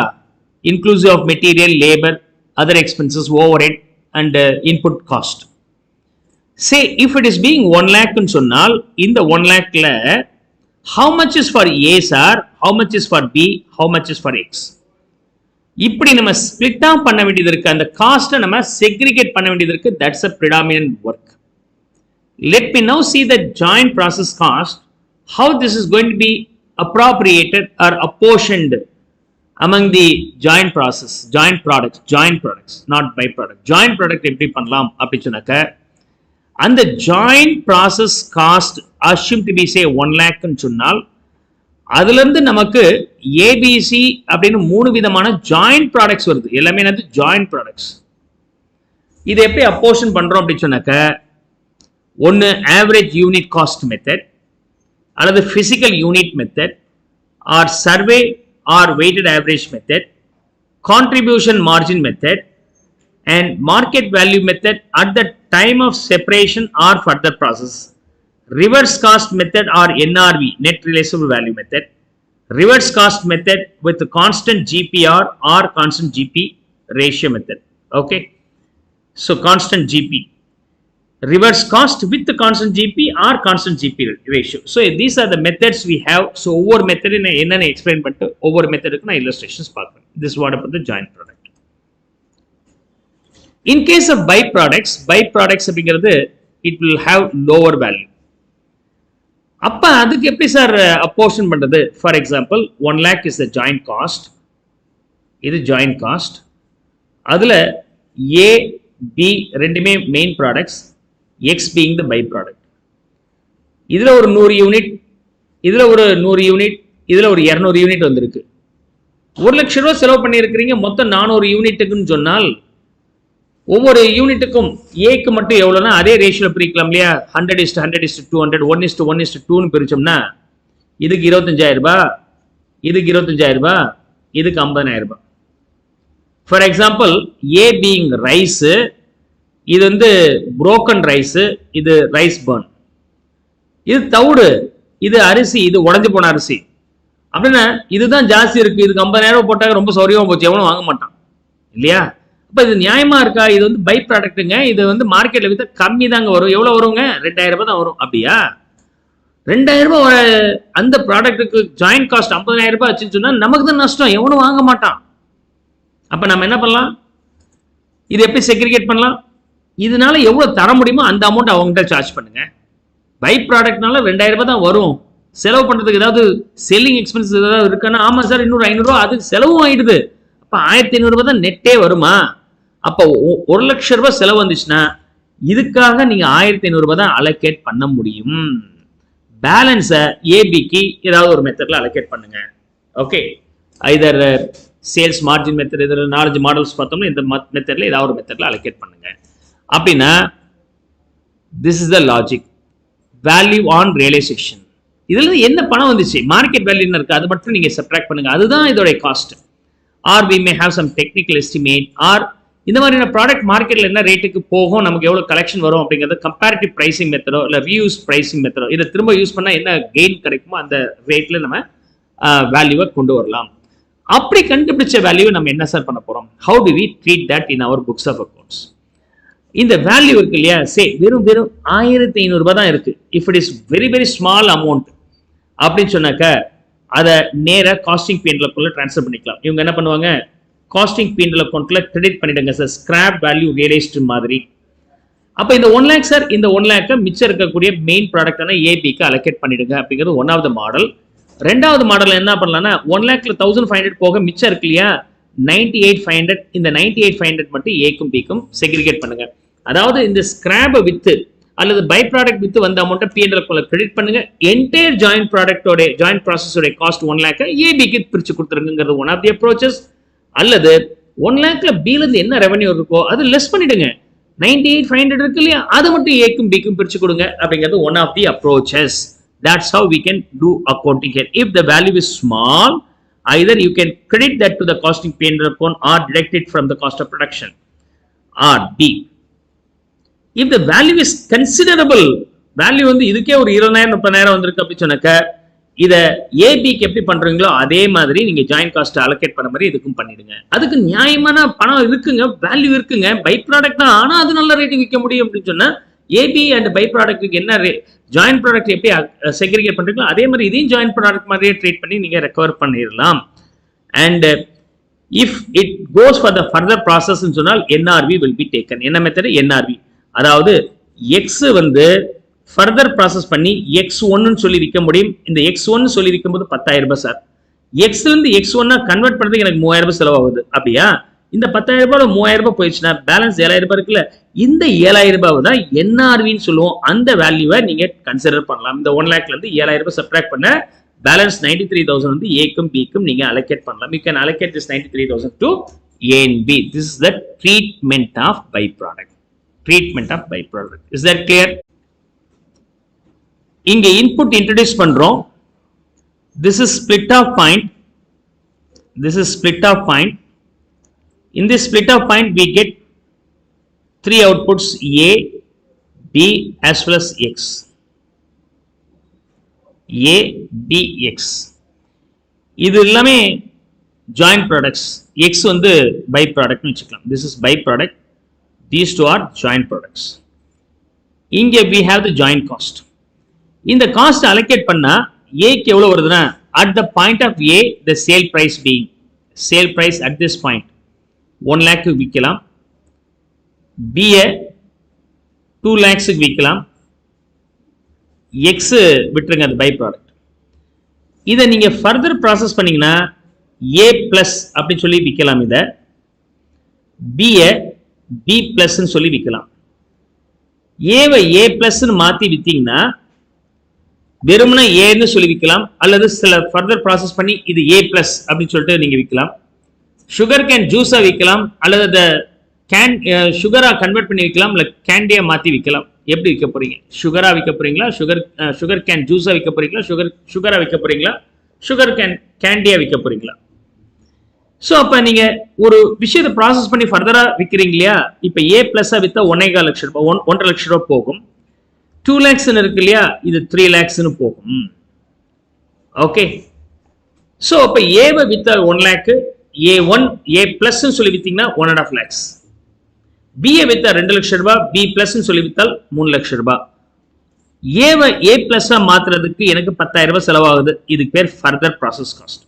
inclusive of material, labour, other expenses, overhead and input cost. Say if it is being 1 lakh ன்னு சொன்னால் இந்த 1 lakhல how much is for A sir, how much is for B, how much is for X. இப்படி நம்ம split of பண்ண வேண்டியது இருக்கு. அந்த காஸ்ட்டை நம்ம செக்ரிகேட் பண்ண வேண்டியது இருக்கு. That's a predominant work. Let me now see the joint process cost, how this is going to be appropriated or apportioned among the joint products, not byproduct. Joint product எப்படி பண்ணலாம் அப்படி சொன்னாக்க, அந்த joint process cost assumed to be say 1 lakh ன்னு சொன்னால், அதுல இருந்து நமக்கு ABC அப்படின்னு 3 விதமான joint products வருது. எல்லாமே என்னது joint products. இது எப்படி அப்போர்ஷன் பண்றோம் அப்படி சொன்னாக்க, ஒன்னு average unit cost method, அல்லது physical unit method, or survey or weighted average method, contribution margin method, and market value method at the time of separation or further process, reverse cost method or NRV, net realizable value method, reverse cost method with constant GPR or constant GP ratio method. Okay, so constant GP, reverse cost with the constant GP or constant GP ratio. So these are the methods we have. So over method enna explain பண்ணிட்டு over method க்கு நான் illustrations பார்க்கிறேன். This is what about the joint product. In case of byproducts அப்படிங்கிறது it will have lower value. அப்ப அதுக்கு எப்படி sir அப்போர்ஷன் பண்றது? For example 1 lakh is the joint cost. இது joint cost. அதுல A B ரெண்டுமே main products, X being the byproduct. இதுல ஒரு 100 யூனிட், இதுல ஒரு 100 யூனிட், இதுல ஒரு 200 யூனிட் வந்திருக்கு. 1 லட்சம் ரூபாய் செலவு பண்ணியிருக்கிறீங்க மொத்தம் 400 யூனிட்டுக்குன்னு சொன்னால், ஒவ்வொரு யூனிட்டுக்கும் ஏக்கு மட்டும் எவ்வளோனா அதே ரேஷியோ பிரிக்கலாம் இல்லையா? 100:100:200, 1:1:2ன்னு பிரிச்சோம்னா, இதுக்கு 25,000 ரூபாய், இதுக்கு 25,000 ரூபாய், இதுக்கு 50,000 ரூபாய். For example A being rice, இது வந்து புரோக்கன் ரைஸ், இது ரைஸ் பர்ன், இது தவுடு, இது அரிசி, இது உடஞ்சு போன அரிசி. அப்படின்னா இதுதான் ஜாஸ்தி இருக்கு, இதுக்கு 50,000 ரூபாய் போட்டாங்க, ரொம்ப சௌரியமா போச்சு, எவனும் வாங்க மாட்டான் இல்லையா? அப்ப இது நியாயமா இருக்கா? இது வந்து பை ப்ராடக்ட்டுங்க, இது வந்து மார்க்கெட்ல வித்த கம்மி தாங்க வரும். எவ்வளவு வருங்க? 2,000 ரூபாய் தான் வரும். அப்படியா? 2,000 ரூபாய் அந்த ப்ராடக்ட்டுக்கு ஜாயிண்ட் காஸ்ட் 50,000 ரூபாய் ஆச்சுன்னு சொன்னா நமக்கு தான் நஷ்டம், எவனும் வாங்க மாட்டான். அப்ப நம்ம என்ன பண்ணலாம்? இது எப்படி செக்ரிகேட் பண்ணலாம்? இதனால எவ்வளவு தர முடியுமோ அந்த அமௌண்ட் அவங்ககிட்ட சார்ஜ் பண்ணுங்க. பை ப்ராடக்ட்னால 2,000 ரூபாய் தான் வரும். செலவு பண்றதுக்கு ஏதாவது செல்லிங் எக்ஸ்பென்ஸ் ஏதாவது இருக்கான்னா, ஆமா சார் இன்னொரு 500 ரூபாய் அது செலவும் ஆயிடுது. அப்ப 1,500 ரூபாய் தான் நெட்டே வருமா? அப்ப 1 லட்சம் ரூபாய் செலவு வந்துச்சுன்னா இதுக்காக நீங்க 1,500 ரூபாய் தான் அலோகேட் பண்ண முடியும். பேலன்ஸை ஏபிக்கு ஏதாவது ஒரு மெத்தட்ல அலோகேட் பண்ணுங்க. Okay, either sales margin method, இதில் 4 மாடல்ஸ் பார்த்தோம்னா இந்த மெத்தட்ல ஏதாவது ஒரு மெத்தட்ல அலோகேட் பண்ணுங்க. அப்படின்னா this is the logic. Value on realisation, இதுல என்ன பணம் வந்துச்சு, மார்க்கெட் வேல்யூ என்ன இருக்கு, அது மட்டும் நீங்க சப்ட்ராக்ட் பண்ணுங்க, அதுதான் இதோட cost. Or we may have some technical estimate, or இந்த மாதிரியான ப்ராடக்ட் மார்க்கெட்ல என்ன ரேட்டுக்கு போகும், நமக்கு எவ்வளவு கலெக்ஷன் வரும் அப்படிங்கிறது கம்பேரிட்டிவ் பிரைசிங் மெத்தடோ இல்ல ரீயூஸ் பிரைசிங் மெத்தடோ, இதை திரும்ப யூஸ் பண்ணா என்ன கெயின் கிடைக்குமோ அந்த ரேட்ல நம்ம வேல்யூவை கொண்டு வரலாம். அப்படி கண்டுபிடிச்ச வேல்யூ நம்ம என்ன சார் பண்ண போறோம்? How do we treat that in our books of accounts? இந்த வேல்யூ இருக்கு இல்லையா, சே வெறும் 1,500 ரூபாய் தான் இருக்கு. If it is very very small amount அப்படின்னு சொன்னாக்க அதை நேர காஸ்டிங் P&L ட்ரான்ஸ்ஃபர் பண்ணிக்கலாம். இவங்க என்ன பண்ணுவாங்க, காஸ்டிங் P&L அக்கௌண்ட்ல கிரெடிட் பண்ணிடுங்க சார், ஸ்கிராப் வேல்யூ ரியலைஸ்டு மாதிரி. அப்ப இந்த 1 lakh சார், இந்த 1 lakh மிச்சம் இருக்கக்கூடிய மெயின் ப்ராடக்டான ஏபிக்கு அலோகேட் பண்ணிடுங்க அப்படிங்கிறது ஒன் ஆஃப் த மாடல். ரெண்டாவது மாடல் என்ன பண்ணலாம்னா, 1 lakhல 1,500 போக மிச்சம் இருக்கு இல்லையா 98,500, இந்த 98,500 மட்டும் ஏக்கும் பிக்கும் செக்ரிகேட் பண்ணுங்க. அதாவது இந்த ஸ்கிராப் வித்து அல்லது பை ப்ராடக்ட் வித்து வந்த அமௌண்ட்டை P&L கிரெடிட் பண்ணுங்க. என்டையர் ஜாயிண்ட் ப்ராடக்டோட ஜாயிண்ட் ப்ராசஸோட காஸ்ட் 1 lakh ஏபிக்கு பிரிச்சு கொடுத்துருங்கிறது ஒன் ஆஃப் தி அப்ரோச்சஸ். அல்லது 1 lakhல பில இருந்து என்ன ரெவன்யூ இருக்கோ அது லெஸ் பண்ணிடுங்க, 98,500 இருக்கு இல்லையா அது மட்டும் ஏக்கும் பிக்கும் பிரிச்சு கொடுங்க அப்படிங்கிறது one of the approaches. That's how we can do accounting here. If the value is small, either you can credit that to the costing P&L account or deduct it from the cost of production. Or B, if the value is considerable, value வந்து இதுக்கே ஒரு 20,000 30,000 வந்திருக்கு அப்படி சொன்னாக்க இதை ஏபிக்கு எப்படி பண்றீங்களோ அதே மாதிரி நீங்க ஜாயிண்ட் காஸ்ட் அலோகேட் பண்ண மாதிரி இதுக்கும் பண்ணிடுங்க. அதுக்கு நியாயமான பணம் இருக்குங்க, வேல்யூ இருக்குங்க, பை ப்ராடக்ட் தான், ஆனா அது நல்ல ரேட்டுக்கு விற்க முடியும் அப்படின்னு சொன்னா ஏபி அண்ட் பை ப்ராடக்ட்டுக்கு என்ன ஜாயிண்ட் ப்ராடக்ட் எப்படி செக்ரிகேட் பண்றீங்களோ அதே மாதிரி இதையும் ஜாயிண்ட் ப்ராடக்ட் மாதிரியே ட்ரீட் பண்ணி நீங்க ரெக்கவர் பண்ணிடலாம். And if it goes for the further process சொன்னால் என்ஆர்வி வில் பி டேக்கன். என்ன மெத்தட்? என்ஆர்வி. அதாவது எக்ஸ் வந்து ஃபர்தர் ப்ராசஸ் பண்ணி X1 சொல்லி விற்க முடியும். இந்த X1 சொல்லி விற்கும்போது 10,000 ரூபாய் சார். Xல இருந்து X1 கன்வெர்ட் பண்றதுக்கு எனக்கு 3000 ரூபாய் செலவாகுது. அப்படியா? இந்த 10,000 ரூபாய் 3000 ரூபாய் போயிடுச்சுன்னா பேலன்ஸ் 7,000 ரூபாய் இருக்குல்ல, இந்த 7,000 ரூபாய் தான் NRVன்னு சொல்லுவோம். அந்த வேல்யூவை நீங்க கன்சிடர் பண்ணலாம். இந்த 1 lakhல இருந்து 7,000 ரூபாய் சப்ட்ராக்ட் பண்ண பேலன்ஸ் 93,000 வந்து ஏக்கும் பிக்கும் நீங்க அலோகேட் பண்ணலாம். You can allocate this 93,000 to A and B. This is the treatment of byproduct. Treatment of byproduct. Is that clear? இங்க இன்புட் இன்ட்ரோடியூஸ் பண்றோம். This is split off point. This is split off point. In this split off point we get three outputs A, B as well as X. A, B, X. இது எல்லாமே joint products. X வந்து byproduct னு வச்சுக்கலாம். This is byproduct. These two are joint products. இங்க we have the joint cost. இந்த cost allocate பண்ணா ஏக்கு எவ்வளவு வருதுன்னா, at the point of A the sale price being, sale price at this point 1 lakh விக்கலாம், B 2 lakhs விக்கலாம், X விட்டுருங்க, அது by product. இதை நீங்க ஃபர்தர் ப்ராசஸ் பண்ணீங்கன்னா A பிளஸ் அப்படின்னு சொல்லி விற்கலாம். இதை B B பிளஸ் சொல்லி விற்கலாம். ஏவை A பிளஸ் மாத்தி வித்தீங்கன்னா வெறுமனே ஏன்னு சொல்லி விற்கலாம், அல்லது சில ஃபர்தர் ப்ராசஸ் பண்ணி இது A பிளஸ் அப்படின்னு சொல்லிட்டு நீங்க விற்கலாம். சுகர் கேன் ஜூஸா விற்கலாம், அல்லது அதை கேன் சுகரா கன்வெர்ட் பண்ணி விற்கலாம், இல்லை கேண்டியா மாத்தி விற்கலாம். எப்படி விற்க போறீங்க? சுகரா விற்க போறீங்களா, சுகர் கேன் ஜூஸா விற்க போறீங்களா, சுகரா விற்க போறீங்களா, சுகர் கேன் கேண்டியா விற்க போறீங்களா? ஸோ அப்ப நீங்க ஒரு விஷயத்தை ப்ராசஸ் பண்ணி ஃபர்தரா விற்கிறீங்க இல்லையா? இப்ப A பிளஸ்ஸா வித்தா 1.25 லட்சம் ரூபாய், 1.5 லட்சம் ரூபாய் போகும். 2 lakhs இருக்கு இல்லையா, இது 3 lakhs போகும். ஓகே, ஸோ அப்ப ஏவை வித்தா 1 lakh, A1 A பிளஸ் சொல்லி வித்தீங்கன்னா 1.5 lakhs. B வித்தா 2 லட்சம் ரூபாய், B பிளஸ் சொல்லி வித்தால் 3 லட்சம் ரூபாய். ஏவை A பிளஸ் மாத்துறதுக்கு எனக்கு 10,000 ரூபாய் செலவாகுது. இதுக்கு பேர் further process cost.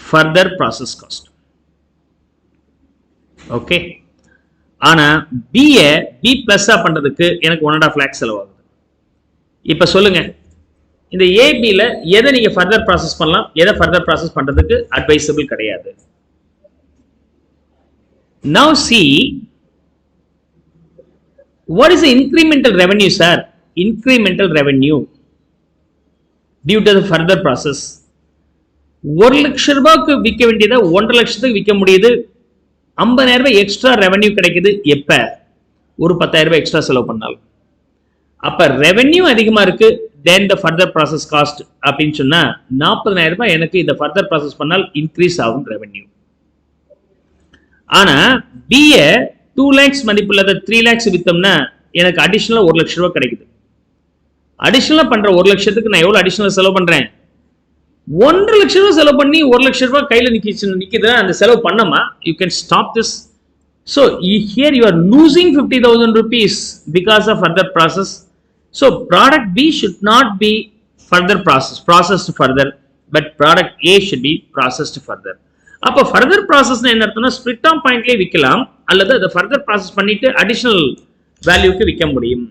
Further process cost. Okay, ஆனா B B பிளஸ் பண்றதுக்கு எனக்கு 1.5 lakhs செலவாகுது. இப்ப சொல்லுங்க, இந்த ஏபில எதை நீங்க ஃபர்தர் ப்ராசஸ் பண்ணலாம், எதை ஃபர்தர் ப்ராசஸ் பண்றதுக்கு அட்வைசபிள் கிடையாது. Now see, what is the incremental revenue, sir? Incremental revenue due to the further process. 1 லட்சம் ரூபாய்க்கு விற்க வேண்டியதை 1.5 லட்சத்துக்கு விற்க முடியுது. 50,000 ரூபாய் எக்ஸ்ட்ரா ரெவன்யூ கிடைக்குது. எப்ப? ஒரு 10,000 ரூபாய் எக்ஸ்ட்ரா செலவு பண்ணாலும். அப்ப ரெவன்யூ அதிகமா இருக்கு, then the further process cost அப்படின்னு சொன்னா 40,000 ரூபாய் எனக்கு இந்த ஃபர்தர் ப்ராசஸ் பண்ணால் இன்க்ரீஸ் ஆகும் ரெவன்யூ. ஆனா B 2 lakhs மதிப்புள்ளத 3 lakhs வித்தோம்னா எனக்கு அடிஷனலா 1 லட்சம் ரூபாய் கிடைக்குது. அடிஷனலா பண்ற 1 லட்சத்துக்கு நான் எவ்வளவு அடிஷனல் செலவு பண்றேன்? 1.5 லட்சம் ரூபாய் செலவு பண்ணி 1 லட்சம் ரூபாய் கையில நிக்குது. அந்த செலவு பண்ணமா, you can stop this. So here you are losing 50,000 rupees because of further process. So product B should not be further processed further, but product A should be processed further. அப்ப further process என்ன அர்த்தம்னா, split down pointலயே விக்கலாம், அல்லது அதை further process பண்ணிட்டு additional வேல்யூக்கு விற்க முடியும்.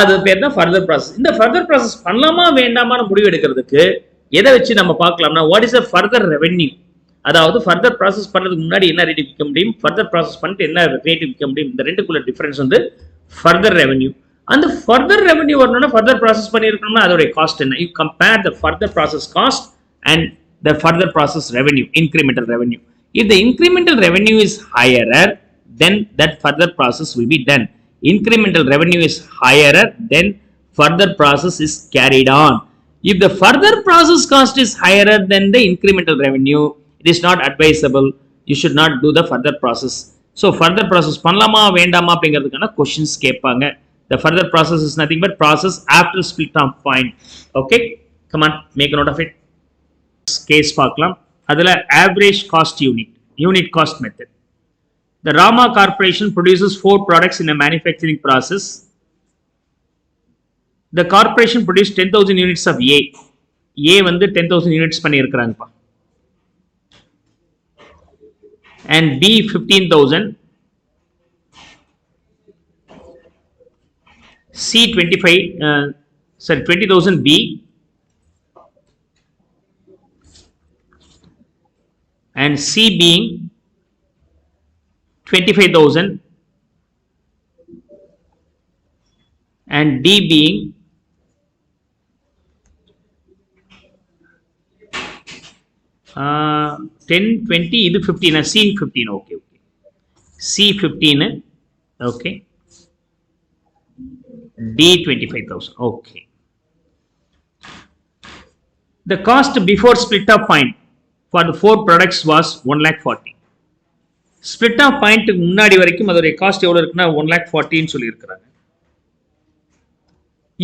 அது பேர் தான் further process. இந்த further process பண்ணலாமா வேண்டாமான முடிவு எடுக்கிறதுக்கு எதை வச்சு நம்ம பார்க்கலாம்னா, what is a further revenue? அதாவது further process பண்றதுக்கு முன்னாடி என்ன ரேட் விற்க முடியும், further process பண்ணிட்டு என்ன ரேட் விற்க முடியும், இந்த ரெண்டுக்குள்ள டிஃபரன்ஸ் வந்து further revenue. அந்த further revenue வரணும்னா further process பண்ணியிருக்கணும்னா அதோட காஸ்ட் என்ன? You compare the further process cost and the further process revenue, incremental revenue. If the incremental revenue is higher, then that further process will be done. Incremental revenue is higher, then further process is carried on. If the further process cost is higher than the incremental revenue, it is not advisable. You should not do the further process. So further process பண்ணலாமா வேண்டாமா அப்படிங்கிறதுக்கான questions கேட்பாங்க. The further process is nothing but process after split off point. Okay, come on, make a note of it. Case பார்க்கலாம். அதுல average cost unit cost method. The Rama Corporation produces 4 products in a manufacturing process. The corporation produced 10,000 units of A. A வந்து 10,000 units பண்ணியிருக்கிறாங்கப்பா. And B 15,000. C 25, sorry 20,000 B and C being 25,000 and D being 10, 20, இது 15, C 15, okay, okay. C 15, okay. D 25,000, okay. The cost before split of point for the 4 products was 1,40,000. Split of point முன்னாடி வரைக்கும் அதோட cost எவ்வளவு இருக்குன்னா 1,40,000 ன்னு சொல்லி இருக்காங்க.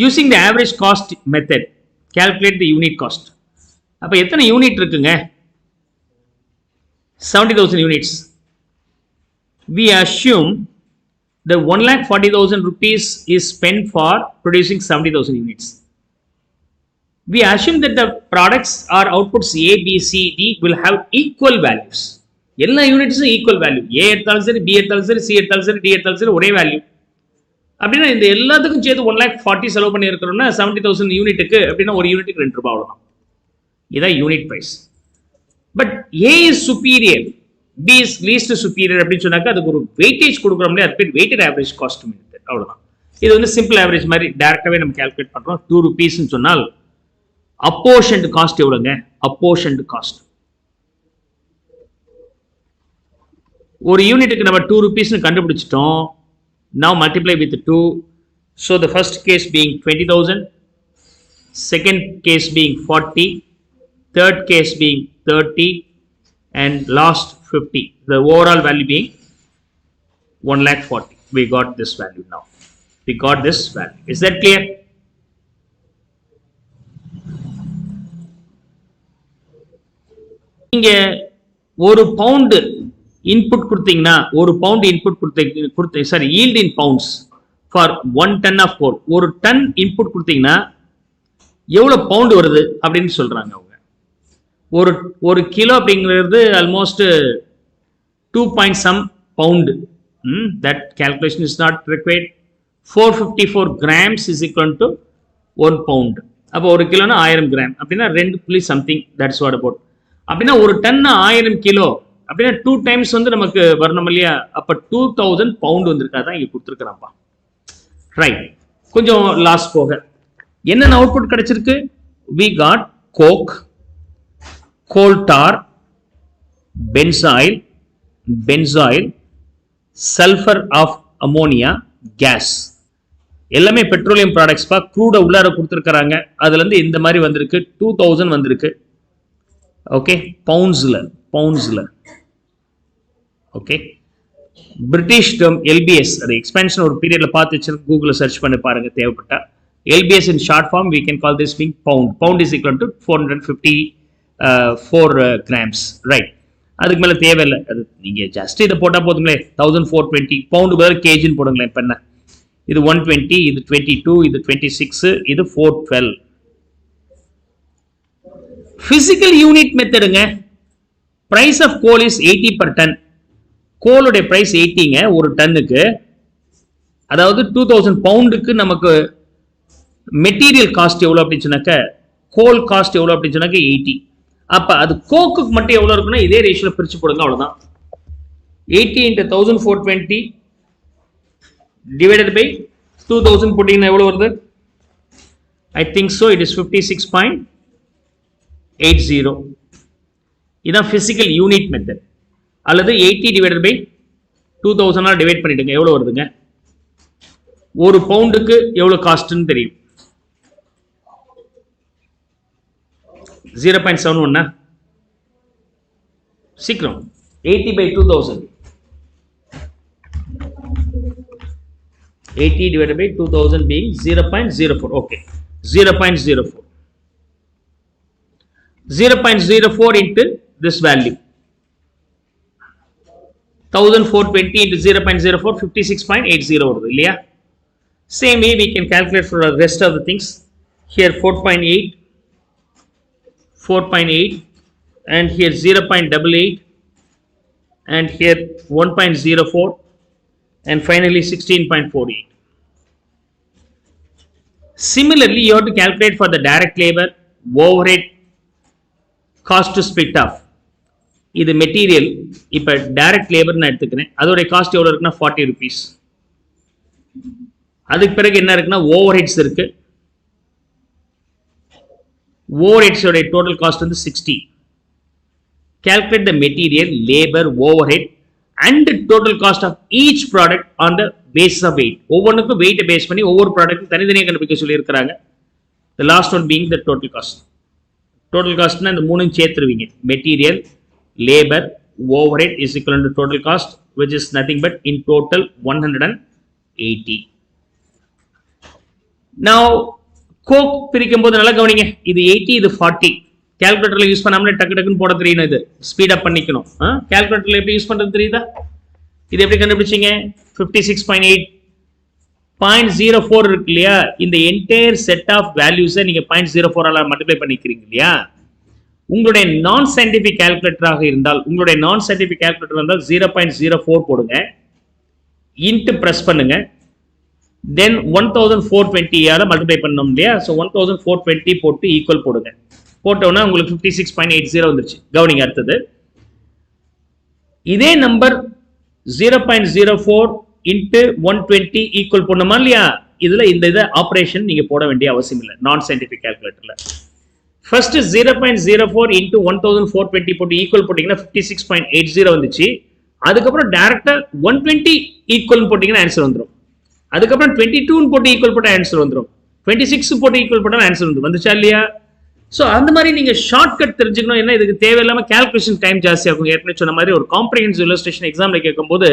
Using the average cost method, calculate the unit cost. அப்ப எத்தனை யூனிட் இருக்குங்க? 70,000 units. We assume the 1,40,000 rupees is spent for producing 70,000 units. We assume that the products or outputs A, B, C, D will have equal values. எல்லா யூனிட்ஸும் equal value. A எடுத்தாலும் சரி, B எடுத்தாலும் சரி, C எடுத்தாலும் சரி, D எடுத்தாலும் சரி ஒரே வேல்யூ. அப்படின்னா இந்த எல்லாத்துக்கும் சேர்த்து 1,40,000 செலவு பண்ணி இருக்கிறோம்னா 70,000 யூனிட்டுக்கு அப்படின்னா ஒரு யூனிட்டுக்கு 2 ரூபாய் அவ்வளவுதான். இதான் unit price. But A is superior, B is least superior அப்படின்னு சொன்னாக்க அதுக்கு ஒரு வெயிட்டேஜ் கொடுக்குறோம் இல்லையா, அது பேர் வெயிட்டட் ஆவரேஜ் காஸ்ட் மெத்தட். அவ்வளவுதான். இது வந்து சிம்பிள் ஆவரேஜ் மாதிரி டைரக்டாவே நம்ம கால்குலேட் பண்றோம். 2 rupees சொன்னால் அப்போர்ஷன்ட் காஸ்ட் எவ்வளவுங்க? அப்போர்ஷன்ட் காஸ்ட் ஒரு யூனிட்டுக்கு நம்ம 2 rupees கண்டுபிடிச்சிட்டோம். Now multiply with 2. So the first case being 20,000, second case being 40, third case being 30, and last 50. The overall value being 1,40,000. We got this value now. We got this value. Is that clear? இங்க ஒரு pound input கொடுத்தீங்கன்னா ஒரு pound input கொடுத்த sorry yield in pounds for 1 ton of coal. ஒரு ton input கொடுத்தீங்கன்னா எவ்வளவு bound வருது அப்படின்னு சொல்றாங்க அவங்க. ஒரு கிலோ அப்படிங்கிறது almost 2 pound. That calculation is not required. 454 grams is equal to 1 pound. அப்போ ஒரு கிலோனா 1000 கிராம் அப்படின்னா 2 something. That's what about. அப்படின்னா ஒரு டன் 1000 கிலோ அப்படின்னா 2 times வந்து நமக்கு வரணும் இல்லையா? அப்ப 2000 பவுண்ட் வந்திருக்காதான் இங்க கொடுத்துருக்காப்பா. ரைட். கொஞ்சம் லாஸ் போக என்னென்ன அவுட்புட் கிடைச்சிருக்கு? we got coke, coal tar, benzoyl, sulfur of ammonia, gas. எல்லாமே பெட்ரோலியம் ப்ராடக்ட்ஸ் பா. க்ரூட உள்ளார கொடுத்துருக்காங்க. அதுல இருந்து இந்த மாதிரி வந்திருக்கு. 2000 வந்திருக்கு. ஓகே, பவுண்ட்ஸ்ல. ஓகே, பிரிட்டிஷ் டேர்ம் LBS, அது எக்ஸ்பென்ஷன் ஒரு பீரியட்ல பார்த்து வச்சிருக்க, கூகுள்ல சர்ச் பண்ணி பாருங்க தேவைப்பட்டா. LBS in short form we can call this being pound. Pound is equal to 454 grams. Right. அதுக்கு மேல தேவையில்லை. அது நீங்க ஜஸ்ட் இதை போட்டா போதுங்களே. 1420 பவுண்ட் பதில் கேஜின்னு போடுங்களேன். இப்ப என்ன இது 120, இது 22, இது 26, இது 412. பிசிக்கல் யூனிட் மெத்தடுங்க. Price of coal is 80 per ton. கோலுடைய பிரைஸ் 80ங்க ஒரு டன்னுக்கு. அதாவது 2000 பவுண்டுக்கு நமக்கு மெட்டீரியல் காஸ்ட் எவ்வளவு அப்படின்னு சொன்னாக்க, கோல் காஸ்ட் எவ்வளவு அப்படின்னு சொன்னாக்க 80. அப்ப அது கோக்குக்கு மட்டும் எவ்வளவு இருக்குன்னா இதே ரேஷியோல பிரிச்சு போடுங்க. அவ்வளவுதான். 80 into 1420 divided by 2000 போட்டீங்கன்னா எவ்வளவு வருது? I think so it is 56.80. இதான் பிசிக்கல் யூனிட் மெத்தட். அல்லது 80 divided by 2000 டிவைட் பண்ணிடுங்க. எவ்வளவு வருதுங்க? ஒரு பவுண்டுக்கு எவ்வளவு காஸ்ட்னு தெரியும். 0.71 சீக்கிரம். 80 by 2000. 80 divided by 2000 being 0.04. Okay, 0.04. 0.04 into this value. 1420 into 0.04, 56.80 வருது இல்லையா? Same way we can calculate for the rest of the things. Here 4.8, and here 0.88, and here 1.04, and finally 16.48. Similarly, you have to calculate for the direct labor, overhead, cost to split off. இது material. இப்போ direct labour நான் எடுத்துக்கிறேன். அதோடைய cost எவ்வளோ இருக்குன்னா 40 rupees. அதுக்கு பிறகு என்ன இருக்குன்னா ஓவர் ஹெட்ஸ் இருக்கு. ஓவர் ஹெட்ஸோடைய டோட்டல் காஸ்ட் வந்து 60. Calculate the material, labor, overhead and the total cost of each product on the basis of weight. ஒவ்வொன்றுக்கும் வெயிட்டை பேஸ் பண்ணி ஒவ்வொரு ப்ராடக்ட் தனித்தனியாக கண்டுபிடிக்க சொல்லியிருக்கிறாங்க. The last one being the total cost. Total காஸ்ட்னா இந்த மூணும் சேர்த்துருவீங்க. Material, labor, overhead is equal to total cost, which is nothing but in total 180. Now, Coke பிரிக்கும் போது நல்லா கவனிங்க. இது 80, இது 40. கால்குலேட்டர்ல யூஸ் பண்ணாமலே டக்கு டக்குன்னு போட தெரியணும். இது ஸ்பீட் அப் பண்ணிக்கணும். கால்குலேட்டர்ல எப்படி யூஸ் பண்றது தெரியுதா? இது எப்படி கண்டுபிடிச்சீங்க? 56.8 0.04 இருக்கு இல்லையா? இந்த என்டையர் செட் ஆஃப் வேல்யூஸை நீங்க 0.04 ஆல மல்டிப்ளை பண்ணிக்கிறீங்க இல்லையா? உங்களுடைய நான் சயின்டிபிக் கால்குலேட்டராக இருந்தால் 0.04 போடுங்க, இன்ட்டு பிரஸ் பண்ணுங்க, தென் 1420 ஆல மல்டிப்ளை பண்ணணும் இல்லையா? ஸோ 1420 போட்டு ஈக்குவல் போடுங்க. போட்டோன்னா உங்களுக்கு 56.80 வந்துருச்சு. கவனிங்க அடுத்தது. இதே நம்பர் 0.04 இன்ட்டு 120 ஈக்குவல் போடணுமா இல்லையா? இதுல இந்த இதை ஆப்ரேஷன் நீங்க போட வேண்டிய அவசியம் இல்லை நான் சயின்டிபிக் கால்குலேட்டர்ல. ஃபர்ஸ்ட் 0.04 இன்ட்டு 1420 போட்டு ஈக்குவல் போட்டீங்கன்னா 56.80 வந்துச்சு. அதுக்கப்புறம் டைரக்டா 120 ஈக்குவல் போட்டீங்கன்னா ஆன்சர் வந்துடும். அதுக்கப்புறம் 22 போட்டு ஈக்குவல் போட்ட ஆன்சர் வந்துடும். 26 போட்டு ஈக்குவல் போட்டால் ஆன்சர் வந்துடும். வந்துச்சா இல்லையா? ஸோ அந்த மாதிரி நீங்க ஷார்ட்கட் தெரிஞ்சுக்கணும். என்ன இதுக்கு தேவையில்லாம கால்குலேஷன் டைம் ஜாஸ்தி ஆகும். ஏற்கனவே சொன்ன மாதிரி ஒரு காம்ப்ரிஹென்சிவ் இல்லஸ்ட்ரேஷன் எக்ஸாம்ல கேட்கும்போது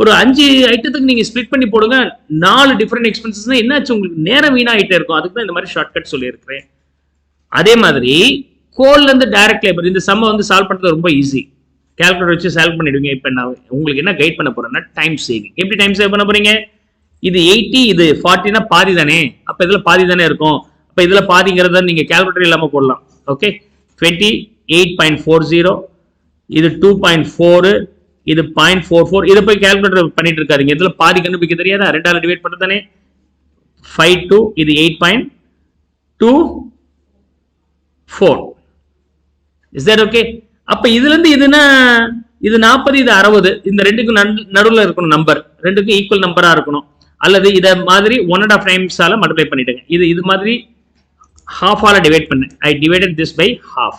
ஒரு 5 ஐட்டத்துக்கு நீங்க ஸ்பிளிட் பண்ணி போடுங்க. 4 டிஃபரெண்ட் எக்ஸ்பென்சஸ்னா என்னாச்சு உங்களுக்கு நேரம் வீணாயிட்டே இருக்கும். அதுக்கு தான் இந்த மாதிரி ஷார்ட்கட் சொல்லியிருக்கிறேன். அதே மாதிரி கோல்ல இருந்து டைரக்ட் லேபர் இந்த சம்ம வந்து சால்வ் பண்றது ரொம்ப ஈஸி. கால்குலேட்டர் வச்சு சால்வ் பண்ணிடுவீங்க. இப்போ நான் உங்களுக்கு என்ன கைட் பண்ண போறேன்னா டைம் சேவிங். எப்படி டைம் சேவ் பண்ண போறீங்க? இது 80, இது 40னா பாதி தானே. அப்ப இதுல பாதி தானே இருக்கும். அப்ப இதுல பாதிங்கிறத நீங்க கால்குலேட்டர் இல்லாம போடலாம். ஓகே, 28.40, இது 2.4, இது 0.44. இதை போய் கால்குலேட்டர் பண்ணிட்டு இருக்காருங்க. இதுல பாதி கண்டுபிடிக்க தெரியாதா? 2ஆல டிவைட் பண்ணது தானே. 52, இது 8.24. Is that okay? அப்ப இதுல இருந்து இதுனா இது 40, இது 60. இந்த ரெண்டுக்கும் நடுவில் இருக்கணும் நம்பர். ரெண்டுக்கும் ஈக்குவல் நம்பரா இருக்கணும். அல்லது இதை மாதிரி 1.5 டைம்ஸால மல்டிப்ளை பண்ணிட்டேங்க. இது மாதிரி half ஆல டிவைட் பண்ணேன். I divided this by half.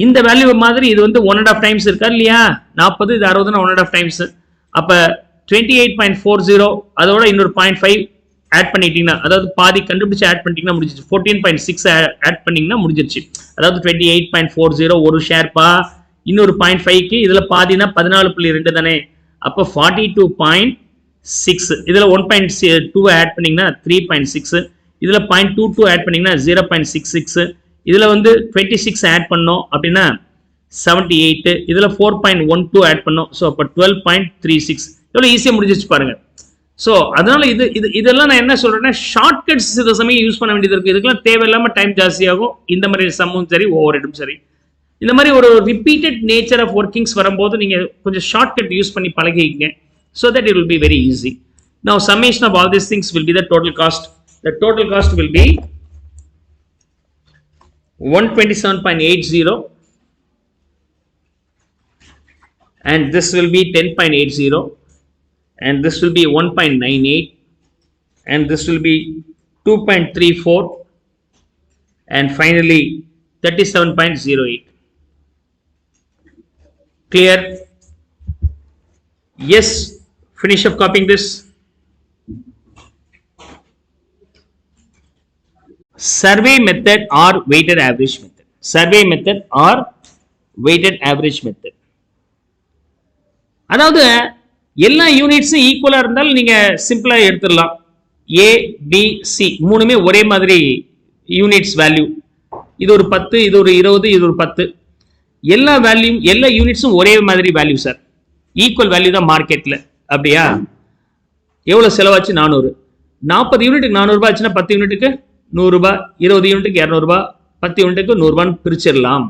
இந்த வேல்யூ மாதிரி இது வந்து 1.5 டைம்ஸ் இருக்கா இல்லையா? 40, இது 60னா 1.5 டைம்ஸ். அப்ப 28.40 அதோட இன்னொரு 0.5 ஆட் பண்ணிட்டீங்கன்னா, அதாவது பாதி கண்டுபிடிச்சு ஆட் பண்ணிட்டீங்கன்னா முடிஞ்சிச்சு. 14.6 ஆட் பண்ணீங்கன்னா முடிஞ்சிருச்சு. அதாவது 28.40 ஒரு ஷேர்ப்பா, இன்னொரு 0.5க்கு இதுல பாதினா 14.2 தானே. அப்ப 42.6. இதுல 1.2 ஆட் பண்ணீங்கன்னா 3.6. இதுல 0.22 ஆட் பண்ணீங்கன்னா 0.66. இதுல வந்து 26 ஆட் பண்ணோம் அப்படின்னா 78. இதுல 4.12 ஆட் பண்ணோம். ஸோ அப்ப 12.36. எவ்வளவு ஈஸியா முடிஞ்சிச்சு பாருங்க. ஸோ அதனால இதெல்லாம் நான் என்ன சொல்றேன்னா ஷார்ட்கட்ஸ் சில சமயம் யூஸ் பண்ண வேண்டியது இருக்கு. இதுக்கெல்லாம் தேவையில்லாம டைம் ஜாஸ்தியாகும். இந்த மாதிரி சம்மும் சரி, ஓவர் ஹெட்டும் சரி. இந்த மாதிரி ஒரு ரிப்பீட்டட் நேச்சர் ஆஃப் ஒர்க்கிங்ஸ் வரும்போது நீங்க கொஞ்சம் ஷார்ட்கட் யூஸ் பண்ணி பழகிங்க. So that it will be very easy. Now summation of all these things will be the total cost. The total cost will be 127.80 and this will be 10.80 and this will be 1.98 and this will be 2.34 and finally 37.08. Clear? Yes. Finish up copying this. Survey method or weighted average method. Survey method or weighted average method. அதாவது எல்லா யூனிட்ஸும் ஈக்குவலா இருந்தாலும் நீங்க சிம்பிளா எடுத்துடலாம். A, B, C மூணுமே ஒரே மாதிரி யூனிட்ஸ் வேல்யூ. இது ஒரு 10, இது ஒரு 20, இது ஒரு 10. எல்லா வேல்யூ எல்லா யூனிட்ஸும் ஒரே மாதிரி வேல்யூ சார். ஈக்குவல் வேல்யூ தான் மார்க்கெட்ல. அப்படியா? எவ்வளவு செலவாச்சு? 400. 40 யூனிட்டுக்கு 400 ரூபாய் ஆச்சுன்னா 10 யூனிட்டுக்கு 100 ரூபாய், 20 யூனிட்டுக்கு 200 ரூபாய், 10 யூனிட்டுக்கு 100 ரூபான்னு பிரிச்சிடலாம்.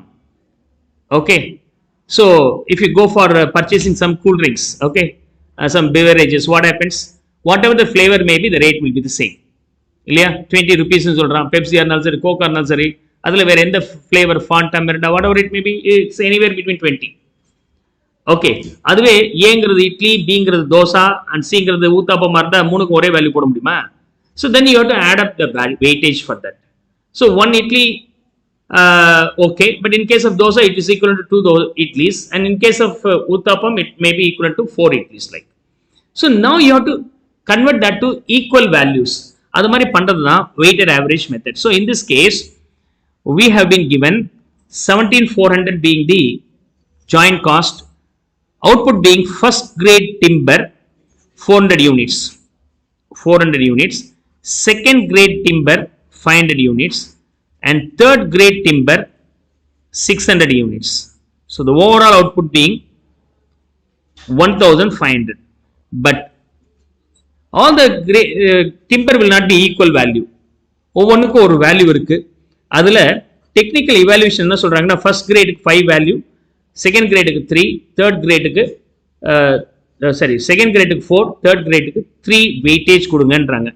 Okay. So if you go for purchasing some cool drinks, okay, some beverages, what happens? Whatever the flavor may be, the rate will be the same. இல்லையா 20 rupees சொல்றான். பெப்சியா இருந்தாலும் சரி, கோக்கா இருந்தாலும் சரி, அதுல வேற எந்த flavour, Fonda, Mirinda, what ever it may be, it's anywhere between 20. Okay, அதுவே ஏங்கிறது இட்லி, பிங்கிறது தோசா அண்ட் சிங்கிறது ஊத்தாப்பமா இருந்தா மூணுக்கு ஒரே வேல்யூ போட முடியுமா? So then you have to add up the weightage for that. So one idli, okay, but in case of dosa it is equivalent to 2 idlis, and in case of uttapam it may be equivalent to 4 idlis like. So now you have to convert that to equal values. அது மாதிரி பண்றது தான் weighted average method. So in this case we have been given 17,400 being the joint cost, output being first grade timber 400 units, 400 units, second grade timber 500 units, and third grade timber 600 units. So the overall output being 1500. But all the timber will not be equal value. ஒவ்வொன்றுக்கு ஒரு value இருக்கு. அதுல technical evaluation என்ன சொல்றாங்கன்னா, first கிரேடுக்கு 5 value, second கிரேடுக்கு 3, third கிரேடுக்கு second கிரேடுக்கு 4, third கிரேடுக்கு 3 வெயிட்டேஜ் கொடுங்கன்றாங்க.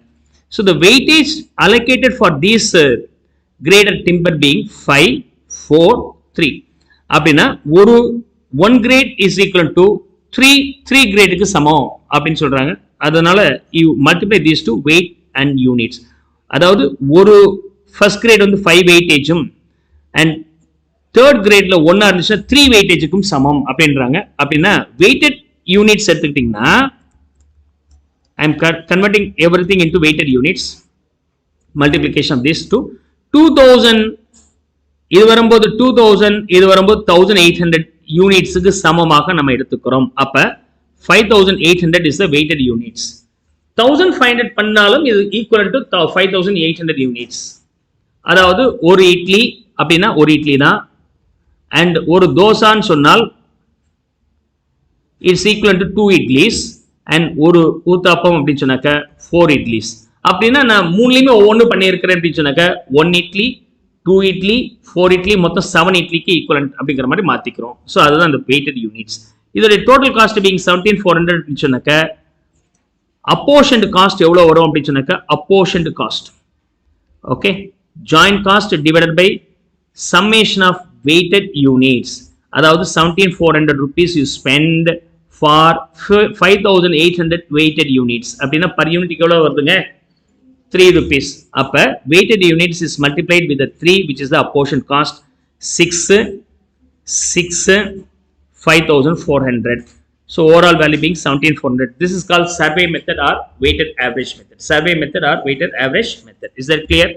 So the weightage allocated for these graded timber being 5, 4, 3. அப்படின்னா ஒரு 1 grade is equal to 3 gradeக்கு சமம் அப்படின்னு சொல்றாங்க. அதனால you multiply these two weight and units. அதாவது ஒரு first grade வந்து 5 weightageம் and third gradeல 1 இருந்துச்சுன்னா 3 weightageக்கும் சமம் அப்படின்றாங்க. அப்படின்னா weighted units எடுத்துக்கிட்டீங்கன்னா, I am converting everything into weighted units. Multiplication of this to 2000. இது வரும்போது 2000, இது வரும்போது 1800 யூனிட்ஸுக்கு சமமாக நம்ம எடுத்துக்கிறோம். அப்ப 5800 is the weighted units. 1500 பண்ணாலும் இது equal to 5800 units. அதாவது ஒரு இட்லி அப்படின்னா ஒரு இட்லி தான், அண்ட் ஒரு தோசான்னு சொன்னால் it's equal to 2 idlis, and ஒரு ஊத்தாப்பம் அப்படின்னு சொன்னாக்க 4 idlis. அப்படின்னா நான் மூணுலையுமே ஒவ்வொன்று பண்ணியிருக்கிறேன் அப்படின்னு சொன்னாக்க 1 இட்லி, 2 இட்லி, 4 இட்லி, மொத்தம் 7 இட்லிக்கு ஈக்குவலன்ட் அப்படிங்கிற மாதிரி மாத்திக்கிறோம். ஸோ அதுதான் இந்த வெயிட்டட் யூனிட்ஸ். இதோட டோட்டல் காஸ்ட் பீங் 17,400 அப்படின்னு சொன்னாக்க அப்போர்ஷன்ட் காஸ்ட் எவ்வளோ வரும் அப்படின்னு சொன்னாக்க, apportioned cost, okay, joint cost divided by summation of weighted units. அதாவது 17,400 rupees you spend for 5,800 weighted units. அப்படின்னா per unit எவ்வளோ வருதுங்க? 3 rupees. அப்ப weighted units is multiplied with the 3, which is the apportion cost, 6, 5,400. So overall value being 17,400. This is called survey method or weighted average method. Survey method or weighted average method. Is that clear?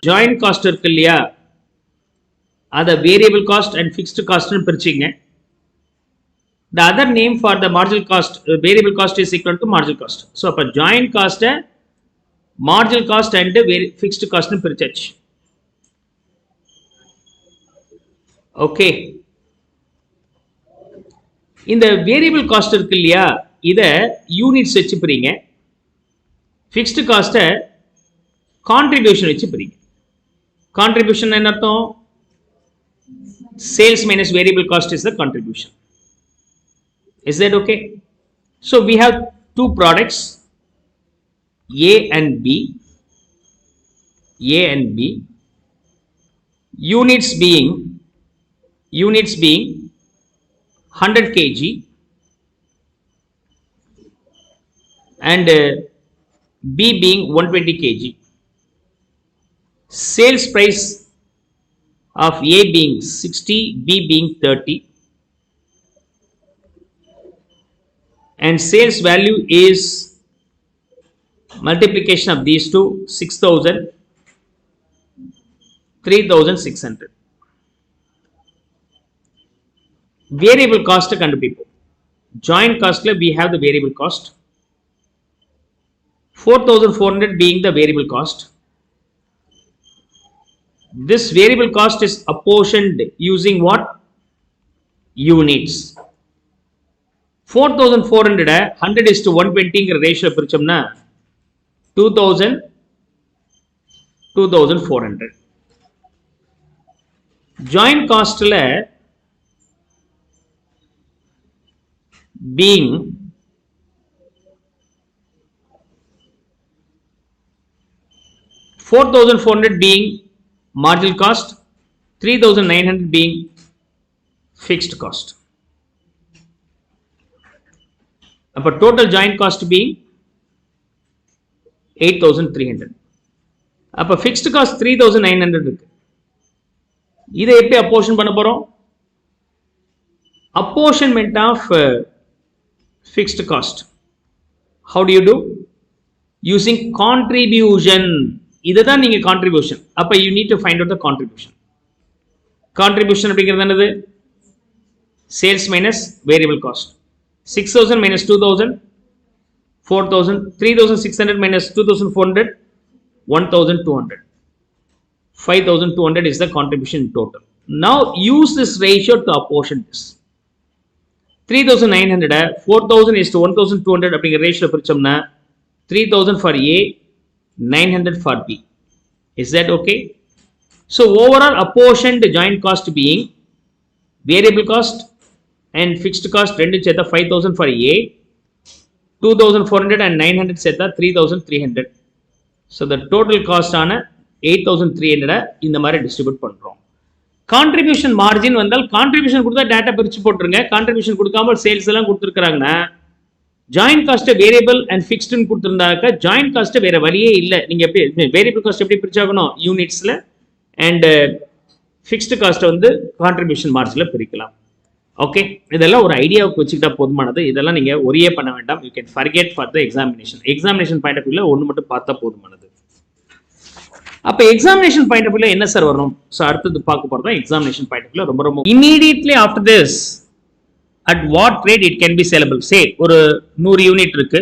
Joint cost இருக்கு இல்லையா, அதை variable cost and fixed காஸ்ட்னு பிரிச்சிங்க. The other name for the marginal cost, variable cost is equal to marginal cost. So அப்ப joint cost marginal cost and fixed cost னு பிரிச்சாச்சு. Okay, இந்த variable cost இருக்கு இல்லையா, இத யூனிட்ஸ் வச்சு பிரிங்க. ஃபிக்ஸ்டு காஸ்ட்டை கான்ட்ரிபியூஷன் வச்சு பிரிங்க. Contribution என்ன அர்த்தம்? Sales minus variable cost is the contribution. Is that okay? So we have two products, A and B. A and B. Units being 100 kg and B being 120 kg. Sales price of A being 60, B being 30, and sales value is multiplication of these two, 6,000, 3,600. Variable cost கண்டுபிடிப்போம். Joint cost we have the variable cost, 4,400 being the variable cost. This variable cost is apportioned using what? Units. 4,400 100 is to 120 ratio பிரிச்சோம்னா 2,000, 2,400. Joint costல being 4,400 being marginal cost, 3,900 being fixed cost. But total joint cost being 8,300. Appa fixed cost 3,900 இருக்கு. இதை எப்படி அப்போர்ஷன் பண்ண போறோம்? Apportionment of fixed cost. How do you do? Using contribution. இதுதான் நீங்க contribution. அப்ப you need to find out the contribution. Contribution அப்படிங்கிறது என்னது? Sales minus variable cost. 6,000 minus 2,000, 4,000, 3,600 minus 2,400, 1,200. 5,200 is the contribution in total. Now use this ratio to apportion this. 3,900 4,000 is to 1,200 அப்படிங்கிற ratio பிரிச்சோம்னா 3,000 for A, 900 for B. Is that okay? So overall apportioned joint cost being variable cost and fixed cost ரெண்டு சேர்த்தா 5,000 for A, 2,400 and 900 சேர்த்தா 3,300. So the total cost ஆன 8,300 இந்த மாதிரி distribute பண்றோம். Contribution margin வந்தால் contribution கொடுத்தா டேட்டா பிரிச்சு போட்டுருங்க. கான்ட்ரிபியூஷன் கொடுக்காம சேல்ஸ் எல்லாம் கொடுத்துருக்காங்கன்னா ஜாயின்ட் காஸ்ட் வேரியபிள் அண்ட் ஃபிக்ஸ்டுன்னு கொடுத்துருந்தாக்க ஜாயின்ட் காஸ்ட் வேற வழியே இல்லை. நீங்க எப்படி வேரியபிள் காஸ்ட் எப்படி பிரிச்சாகணும் யூனிட்ஸ்ல அண்ட் ஃபிக்ஸ்டு காஸ்ட்டை வந்து கான்ட்ரிபியூஷன் மார்ஜின்ல பிரிக்கலாம். ஓகே, இதெல்லாம் ஒரு ஐடியாவுக்கு வச்சுக்கிட்டா போதுமானது. இதெல்லாம் நீங்க ஒரே பண்ண வேண்டாம். You can forget for the examination. Examination point of வியூல ஒன்று மட்டும் பார்த்தா போதுமானது. அப்ப எக்ஸாமினேஷன் பாயிண்ட் ஆஃப் வியூல என்ன சார் வரும்? சோ அடுத்து பார்க்க போறதா எக்ஸாமினேஷன் பாயிண்ட் ஆஃப் வியூல ரொம்ப ரொம்ப immediately after this at what rate it can be sellable. say ஒரு 100 யூனிட் இருக்கு,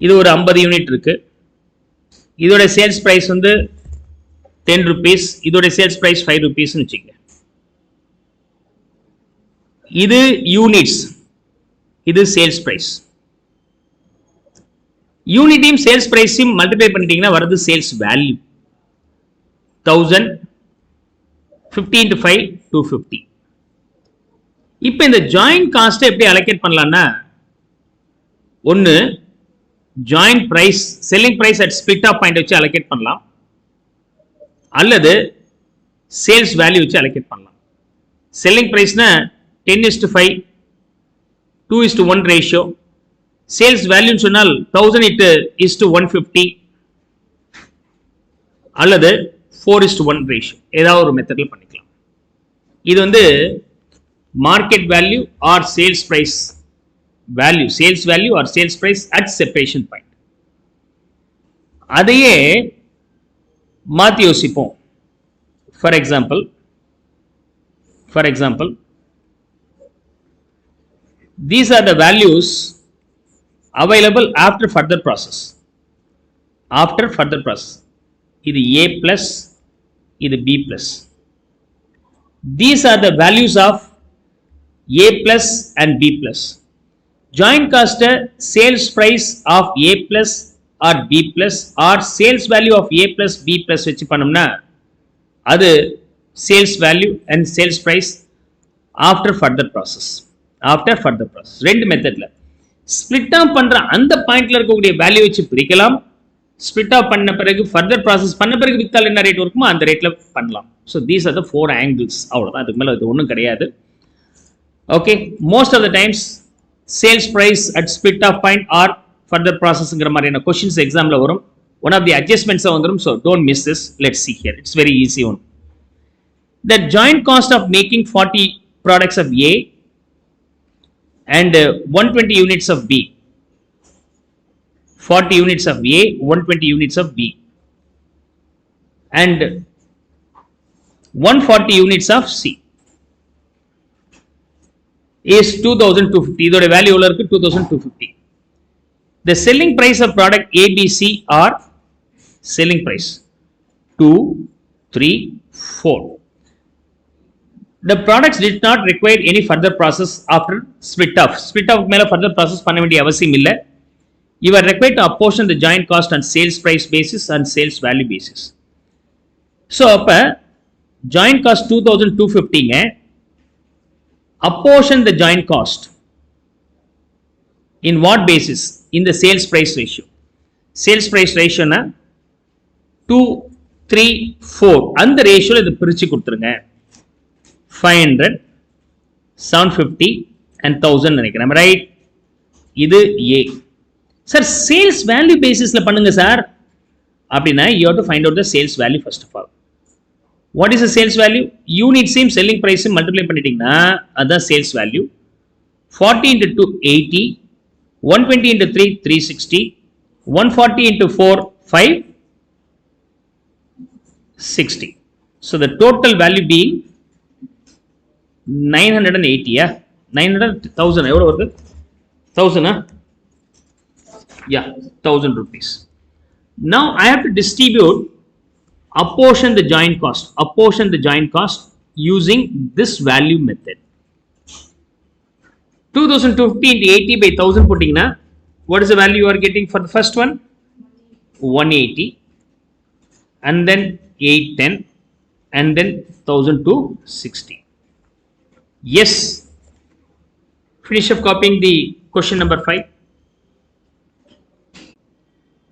இது ஒரு 50 யூனிட் இருக்கு, இதோட சேல்ஸ் பிரைஸ் வந்து 10 rupees, இதோட சேல்ஸ் பிரைஸ் 5 rupees னு வெச்சுங்க. இது யூனிட்ஸ், இது சேல்ஸ் பிரைஸ். யூனிட்டையும் சேல்ஸ் பிரைஸையும் மல்டிப்ளை பண்ணிட்டீங்கன்னா வருது சேல்ஸ் வேல்யூ 1000, 50 into 5 250. இப்போ இந்த ஜாயிண்ட் காஸ்ட்டை எப்படி அலோகேட் பண்ணலாம்னா ஒன்னு joint price selling price at split off point வச்சு அலோகேட் பண்ணலாம், அல்லது சேல்ஸ் வேல்யூ வச்சு அலோகேட் பண்ணலாம். செல்லிங் பிரைஸ்னா 10:5 2:1 ரேஷியோ, சேல்ஸ் வேல்யூன்னு சொன்னால் 1000 150 அல்லது 4:1 ரேஷியோ, ஏதாவது ஒரு மெத்தட்ல பண்ணிக்கலாம். இது வந்து market value or sales price value, sales value or sales price at separation point. அதையே மாத்தி யோசிப்போம். For example these are the values available after further process. இது A plus, இது B plus. These are the values of A plus and B plus. Joint cost sales price of A plus or B plus or sales value of A plus B plus வச்சு பண்ணோம்னா அது sales value and sales price after further process. ரெண்டு மெத்தட்ல split of பண்ற அந்த பாயிண்ட்ல இருக்கக்கூடிய value வச்சு பிரிக்கலாம். ஸ்பிளிட் ஆஃப் பண்ண பிறகு ஃபர்தர் ப்ராசஸ் பண்ண பிறகு வித்தால் என்ன ரேட் இருக்குமோ அந்த ரேட்ல பண்ணலாம். So these are the 4 angles. அவ்வளோதான், அதுக்கு மேலே இது ஒன்றும் கிடையாது. Okay, most of the times sales price at split off point or further ப்ராசஸ்ங்கிற மாதிரியான கொஸ்டின்ஸ் எக்ஸாம்ல வரும். ஒன் ஆஃப் தி அட்ஜஸ்ட்மெண்ட்ஸ் வந்துடும். So don't miss this. Let's see here. It's very easy one. The joint cost of making 40 products of A and 120 units of B. 40 units of A, 120 units of B. And 140 units of C is 2,250. இதோட value எவ்வளவு இருக்கு? 2,250. The selling price of product ABC are selling price 2, 3, 4. The products did not require any further process after split off. Split off மேல further process பண்ண வேண்டிய அவசியம் இல்லை. You are required to apportion the joint cost on sales price basis and sales value basis. So அப்ப joint cost 2,250ங்க, apportion the joint cost in what basis? In the sales price ratio. Sales price ratio na 2, 3, 4 அந்த ரேஷியோல இதை பிரிச்சு கொடுத்துருங்க. 500, 750 and 1000 நினைக்கிறேன், right? இது A. Sir sales value பேசிஸ்ல பண்ணுங்க sir அப்படின்னா you have to find out the sales value first of all. What is the sales value? Unit same selling price multiply பண்ணிட்டீங்கன்னா அதான் sales value. 40 into 2 80, 120 into 3 360, 140 into 4 560. So the total value being 980. Yeah, 900,000 எவ்வளவு வருது? 1000. Yeah, 1000 rupees. Now I have to distribute, apportion the joint cost using this value method. 2050 into 80 by 1000 putting na, what is the value you are getting for the first one? 180, and then 810, and then 1260. Yes. Finish up copying the question number 5.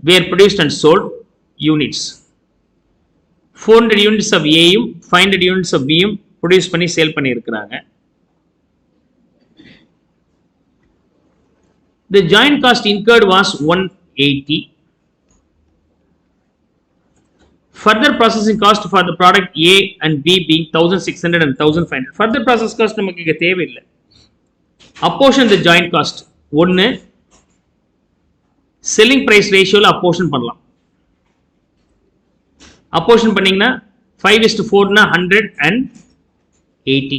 Were produced and sold units. 400 units of A யும் 500 units of B யும் produce பண்ணி sale பண்ணி இருக்கிறாங்க. The joint cost incurred was 180. Further processing cost for the product A and B being 1600 and 1500. Further process cost நமக்கு இங்க தேவையில்லை. Apportion the joint cost. ஒன்னு selling price ratio ல apportion பண்ணலாம். Apportion பண்ணீங்கன்னா 5:4 னா 180.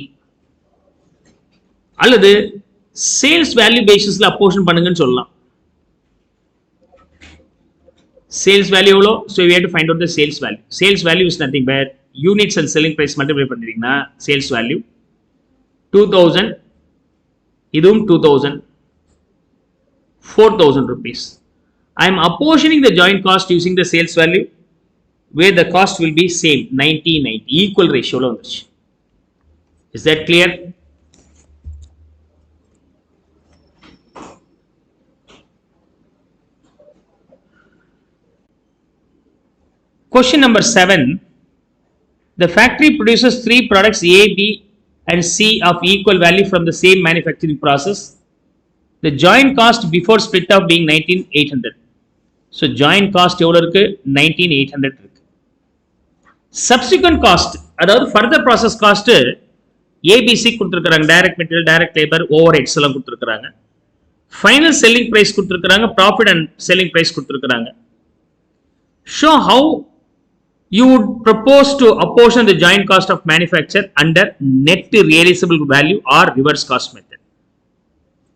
அல்லது sales value basis ல apportion பண்ணுங்கன்னு சொல்லலாம். Sales value எவ்வளோ? So we have to find out the sales value. Sales value is nothing but units and selling price multiply பண்ணிட்டீங்கன்னா sales value 2000, இதுவும் 2000, 4000 rupees. I am apportioning the joint cost using the sales value where the cost will be same, 90-90, equal ratio lo vanduchu. Is that clear? Question number 7. The factory produces 3 products A, B and C of equal value from the same manufacturing process. The joint cost before split off being 19,800. So joint cost எவ்வளவு இருக்கு? 19,800 இருக்கு. Subsequent cost, அதாவது further process cost ABC கொடுத்திருக்காங்க, direct material, direct labor, overheads எல்லாம் கொடுத்திருக்காங்க. Final selling price கொடுத்திருக்காங்க, profit and selling price கொடுத்திருக்காங்க. Show how you would propose to apportion the joint cost of manufacture under net realizable value or reverse cost method.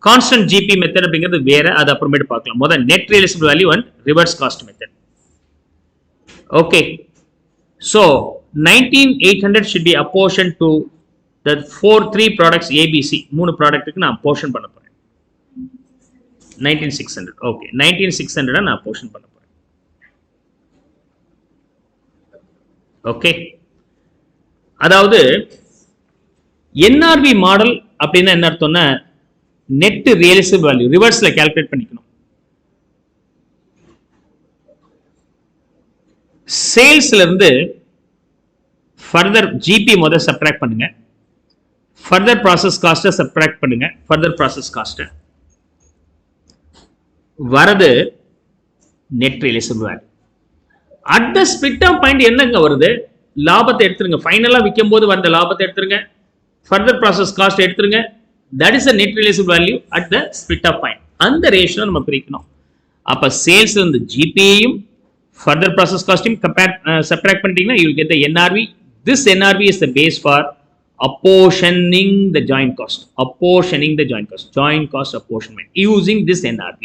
Constant GP method அப்படிங்கிறது வேற, அது அப்புறமேட்டு பார்க்கலாம். முதல்ல net realizable value and reverse cost method. Okay. So 19,800 should be apportioned to the 3 products ABC. 3 ப்ராடக்ட்டுக்கு நான் apportion பண்ண போறேன். 19,600. Okay. 19,600 நான் apportion பண்ண போறேன். Okay. அதாவது NRV மாடல் அப்படின்னா என்ன அர்த்தம்னா net realizable value ரிவர்ஸ்ல கால்குலேட் பண்ணிக்கணும். சேல்ஸ்ல இருந்து ஃபர்தர் ஜிபி முதல்ல சப்ட்ராக்ட் பண்ணுங்க, ஃபர்தர் ப்ராசஸ் காஸ்ட்டை சப்ட்ராக்ட் பண்ணுங்க, ஃபர்தர் ப்ராசஸ் காஸ்ட்டை வரது net realisable value. At the split off point என்னங்க வருது? லாபத்தை எடுத்துருங்க, ஃபைனலா விற்கும் போது வந்த லாபத்தை எடுத்துருங்க, ஃபர்தர் ப்ராசஸ் காஸ்ட் எடுத்துருங்க. That is the net realizable value at the split off point. அந்த ரேஷியோ நம்ம பிரிக்கணும். அப்ப சேல்ஸ் இருந்து ஜிபியையும் ஃபர்தர் ப்ராசஸ் காஸ்டையும் சப்ட்ராக்ட் பண்ணிட்டீங்கன்னா you will get the NRV. This NRV is the base for apportioning the joint cost. Apportioning the joint cost. Joint cost apportionment. Using this NRV,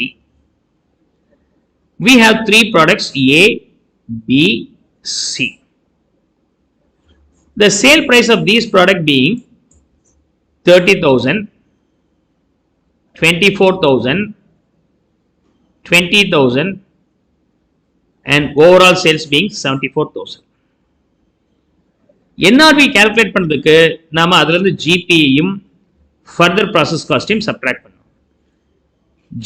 we have 3 products A, B, C. The sale price of these products being 30,000, 24,000, 20,000 and overall sales being 74,000. NRV calculate பண்றதுக்கு நாம அதிலிருந்து GP யும் further process cost subtract பண்ணும்.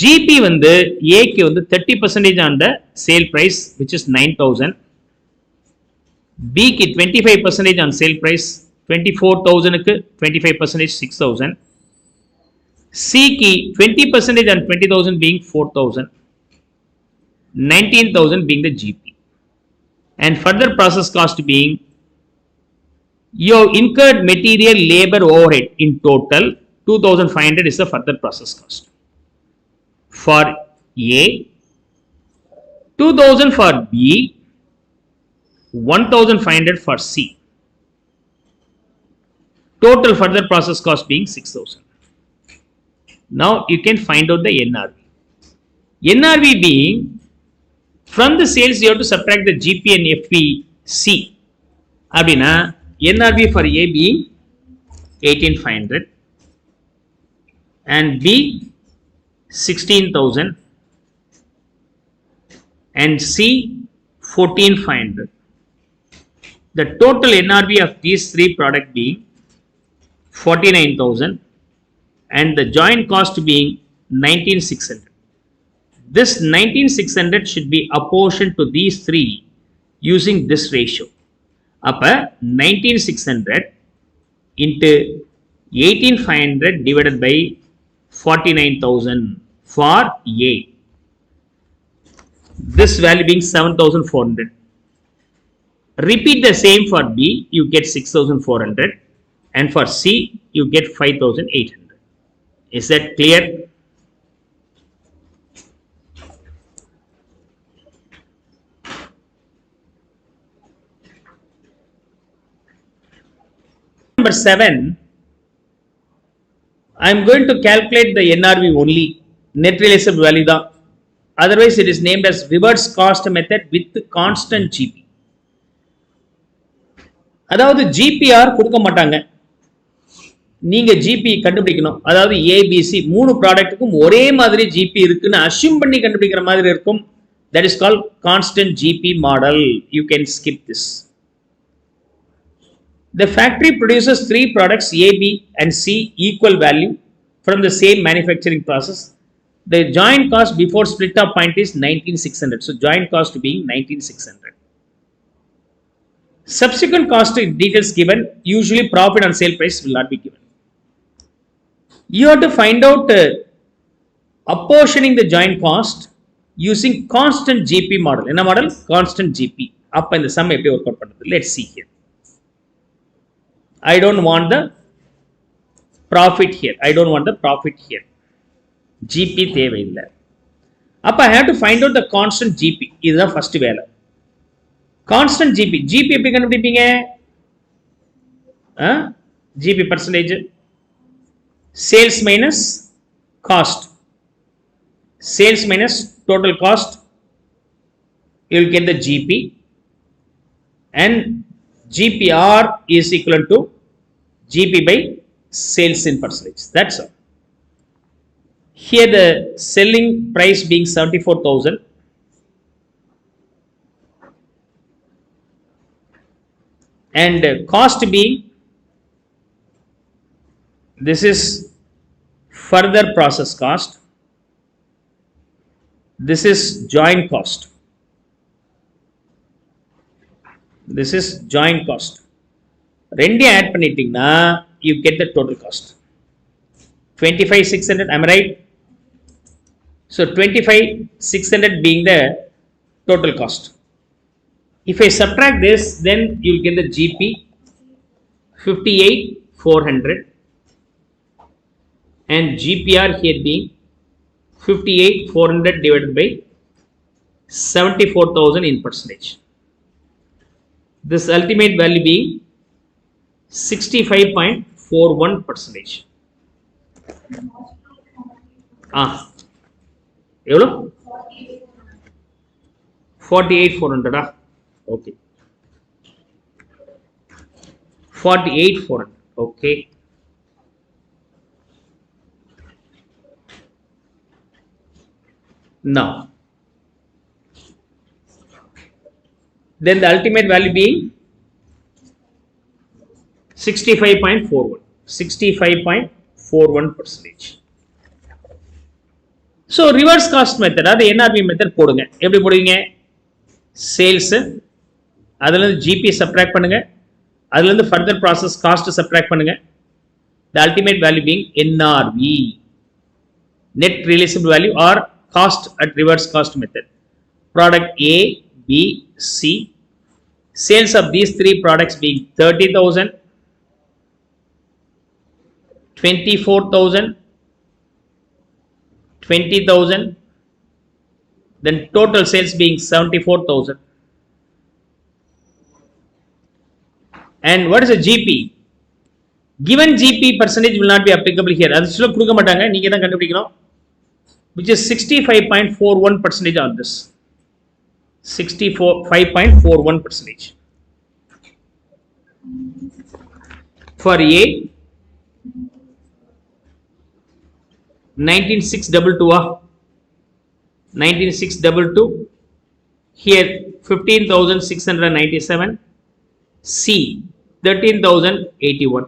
GP வந்து A க்கு வந்து 30% on the sale price which is 9,000. B க்கு 25% on sale price 24,000 க்கு 25% 6,000. C க்கு 20% on 20,000 being 4,000. 19,000 being the GP. And further process cost being you have incurred material labor overhead in total 2,500 is the further process cost. For A, 2,000 for B, 1,500 for C. Total further process cost being 6,000. Now you can find out the NRV. NRV being from the sales you have to subtract the GP and FPC. Abina NRV for A being 18,500 and B 16,000 and C 14,500. The total NRV of these three products being 49,000 and the joint cost being 19,600. This 19,600 should be apportioned to these three using this ratio. Upper 19,600 into 18,500 divided by 49,000 for A. This value being 7,400. Repeat the same for B, you get 6,400 and for C you get 5,800. Is that clear? Number 7, I am going to calculate the NRV only, net realizable value da. Otherwise it is named as reverse cost method with constant GP. அதாவது GPR கொடுக்க மாட்டாங்க, நீங்க GP கண்டுபிடிக்கணும். அதாவது ABC மூணு ப்ராடக்ட்டுக்கும் ஒரே மாதிரி GP இருக்குன்னு அஸ்யூம் பண்ணி கண்டுபிடிக்கிற மாதிரி இருக்கும். That is called constant GP model. You can skip this. The factory produces three products A, B and C equal value from the same manufacturing process. The joint cost before split up point is 19,600. So joint cost being 19,600. Subsequent cost details given, usually profit on sale price will not be given. You have to find out apportioning the joint cost using constant GP model. In a model, constant GP. Up in the sum, work out. Let's see here. I don't want the profit here. I don't want the profit here. GP தேவையில்லை. அப்ப I have to find out the constant GP. இதுதான் first வேலை. Constant GP. GP எப்படி கண்டுபிடிப்பீங்க? GP percentage. Sales minus cost. Sales minus total cost. You will get the GP. And GPR is equal to GP by sales in percentage. That's all. Here the selling price being 74,000 and cost being, this is further process cost, this is joint cost. This is joint cost. ரெண்டு add பண்ணிட்டீங்கன்னா you get the total cost. 25,600, am I right? So 25,600 being the total cost. If I subtract this, then you will get the GP 58,400 and GPR here being 58,400 divided by 74,000 in percentage. This ultimate value being 65.41%. எவ்வளோ 48,400 okay, 48,400 okay. Now then the ultimate value being 65.41. 0.41%. So reverse cost method, அது NRV method போடுங்க. எப்படி போடுவீங்க? Sales, அதுல இருந்து GP subtract பண்ணுங்க, அதுல இருந்து further process cost subtract பண்ணுங்க. The ultimate value being NRV, net realizable value or cost at reverse cost method. Product A, B, C. Sales of these three products being 30,000, 24,000, 20,000, then total sales being 74,000. And what is a GP? Given GP percentage will not be applicable here. அது சொல்ல கொடுக்க மாட்டாங்க, நீங்க தான் கண்டுபிடிக்கணும். Which is 65.41% on this. 65.41%. For A, 19,622, here 15,697, C 13,081.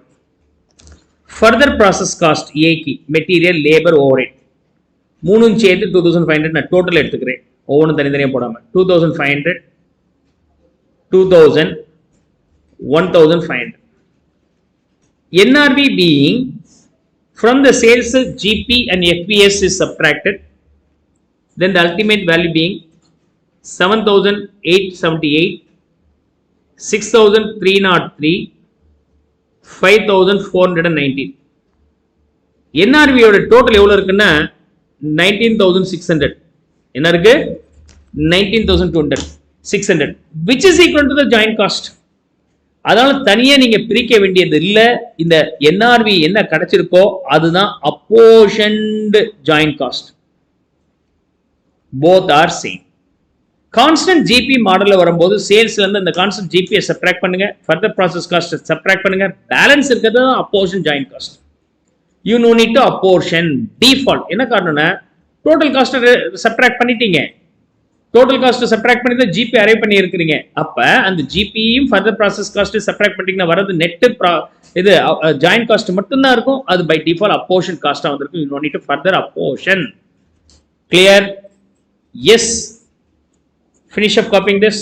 Further process cost A key, material, labor, overhead. மூணும் சேர்த்து 2,500 நான் டோட்டல் எடுத்துக்கிறேன், ஒவ்வொன்றும் தனித்தனியாக போடாம. 2,500, 2,000, 1,500. NRV being from the sales GP and FPS is subtracted, then the ultimate value being 7,878, 6,303, 5,419. NRV ஓட total எவ்வளவு இருக்குன்னா 19,600. என்ன இருக்கு? 19,600, which is equal to the joint cost. அதனால தனியா நீங்க பிரிக்க வேண்டியது இல்ல. இந்த NRV என்ன கிடைச்சிருக்கோ அதுதான் apportioned joint cost. Both are same. Constant GP மாடல்ல வரும்போது சேல்ஸ்ல இருந்து அந்த கான்ஸ்டன்ட் GP சப்ட்ராக்ட் பண்ணுங்க, ஃபர்தர் ப்ராசஸ் காஸ்ட் சப்ட்ராக்ட் பண்ணுங்க, பேலன்ஸ் இருக்கிறது தான் apportion joint cost. You no need to apportion default. என்ன காரணம்னா டோட்டல் காஸ்ட் சப்ட்ராக்ட் பண்ணிட்டீங்க, டோட்டல் காஸ்ட் சப்ட்ராக்ட் பண்ணி தான் GP அரைவ் பண்ணி இருக்கிறீங்க. அப்ப அந்த GPயும் ஃபர்தர் ப்ராசஸ் காஸ்ட் சப்ட்ராக்ட் பண்ணிட்டீங்கன்னா வரது நெட் இது ஜாயின்ட் காஸ்ட் மட்டும் தான் இருக்கும். அது பை டிஃபால்ட் அப்போர்ஷன் காஸ்டா வந்திருக்கும். You no need to further apportion. Clear? Yes. Finish up copying this.